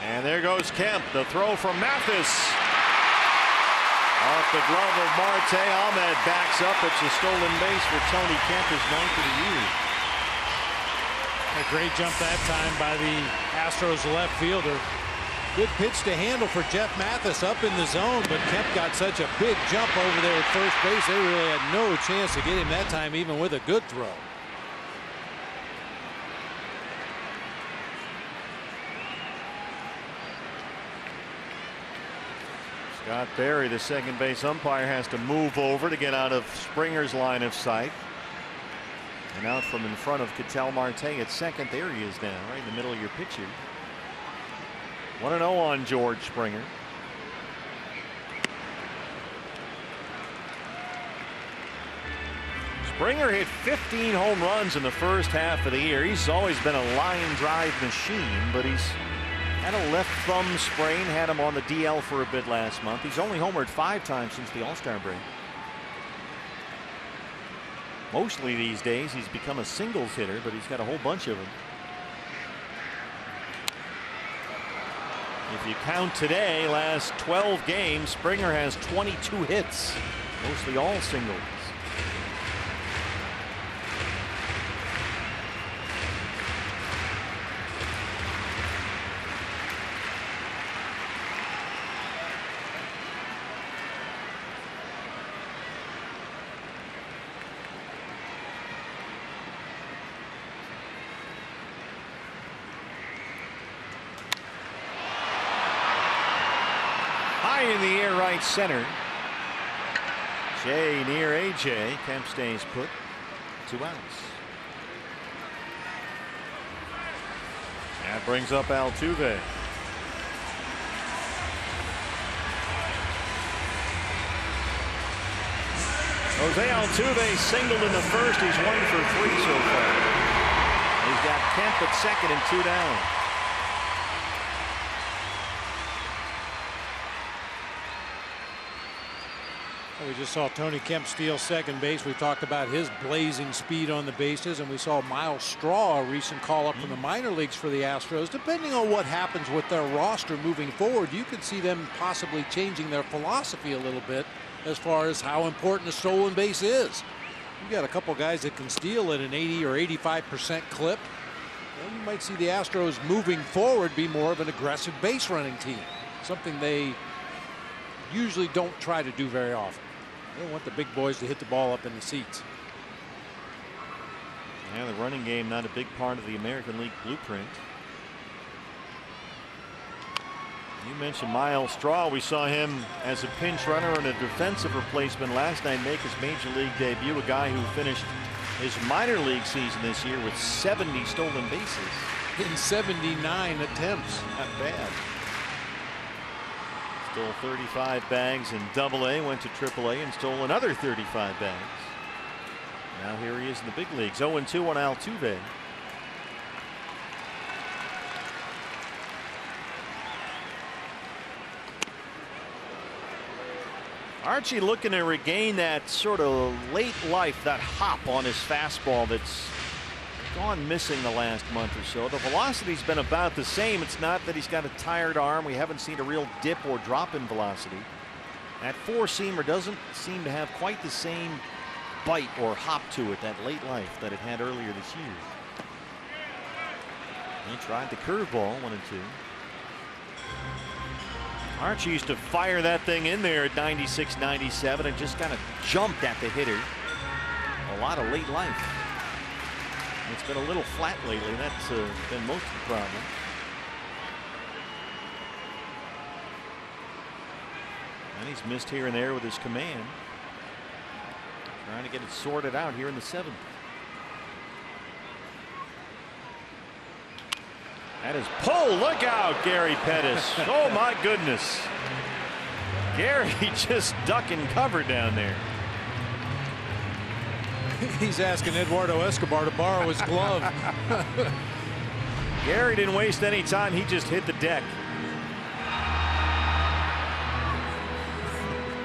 And there goes Kemp. The throw from Mathis. Off the glove of Marte. Ahmed backs up. It's a stolen base for Tony Kemp, his 9th of the year. A great jump that time by the Astros left fielder. Good pitch to handle for Jeff Mathis up in the zone, but Kemp got such a big jump over there at first base. They really had no chance to get him that time, even with a good throw. Scott Berry, the second base umpire, has to move over to get out of Springer's line of sight. And out from in front of Ketel Marte at second. There he is now, right in the middle of your picture. 1-0 on George Springer. Springer hit 15 home runs in the first half of the year. He's always been a line drive machine, but he's had a left thumb sprain, had him on the DL for a bit last month. He's only homered 5 times since the All-Star break. Mostly these days he's become a singles hitter, but he's got a whole bunch of them. If you count today, last 12 games, Springer has 22 hits, mostly all singles. In the air, right center. Jay near AJ. Kemp stays put. 2 outs. That brings up Altuve. Jose Altuve singled in the first. He's 1 for 3 so far. He's got Kemp at second and 2 down. We just saw Tony Kemp steal second base. We talked about his blazing speed on the bases, and we saw Miles Straw, a recent call up from the minor leagues for the Astros. Depending on what happens with their roster moving forward, you could see them possibly changing their philosophy a little bit as far as how important a stolen base is. You got a couple guys that can steal at an 80 or 85% clip. Well, you might see the Astros moving forward be more of an aggressive base running team, something they usually don't try to do very often. They don't want the big boys to hit the ball up in the seats. Yeah, the running game not a big part of the American League blueprint. You mentioned Miles Straw. We saw him as a pinch runner and a defensive replacement last night make his major league debut. A guy who finished his minor league season this year with 70 stolen bases. In 79 attempts. Not bad. Stole 35 bags in Double-A, went to Triple-A and stole another 35 bags. Now here he is in the big leagues. 0-2 on Altuve. Archie looking to regain that sort of late life, that hop on his fastball that's gone missing the last month or so. The velocity's been about the same. It's not that he's got a tired arm. We haven't seen a real dip or drop in velocity. That four-seamer doesn't seem to have quite the same bite or hop to it, that late life that it had earlier this year. He tried the curveball, 1-2. Archie used to fire that thing in there at 96, 97 and just kind of jumped at the hitter. A lot of late life. It's been a little flat lately. That's been most of the problem. And he's missed here and there with his command. Trying to get it sorted out here in the 7th. That is pull. Look out, Gary Pettis. Oh my goodness. Gary just ducking cover down there. He's asking Eduardo Escobar to borrow his glove. Gary didn't waste any time. He just hit the deck.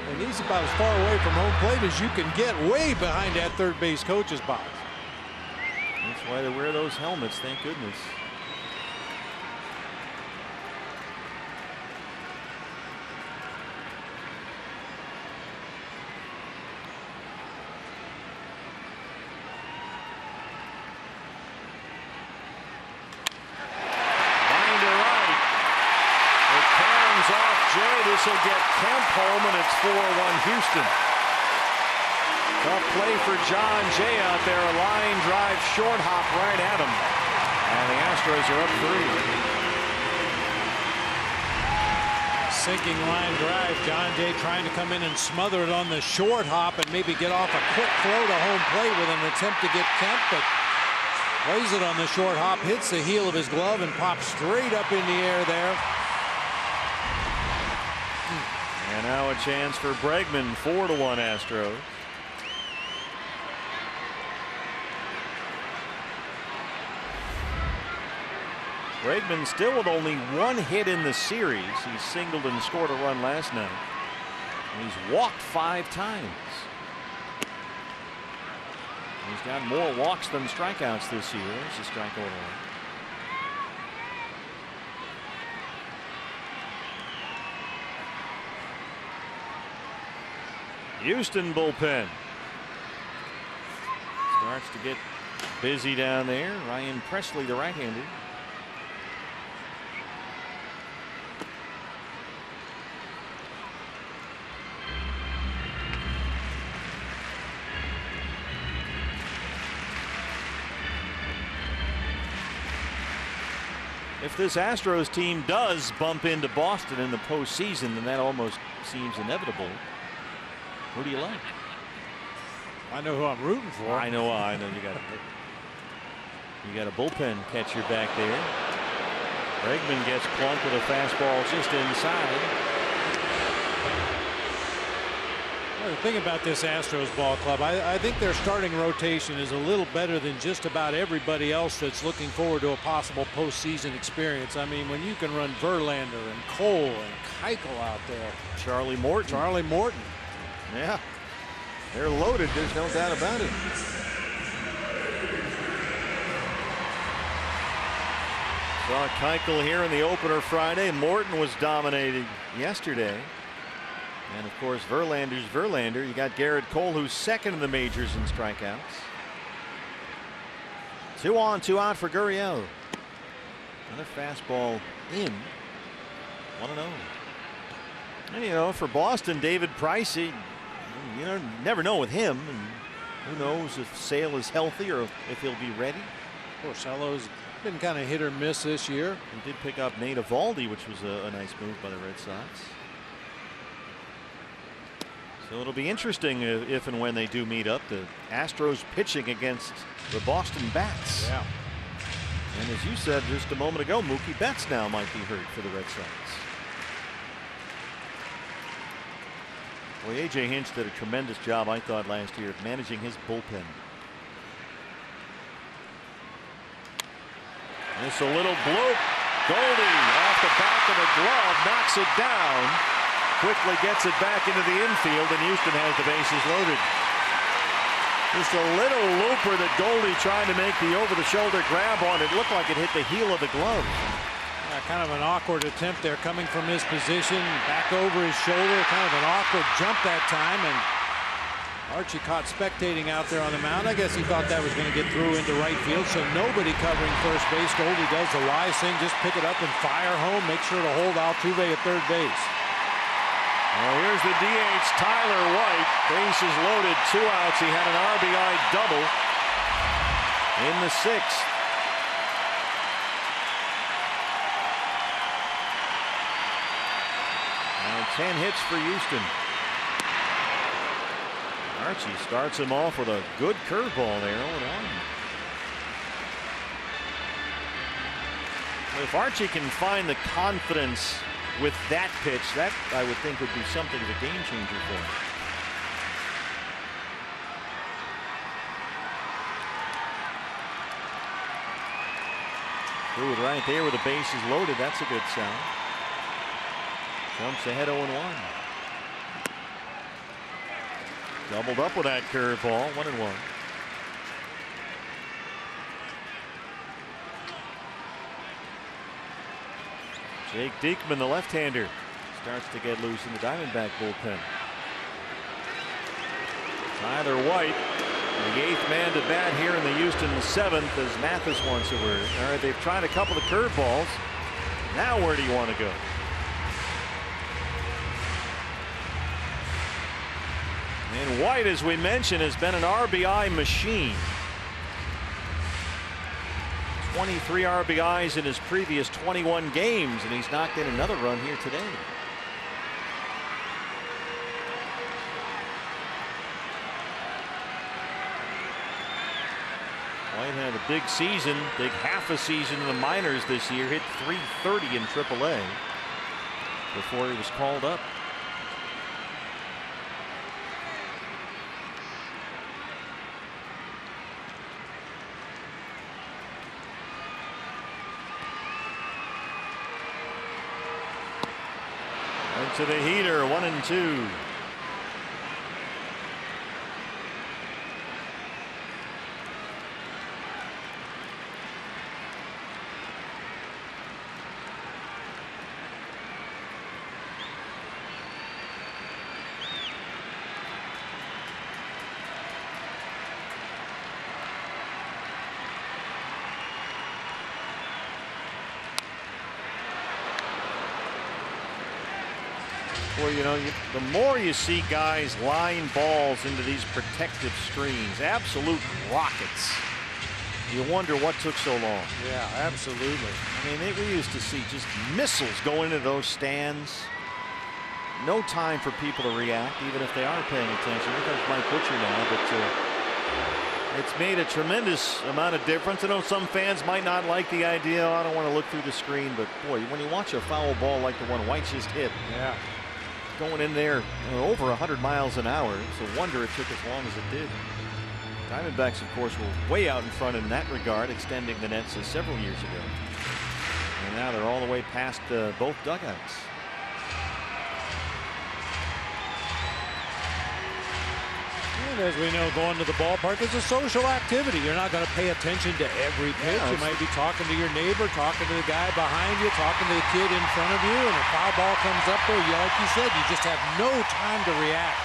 And he's about as far away from home plate as you can get, way behind that third base coach's box. That's why they wear those helmets, thank goodness. This will get Kemp home, and it's 4-1 Houston. Tough play for John Jay out there. A line drive short hop right at him. And the Astros are up 3. Sinking line drive. John Jay trying to come in and smother it on the short hop and maybe get off a quick throw to home plate with an attempt to get Kemp, but plays it on the short hop, hits the heel of his glove and pops straight up in the air there. And now a chance for Bregman. 4-1 Astros. Bregman still with only 1 hit in the series. He singled and scored a run last night. And he's walked 5 times. He's got more walks than strikeouts this year. There's the strikeout order. Houston bullpen starts to get busy down there. Ryan Presley, the right-hander. If this Astros team does bump into Boston in the postseason, then that almost seems inevitable. Who do you like? I know who I'm rooting for. I know you got a bullpen catcher back there. Bregman gets plunked with a fastball just inside. Well, the thing about this Astros ball club, I think their starting rotation is a little better than just about everybody else that's looking forward to a possible postseason experience. I mean, when you can run Verlander and Cole and Keuchel out there. Charlie Morton. Yeah, they're loaded. There's no doubt about it. Saw Keuchel here in the opener Friday. Morton was dominating yesterday. And of course, Verlander's Verlander. You got Garrett Cole, who's second in the majors in strikeouts. 2 on, 2 out for Gurriel. Another fastball in. 1-0. And you know, for Boston, David Price, you never know with him. And who knows if Sale is healthy or if he'll be ready. Porcello's been kind of hit or miss this year. He did pick up Nate Eovaldi, which was a nice move by the Red Sox. So it'll be interesting if and when they do meet up. The Astros pitching against the Boston Bats. Yeah. And as you said just a moment ago, Mookie Betts now might be hurt for the Red Sox. Boy, A.J. Hinch did a tremendous job, I thought, last year of managing his bullpen. This a little bloop. Goldie off the back of the glove, knocks it down. Quickly gets it back into the infield, and Houston has the bases loaded. Just a little looper that Goldie tried to make the over-the-shoulder grab on. It looked like it hit the heel of the glove. Yeah, kind of an awkward attempt there, coming from his position, back over his shoulder. Kind of an awkward jump that time, and Archie caught spectating out there on the mound. I guess he thought that was going to get through into right field, so nobody covering first base. Goldie does the wise thing, just pick it up and fire home. Make sure to hold Altuve at third base. Well, here's the DH, Tyler White. Bases loaded, 2 outs. He had an RBI double in the 6th. Now 10 hits for Houston. Archie starts him off with a good curveball there. 0-1. If Archie can find the confidence with that pitch, that I would think would be something of a game changer for him. Threw it right there with the bases loaded. That's a good sound. Jumps ahead 0-1. Doubled up with that curveball. 1-1. Jake Diekman, the left-hander, starts to get loose in the Diamondback bullpen. Tyler White, the 8th man to bat here in the Houston 7th, as Mathis wants a word. All right, they've tried a couple of curveballs. Now where do you want to go? And White, as we mentioned, has been an RBI machine. 23 RBIs in his previous 21 games, and he's knocked in another run here today. White had a big season, big half a season in the minors this year, hit .330 in AAA before he was called up. To the heater, 1-2. Well, you know, the more you see guys line balls into these protective screens, absolute rockets, you wonder what took so long. Yeah, absolutely. I mean, we used to see just missiles go into those stands. No time for people to react, even if they are paying attention. Here comes Mike Butcher now, but it's made a tremendous amount of difference. I know some fans might not like the idea. I don't want to look through the screen, but boy, when you watch a foul ball like the one White just hit, yeah, going in there over 100 miles an hour, it's a wonder it took as long as it did. Diamondbacks, of course, were way out in front in that regard, extending the nets several years ago. And now they're all the way past both dugouts. And as we know, going to the ballpark is a social activity. You're not going to pay attention to every pitch. Yeah, you might be talking to your neighbor, talking to the guy behind you, talking to the kid in front of you, and a foul ball comes up there. Like you said, you just have no time to react.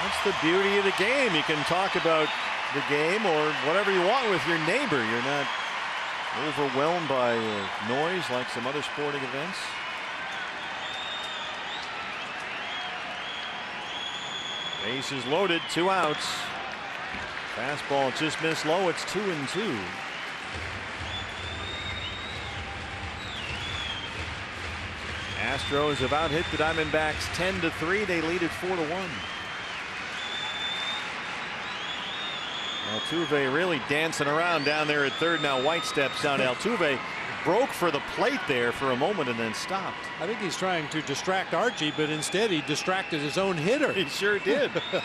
That's the beauty of the game. You can talk about the game or whatever you want with your neighbor. You're not overwhelmed by noise like some other sporting events. Bases loaded, 2 outs. Fastball just missed low. It's 2-2. Astros have out hit the Diamondbacks 10-3. They lead it 4-1. Altuve really dancing around down there at third. Now White steps down. Altuve broke for the plate there for a moment and then stopped. I think he's trying to distract Archie, but instead he distracted his own hitter. He sure did. Missed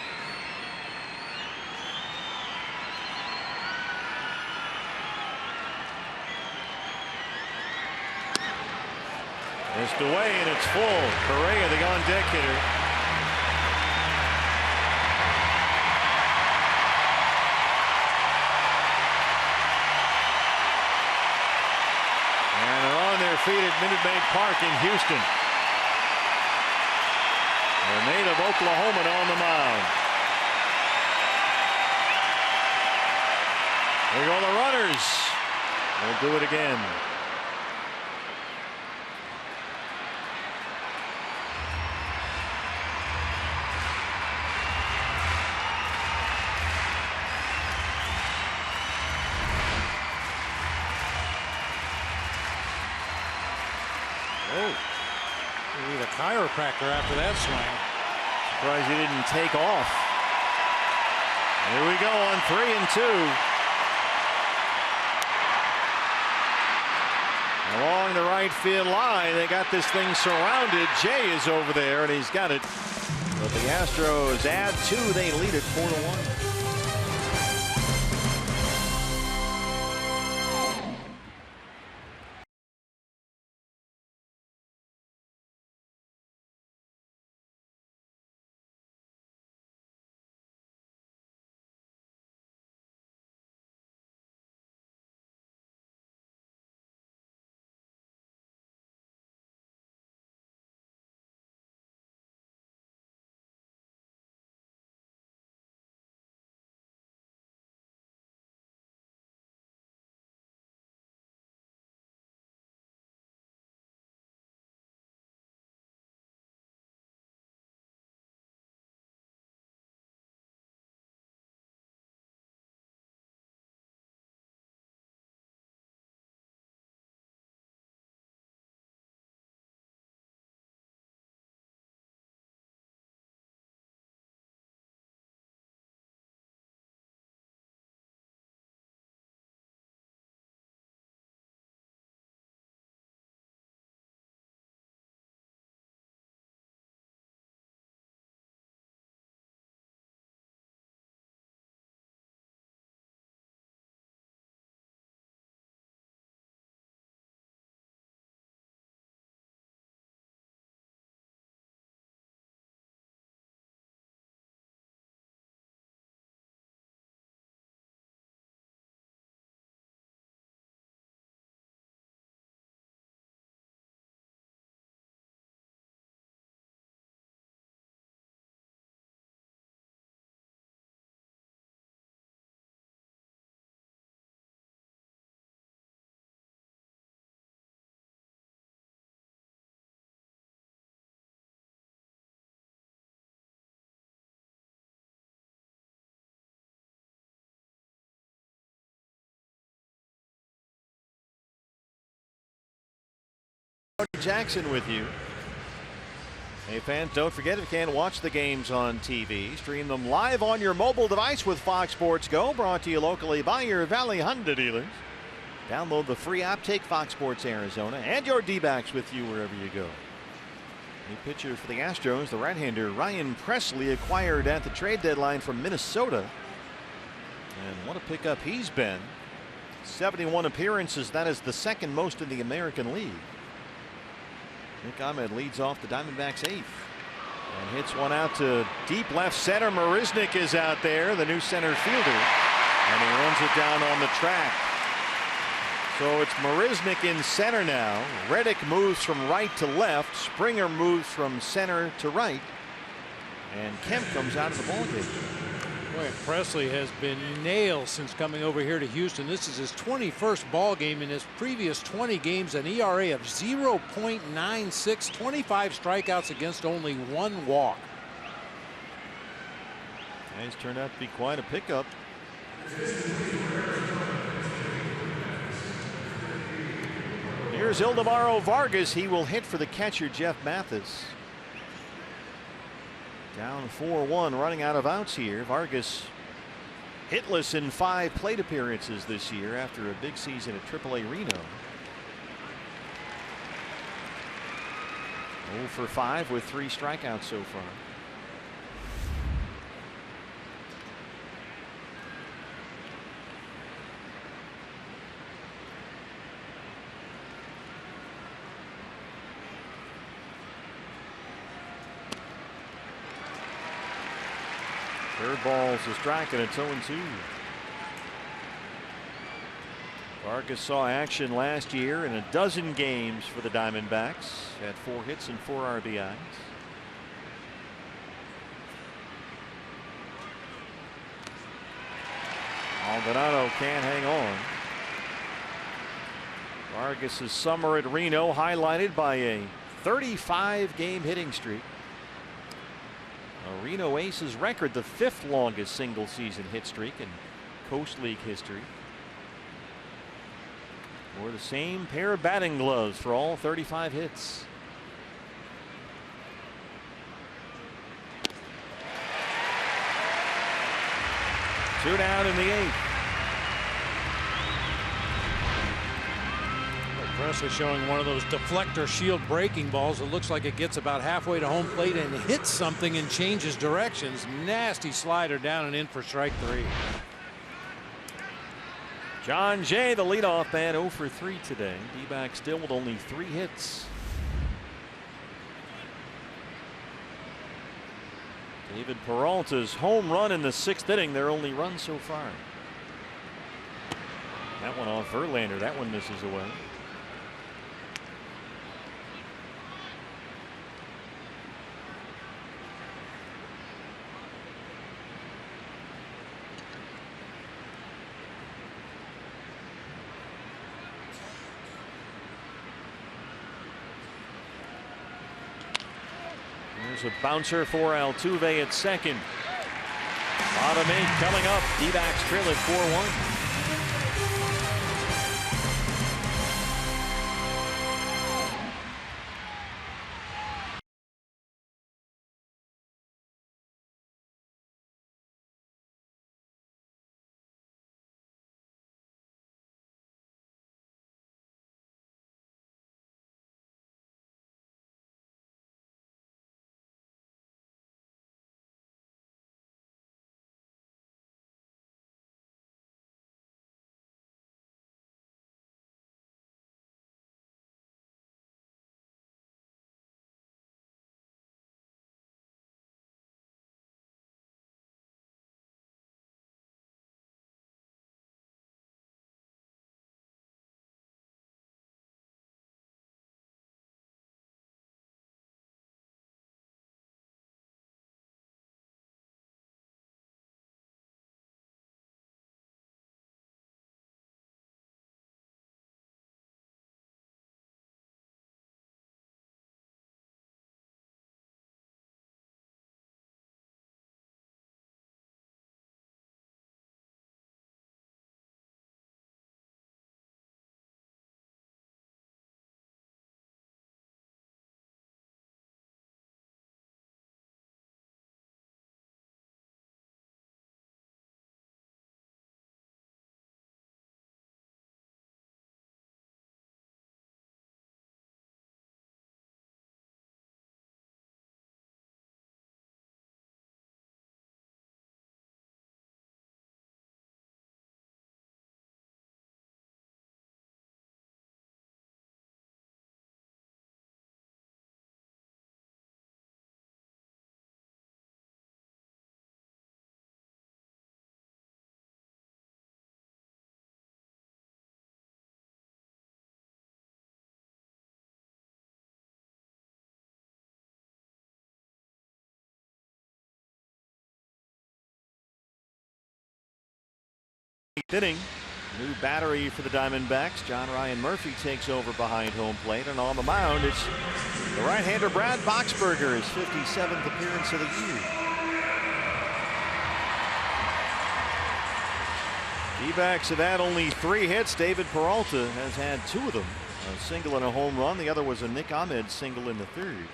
away and it's full. Correa, the on-deck hitter. Feet at Minute Maid Park in Houston. The native Oklahoman on the mound. There go the runners. They'll do it again. You need a chiropractor after that swing. Surprised he didn't take off. Here we go on 3-2. Along the right field line, they got this thing surrounded. Jay is over there and he's got it. But the Astros add 2. They lead it 4-1. Jackson with you. Hey fans, don't forget, if you can't watch the games on TV, stream them live on your mobile device with Fox Sports Go, brought to you locally by your Valley Honda dealers. Download the free app, take Fox Sports Arizona and your D-backs with you wherever you go. New pitcher for the Astros, the right-hander Ryan Presley, acquired at the trade deadline from Minnesota. And what a pickup he's been. 71 appearances, that is the second most in the American League. Nick Ahmed leads off the Diamondbacks' eighth and hits one out to deep left center. Marisnik is out there, the new center fielder, and he runs it down on the track. So it's Marisnik in center now. Reddick moves from right to left. Springer moves from center to right, and Kemp comes out of the ballgame. Boy, Presley has been nailed since coming over here to Houston. This is his 21st ball game. In his previous 20 games, an ERA of 0.96, 25 strikeouts against only 1 walk. He's turned out to be quite a pickup. Here's Ildemaro Vargas. He will hit for the catcher, Jeff Mathis. Down 4-1, running out of outs here. Vargas hitless in 5 plate appearances this year after a big season at AAA Reno. 0 for 5 with 3 strikeouts so far. Third ball's a strike and it's 0-2. Vargas saw action last year in a dozen games for the Diamondbacks. Had 4 hits and 4 RBIs. Maldonado can't hang on. Vargas's summer at Reno highlighted by a 35-game hitting streak. A Reno Aces record, the 5th longest single season hit streak in Coast League history. Wore the same pair of batting gloves for all 35 hits. Two down in the 8th. Presley showing one of those deflector shield breaking balls. It looks like it gets about halfway to home plate and hits something and changes directions. Nasty slider down and in for strike 3. John Jay, the leadoff man, 0 for 3 today. D-back still with only 3 hits. David Peralta's home run in the 6th inning, their only run so far. That one off Verlander. That one misses away. There's a bouncer for Altuve at second. Bottom 8 coming up. D-backs trail at 4-1. Inning. New battery for the Diamondbacks. John Ryan Murphy takes over behind home plate, and on the mound it's the right-hander Brad Boxberger, his 57th appearance of the year. D-backs have had only 3 hits. David Peralta has had 2 of them. A single and a home run. The other was a Nick Ahmed single in the 3rd.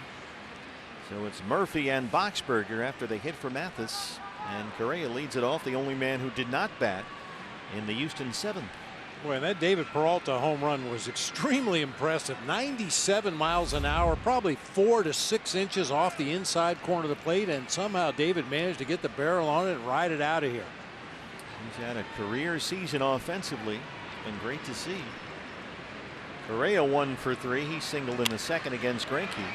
So it's Murphy and Boxberger after they hit for Mathis. And Correa leads it off, the only man who did not bat in the Houston 7th. Boy, that David Peralta home run was extremely impressive. 97 miles an hour, probably 4 to 6 inches off the inside corner of the plate, and somehow David managed to get the barrel on it and ride it out of here. He's had a career season offensively. It's been great to see. Correa 1 for 3. He singled in the 2nd against Greinke.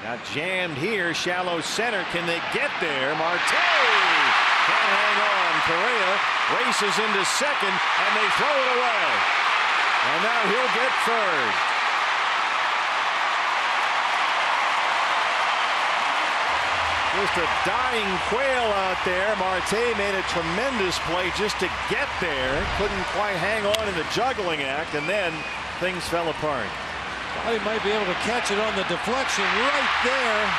Got jammed here, shallow center. Can they get there? Marte can't hang on. Correa races into 2nd, and they throw it away. And now he'll get 3rd. Just a dying quail out there. Marte made a tremendous play just to get there. Couldn't quite hang on in the juggling act, and then things fell apart. Well, he might be able to catch it on the deflection right there.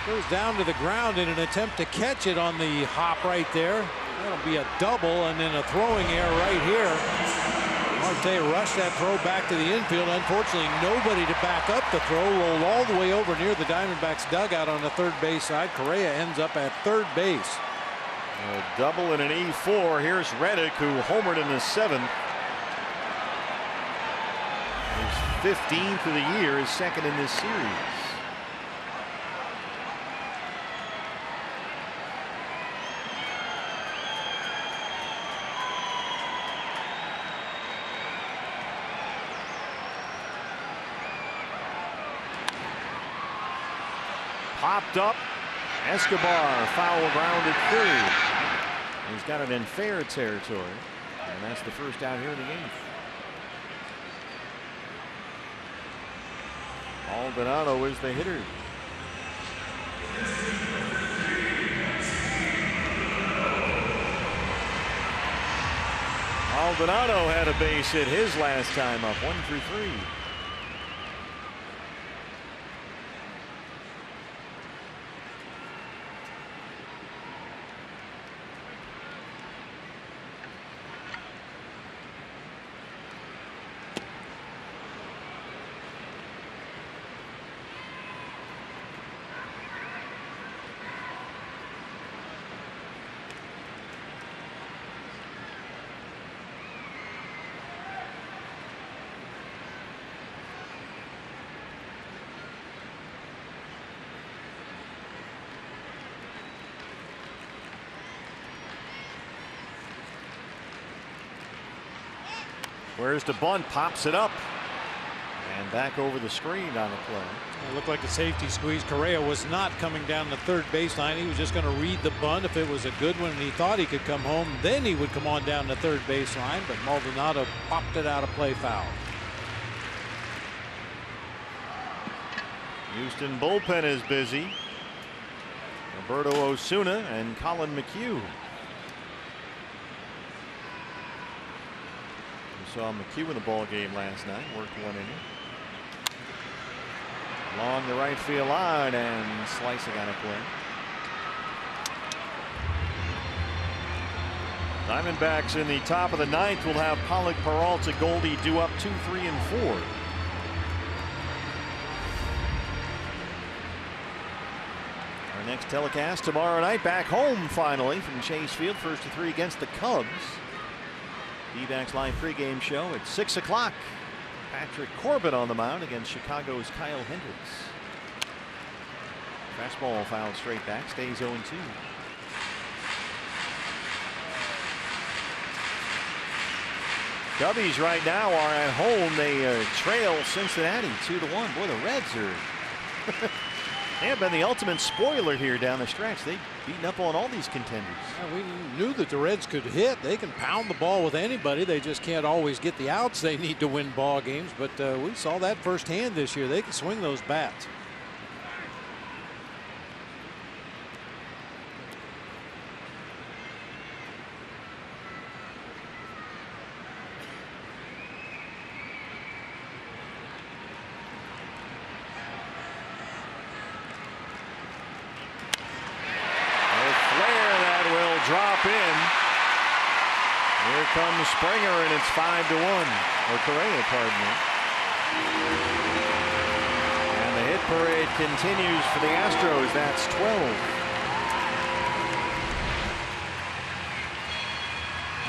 Goes down to the ground in an attempt to catch it on the hop right there. That'll be a double, and then a throwing error right here. Marte rushed that throw back to the infield. Unfortunately, nobody to back up the throw. Rolled all the way over near the Diamondbacks dugout on the 3rd base side. Correa ends up at 3rd base. A double and an E4. Here's Reddick, who homered in the 7th. His 15th of the year, his 2nd in this series. Popped up. Escobar foul ground at 3rd. He's got it in fair territory, and that's the first out here in the 8th. Maldonado is the hitter. Maldonado had a base hit his last time up, 1 for 3. Where's the bunt? Pops it up. And back over the screen on the play. It looked like a safety squeeze. Correa was not coming down the 3rd baseline. He was just going to read the bunt. If it was a good one and he thought he could come home, then he would come on down the 3rd baseline. But Maldonado popped it out of play foul. Houston bullpen is busy. Roberto Osuna and Colin McHugh. Saw McHugh in the ball game last night. Worked 1 inning. Along the right field line and slicing on a play. Diamondbacks in the top of the 9th will have Pollock, Peralta, Goldie due up 2, 3, and 4. Our next telecast tomorrow night, back home finally from Chase Field, 1st of 3 against the Cubs. D-backs live pregame show at 6 o'clock. Patrick Corbin on the mound against Chicago's Kyle Hendricks. Fastball fouled straight back, stays 0-2. Cubbies right now are at home. They trail Cincinnati 2-1. Boy, the Reds are they have been the ultimate spoiler here down the stretch. They've beaten up on all these contenders. Yeah, we knew that the Reds could hit. They can pound the ball with anybody. They just can't always get the outs they need to win ball games. But we saw that firsthand this year. They can swing those bats. comes Springer, and it's 5-1. Or Correa, pardon me. And the hit parade continues for the Astros. That's 12.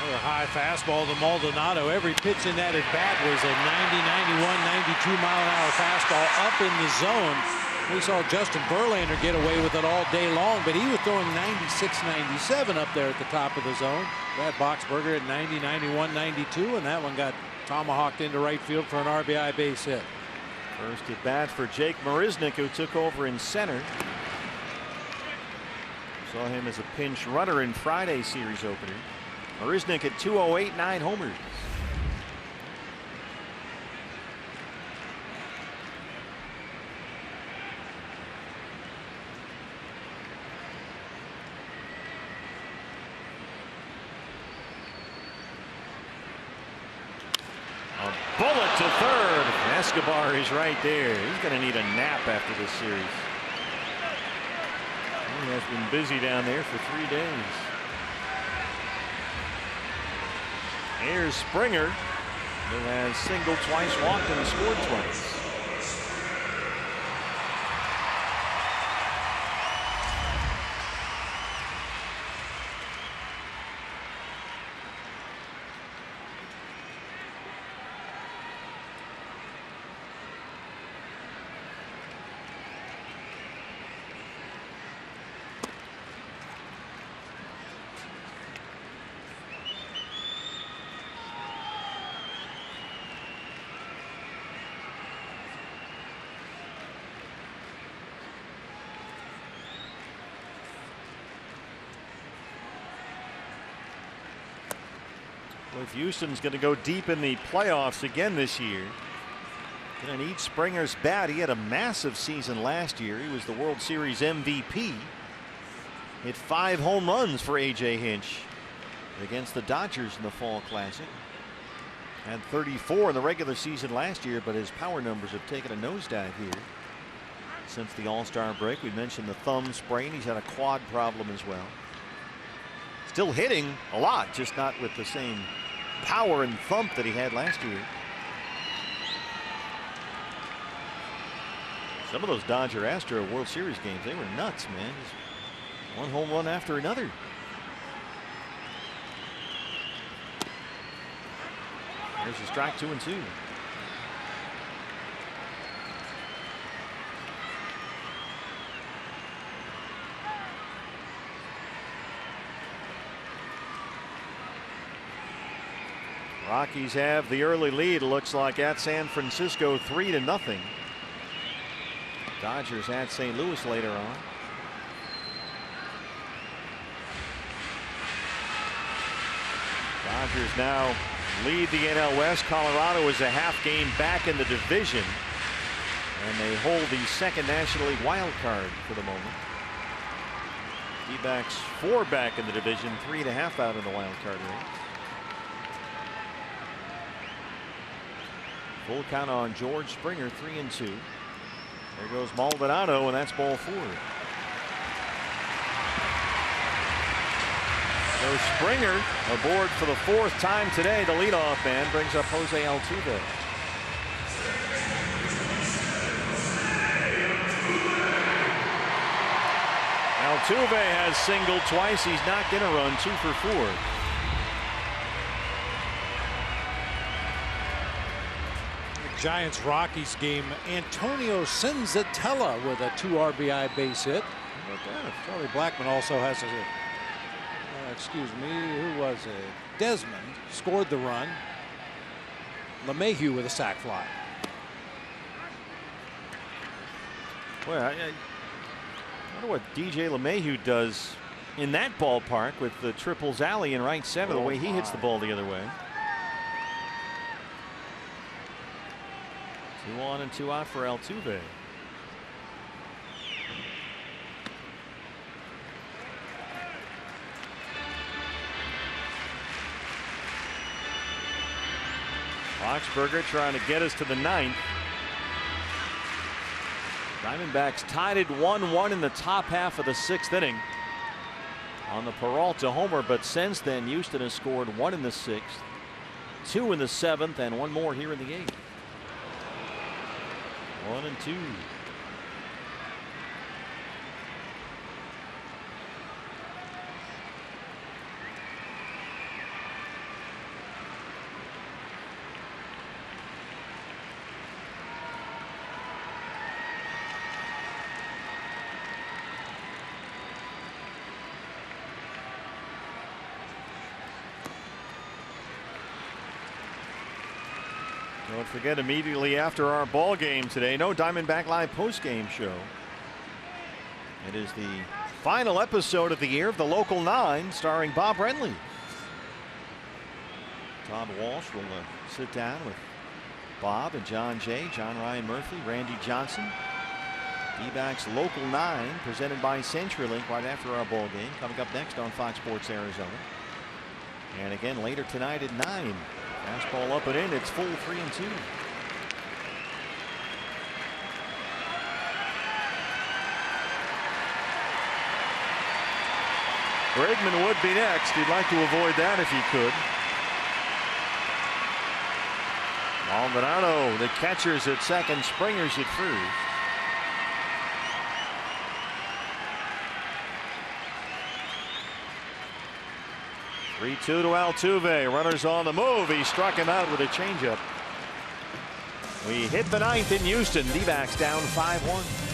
Another high fastball to Maldonado. Every pitch in that at bat was a 90, 91, 92 mile an hour fastball up in the zone. We saw Justin Verlander get away with it all day long, but he was throwing 96, 97 up there at the top of the zone. That Boxberger at 90, 91, 92, and that one got tomahawked into right field for an RBI base hit. First at bat for Jake Marisnick, who took over in center. Saw him as a pinch runner in Friday's series opener. Marisnick at 208, 9 homers. A bullet to third. Escobar is right there. He's going to need a nap after this series. He has been busy down there for 3 days. Here's Springer, who has singled twice, walked, and scored twice. Well, if Houston's going to go deep in the playoffs again this year, going to need Springer's bat. He had a massive season last year. He was the World Series MVP. Hit 5 home runs for A.J. Hinch against the Dodgers in the Fall Classic. Had 34 in the regular season last year, but his power numbers have taken a nosedive here since the All-Star break. We mentioned the thumb sprain. He's had a quad problem as well. Still hitting a lot, just not with the same power and thump that he had last year. Some of those Dodger Astro World Series games, they were nuts, man. Just one home run after another. There's a strike, 2-2. Rockies have the early lead, looks like, at San Francisco, 3-0. Dodgers at St. Louis later on. Dodgers now lead the NL West. Colorado is a half game back in the division, and they hold the second National League wild card for the moment. D-backs 4 back in the division, 3.5 out in the wild card race. Full count on George Springer, 3-2. There goes Maldonado, and that's ball 4. So Springer aboard for the 4th time today. The leadoff man brings up Jose Altuve. Altuve has singled twice. He's knocked in a run, 2 for 4. Giants Rockies game, Antonio Senzatella with a 2 RBI base hit. How about that? Charlie Blackmon also has a excuse me, who was it? Desmond scored the run. LeMahieu with a sac fly. Boy, I wonder what DJ LeMahieu does in that ballpark with the triples alley in right center, the way he hits the ball the other way. 2 on and 2 out for Altuve. Boxberger trying to get us to the 9th. Diamondbacks tied it 1-1 in the top half of the 6th inning. on the Peralta homer, but since then Houston has scored 1 in the 6th, 2 in the 7th, and 1 more here in the 8th. 1 and 2. Don't forget, immediately after our ball game today, no Diamondback Live post-game show. It is the final episode of the year of the Local 9, starring Bob Renly. Todd Walsh will sit down with Bob and John Jay, John Ryan Murphy, Randy Johnson. D-backs Local 9, presented by CenturyLink, right after our ball game, coming up next on Fox Sports Arizona. And again later tonight at 9. Fastball up and in. It's full 3 and 2. Bregman would be next. He'd like to avoid that if he could. Maldonado, the catchers at second, Springer's at first. Three-2 to Altuve. Runners on the move. He struck him out with a changeup. We hit the 9th in Houston. D-backs down 5-1.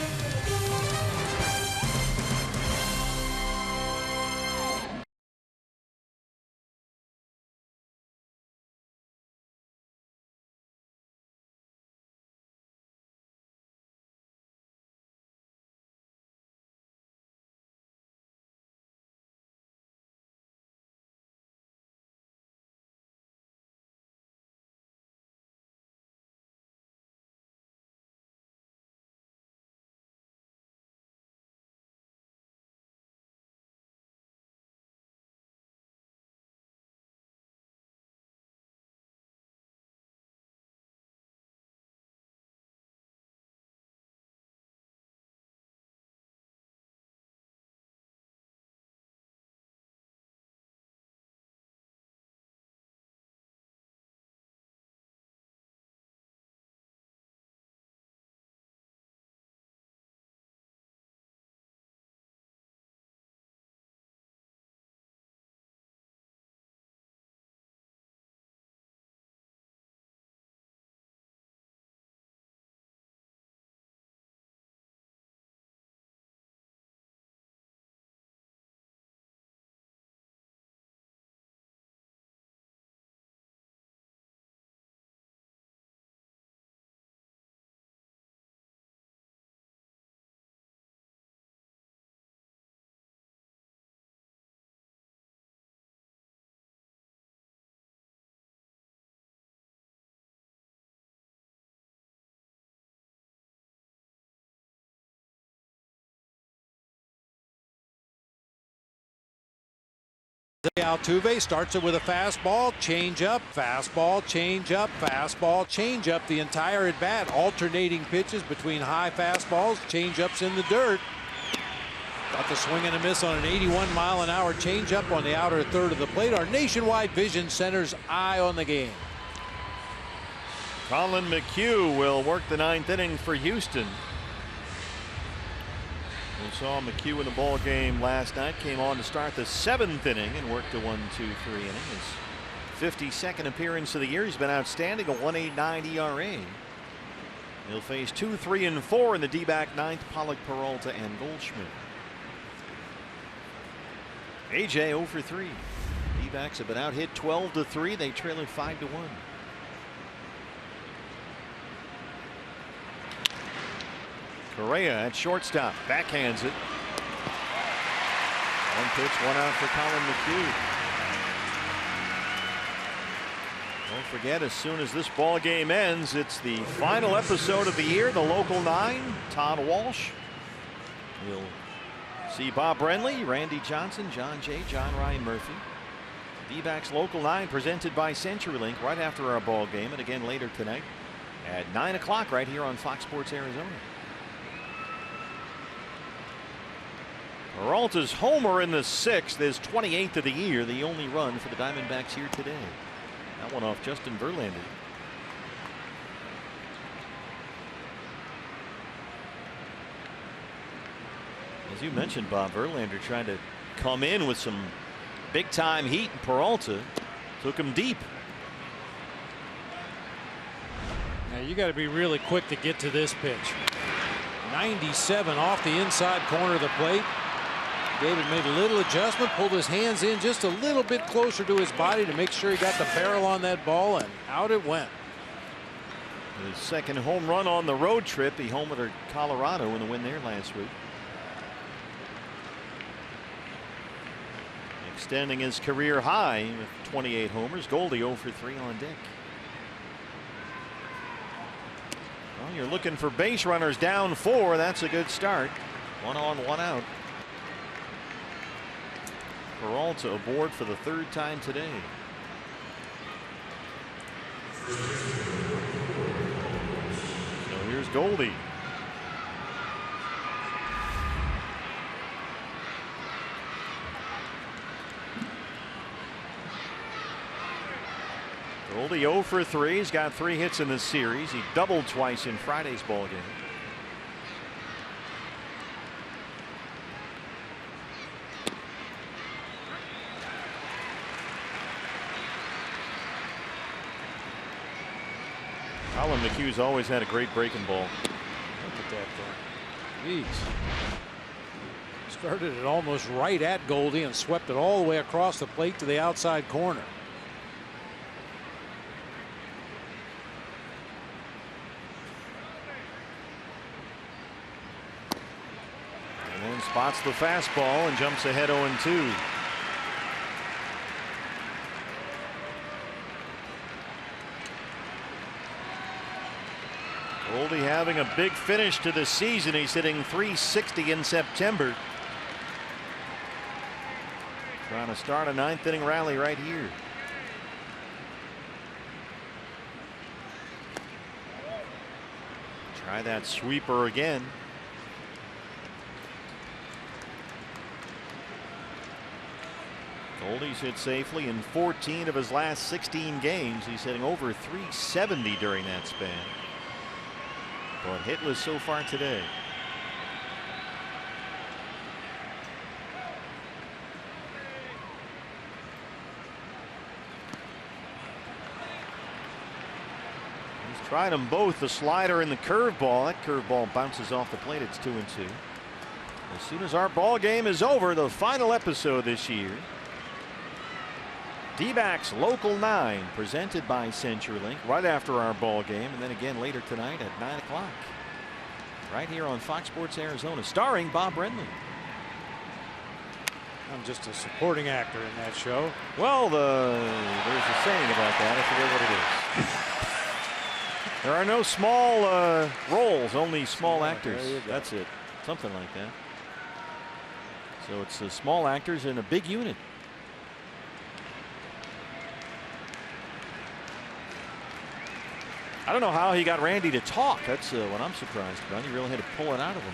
Altuve starts it with a fastball, changeup, fastball, changeup, fastball, changeup. The entire at bat, alternating pitches between high fastballs, changeups in the dirt. Got the swing and a miss on an 81-mile-an-hour changeup on the outer third of the plate. Our Nationwide Vision Center's eye on the game. Colin McHugh will work the 9th inning for Houston. We saw McHugh in the ball game last night. Came on to start the 7th inning and worked a 1-2-3 inning. His 52nd appearance of the year. He's been outstanding, a 1.89 ERA. He'll face 2, 3, and 4 in the D-back 9th. Pollock, Peralta, and Goldschmidt. AJ 0 for 3. D-backs have been out hit 12-3. They trail it 5-1. Correa at shortstop, backhands it. 1 pitch, 1 out for Colin McHugh. Don't forget, as soon as this ball game ends, it's the final episode of the year, the Local 9. Todd Walsh. We'll see Bob Renly, Randy Johnson, John Jay, John Ryan Murphy. D-backs Local 9 presented by CenturyLink right after our ball game, and again later tonight at 9 o'clock right here on Fox Sports Arizona. Peralta's homer in the 6th, his 28th of the year, the only run for the Diamondbacks here today. That one off Justin Verlander. As you mentioned, Bob, Verlander trying to come in with some big time heat, and Peralta took him deep. Now you got to be really quick to get to this pitch. 97 off the inside corner of the plate. David made a little adjustment, pulled his hands in just a little bit closer to his body to make sure he got the barrel on that ball, and out it went. His second home run on the road trip. He homered at Colorado in the win there last week. Extending his career high with 28 homers. Goldie 0 for 3 on deck. Well, you're looking for base runners down 4. That's a good start. 1 on, 1 out. Peralta aboard for the 3rd time today. So here's Goldie. Goldie 0 for 3. He's got 3 hits in this series. He doubled twice in Friday's ball game. Colin McHugh's always had a great breaking ball. Look at that thing. Jeez. Started it almost right at Goldie and swept it all the way across the plate to the outside corner. And then spots the fastball and jumps ahead 0-2. Goldie having a big finish to the season. He's hitting .360 in September. Trying to start a 9th inning rally right here. Try that sweeper again. Goldie's hit safely in 14 of his last 16 games. He's hitting over .370 during that span. But hitless so far today. He's tried them both, the slider and the curveball. That curveball bounces off the plate. It's 2-2. As soon as our ball game is over, the final episode this year. D-backs Local 9 presented by CenturyLink right after our ball game, and then again later tonight at 9 o'clock right here on Fox Sports Arizona, starring Bob Brenly. I'm just a supporting actor in that show. Well, there's a saying about that. I forget what it is. There are no small roles, only small actors. That's it. Something like that. So it's the small actors in a big unit. I don't know how he got Randy to talk. That's what I'm surprised about. He really had to pull it out of him.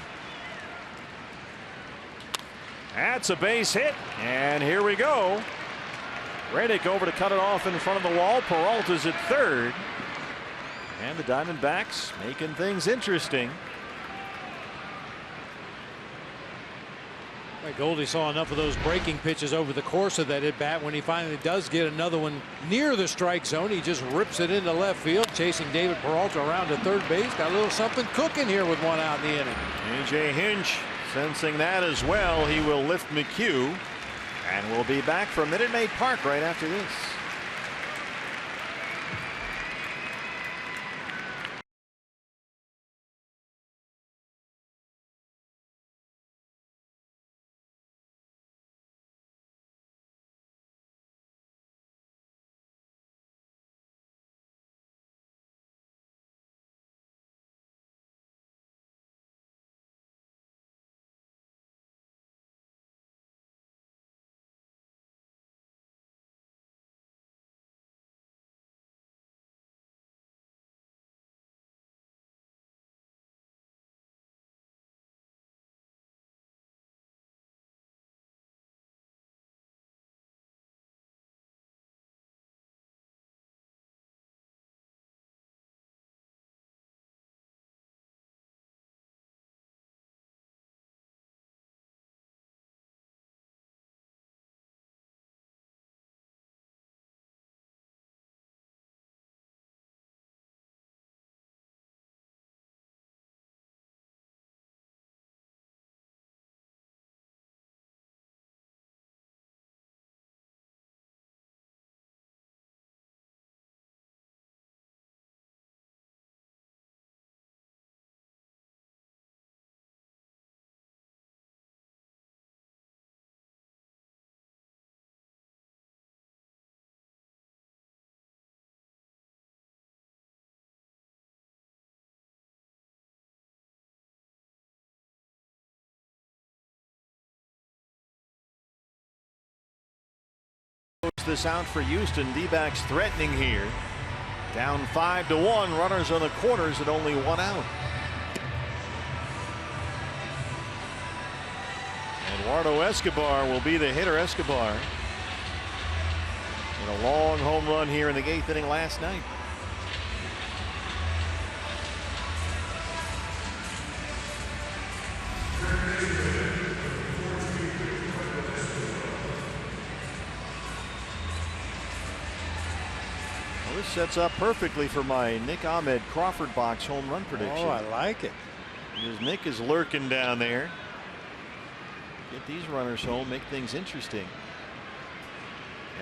That's a base hit, and here we go. Reddick over to cut it off in front of the wall. Peralta's at 3rd, and the Diamondbacks making things interesting. Goldie saw enough of those breaking pitches over the course of that at bat. When he finally does get another one near the strike zone, he just rips it into left field, chasing David Peralta around to 3rd base. Got a little something cooking here with 1 out in the inning. A.J. Hinch sensing that as well. He will lift McHugh, and we'll be back from Minute Maid Park right after this. starts this out for Houston. D-backs threatening here. Down 5-1. Runners on the corners at only 1 out. Eduardo Escobar will be the hitter. Escobar with a long home run here in the 8th inning last night. Well, this sets up perfectly for my Nick Ahmed Crawford box home run prediction. Oh, I like it. Because Nick is lurking down there. Get these runners home, make things interesting.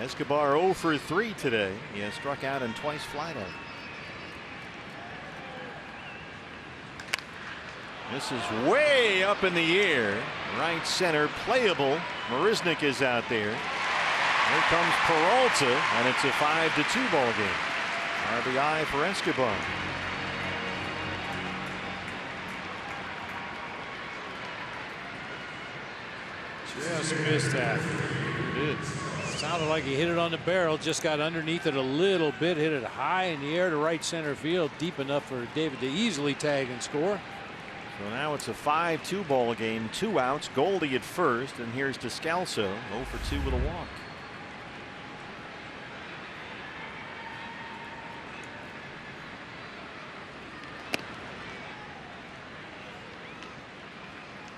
Escobar 0 for 3 today. He has struck out and twice flied out. This is way up in the air. Right center, playable. Marisnik is out there. Here comes Peralta, and it's a 5-2 ball game. RBI for Escobar. Just missed that. It sounded like he hit it on the barrel, just got underneath it a little bit, hit it high in the air to right center field, deep enough for David to easily tag and score. So now it's a 5-2 ball game, 2 outs, Goldie at first, and here's Descalso 0 for 2 with a walk.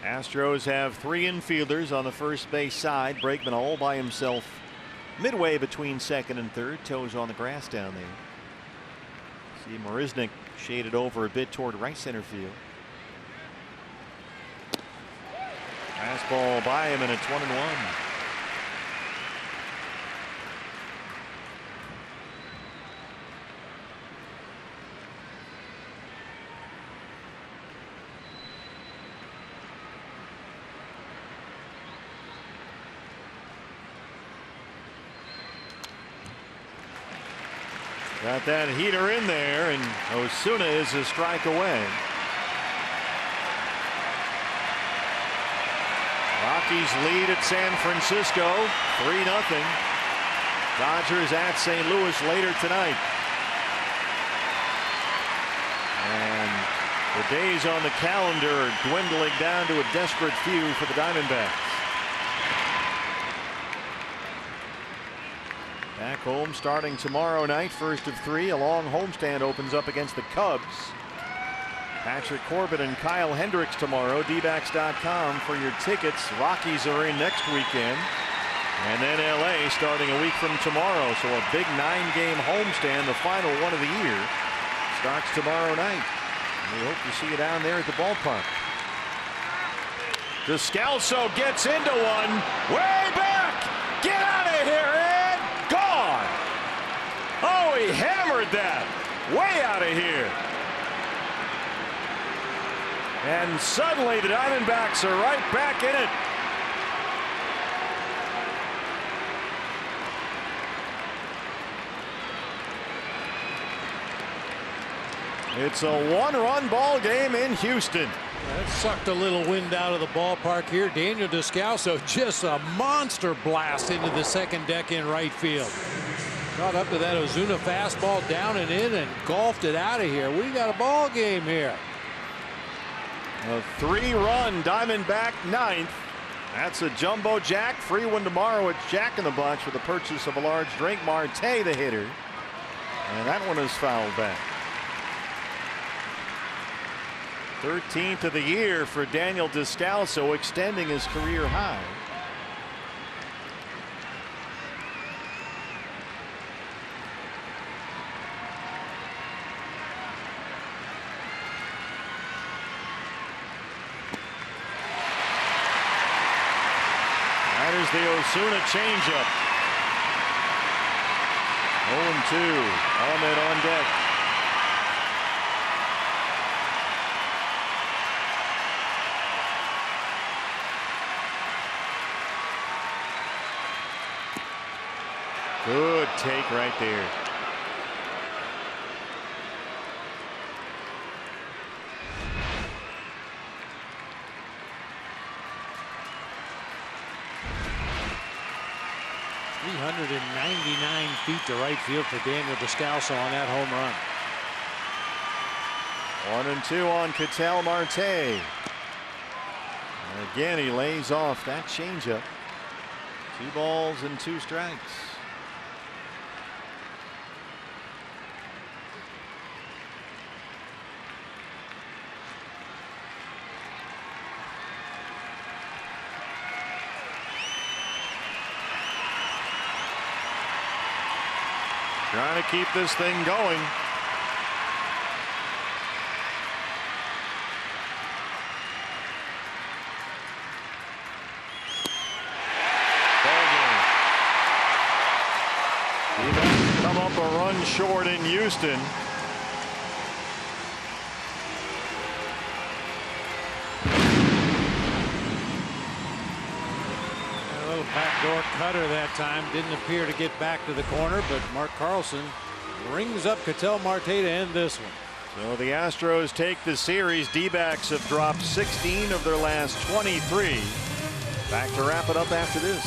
Astros have 3 infielders on the first base side. Bregman all by himself midway between second and third, toes on the grass down there. See Marisnik shaded over a bit toward right center field. Fastball by him, and it's 1-1. Got that heater in there, and Osuna is a strike away. Rockies lead at San Francisco 3-0. Dodgers at St. Louis later tonight. And the days on the calendar are dwindling down to a desperate few for the Diamondbacks. Back home starting tomorrow night, first of 3. A long homestand opens up against the Cubs. Patrick Corbin and Kyle Hendricks tomorrow. dbacks.com for your tickets. Rockies are in next weekend. And then LA starting a week from tomorrow. So a big 9-game homestand, the final one of the year, starts tomorrow night. We hope to see you down there at the ballpark. Descalso gets into one. Way back! Get out of here, Ed! Gone! Oh, he hammered that. Way out of here. And suddenly the Diamondbacks are right back in it. It's a 1-run ball game in Houston. That sucked a little wind out of the ballpark here. Daniel Descalso just a monster blast into the second deck in right field. Caught up to that Ozuna fastball down and in and golfed it out of here. We got a ball game here. A 3-run Diamondback 9th. That's a jumbo jack. Free one tomorrow at Jack in the Bunch with the purchase of a large drink. Marte the hitter. And that one is fouled back. 13th of the year for Daniel Descalso, extending his career high. That is the Osuna changeup. 0-2. Ahmed on deck. Good take right there. 399 feet to right field for Daniel Descalso on that home run. 1-2 on Ketel Marte. And again, he lays off that changeup. 2 balls and 2 strikes. Trying to keep this thing going. Come up a run short in Houston. A little backdoor cutter that time. Didn't appear to get back to the corner, but Mark Carlson rings up Ketel Marte to end this one. So the Astros take the series. D-backs have dropped 16 of their last 23. Back to wrap it up after this.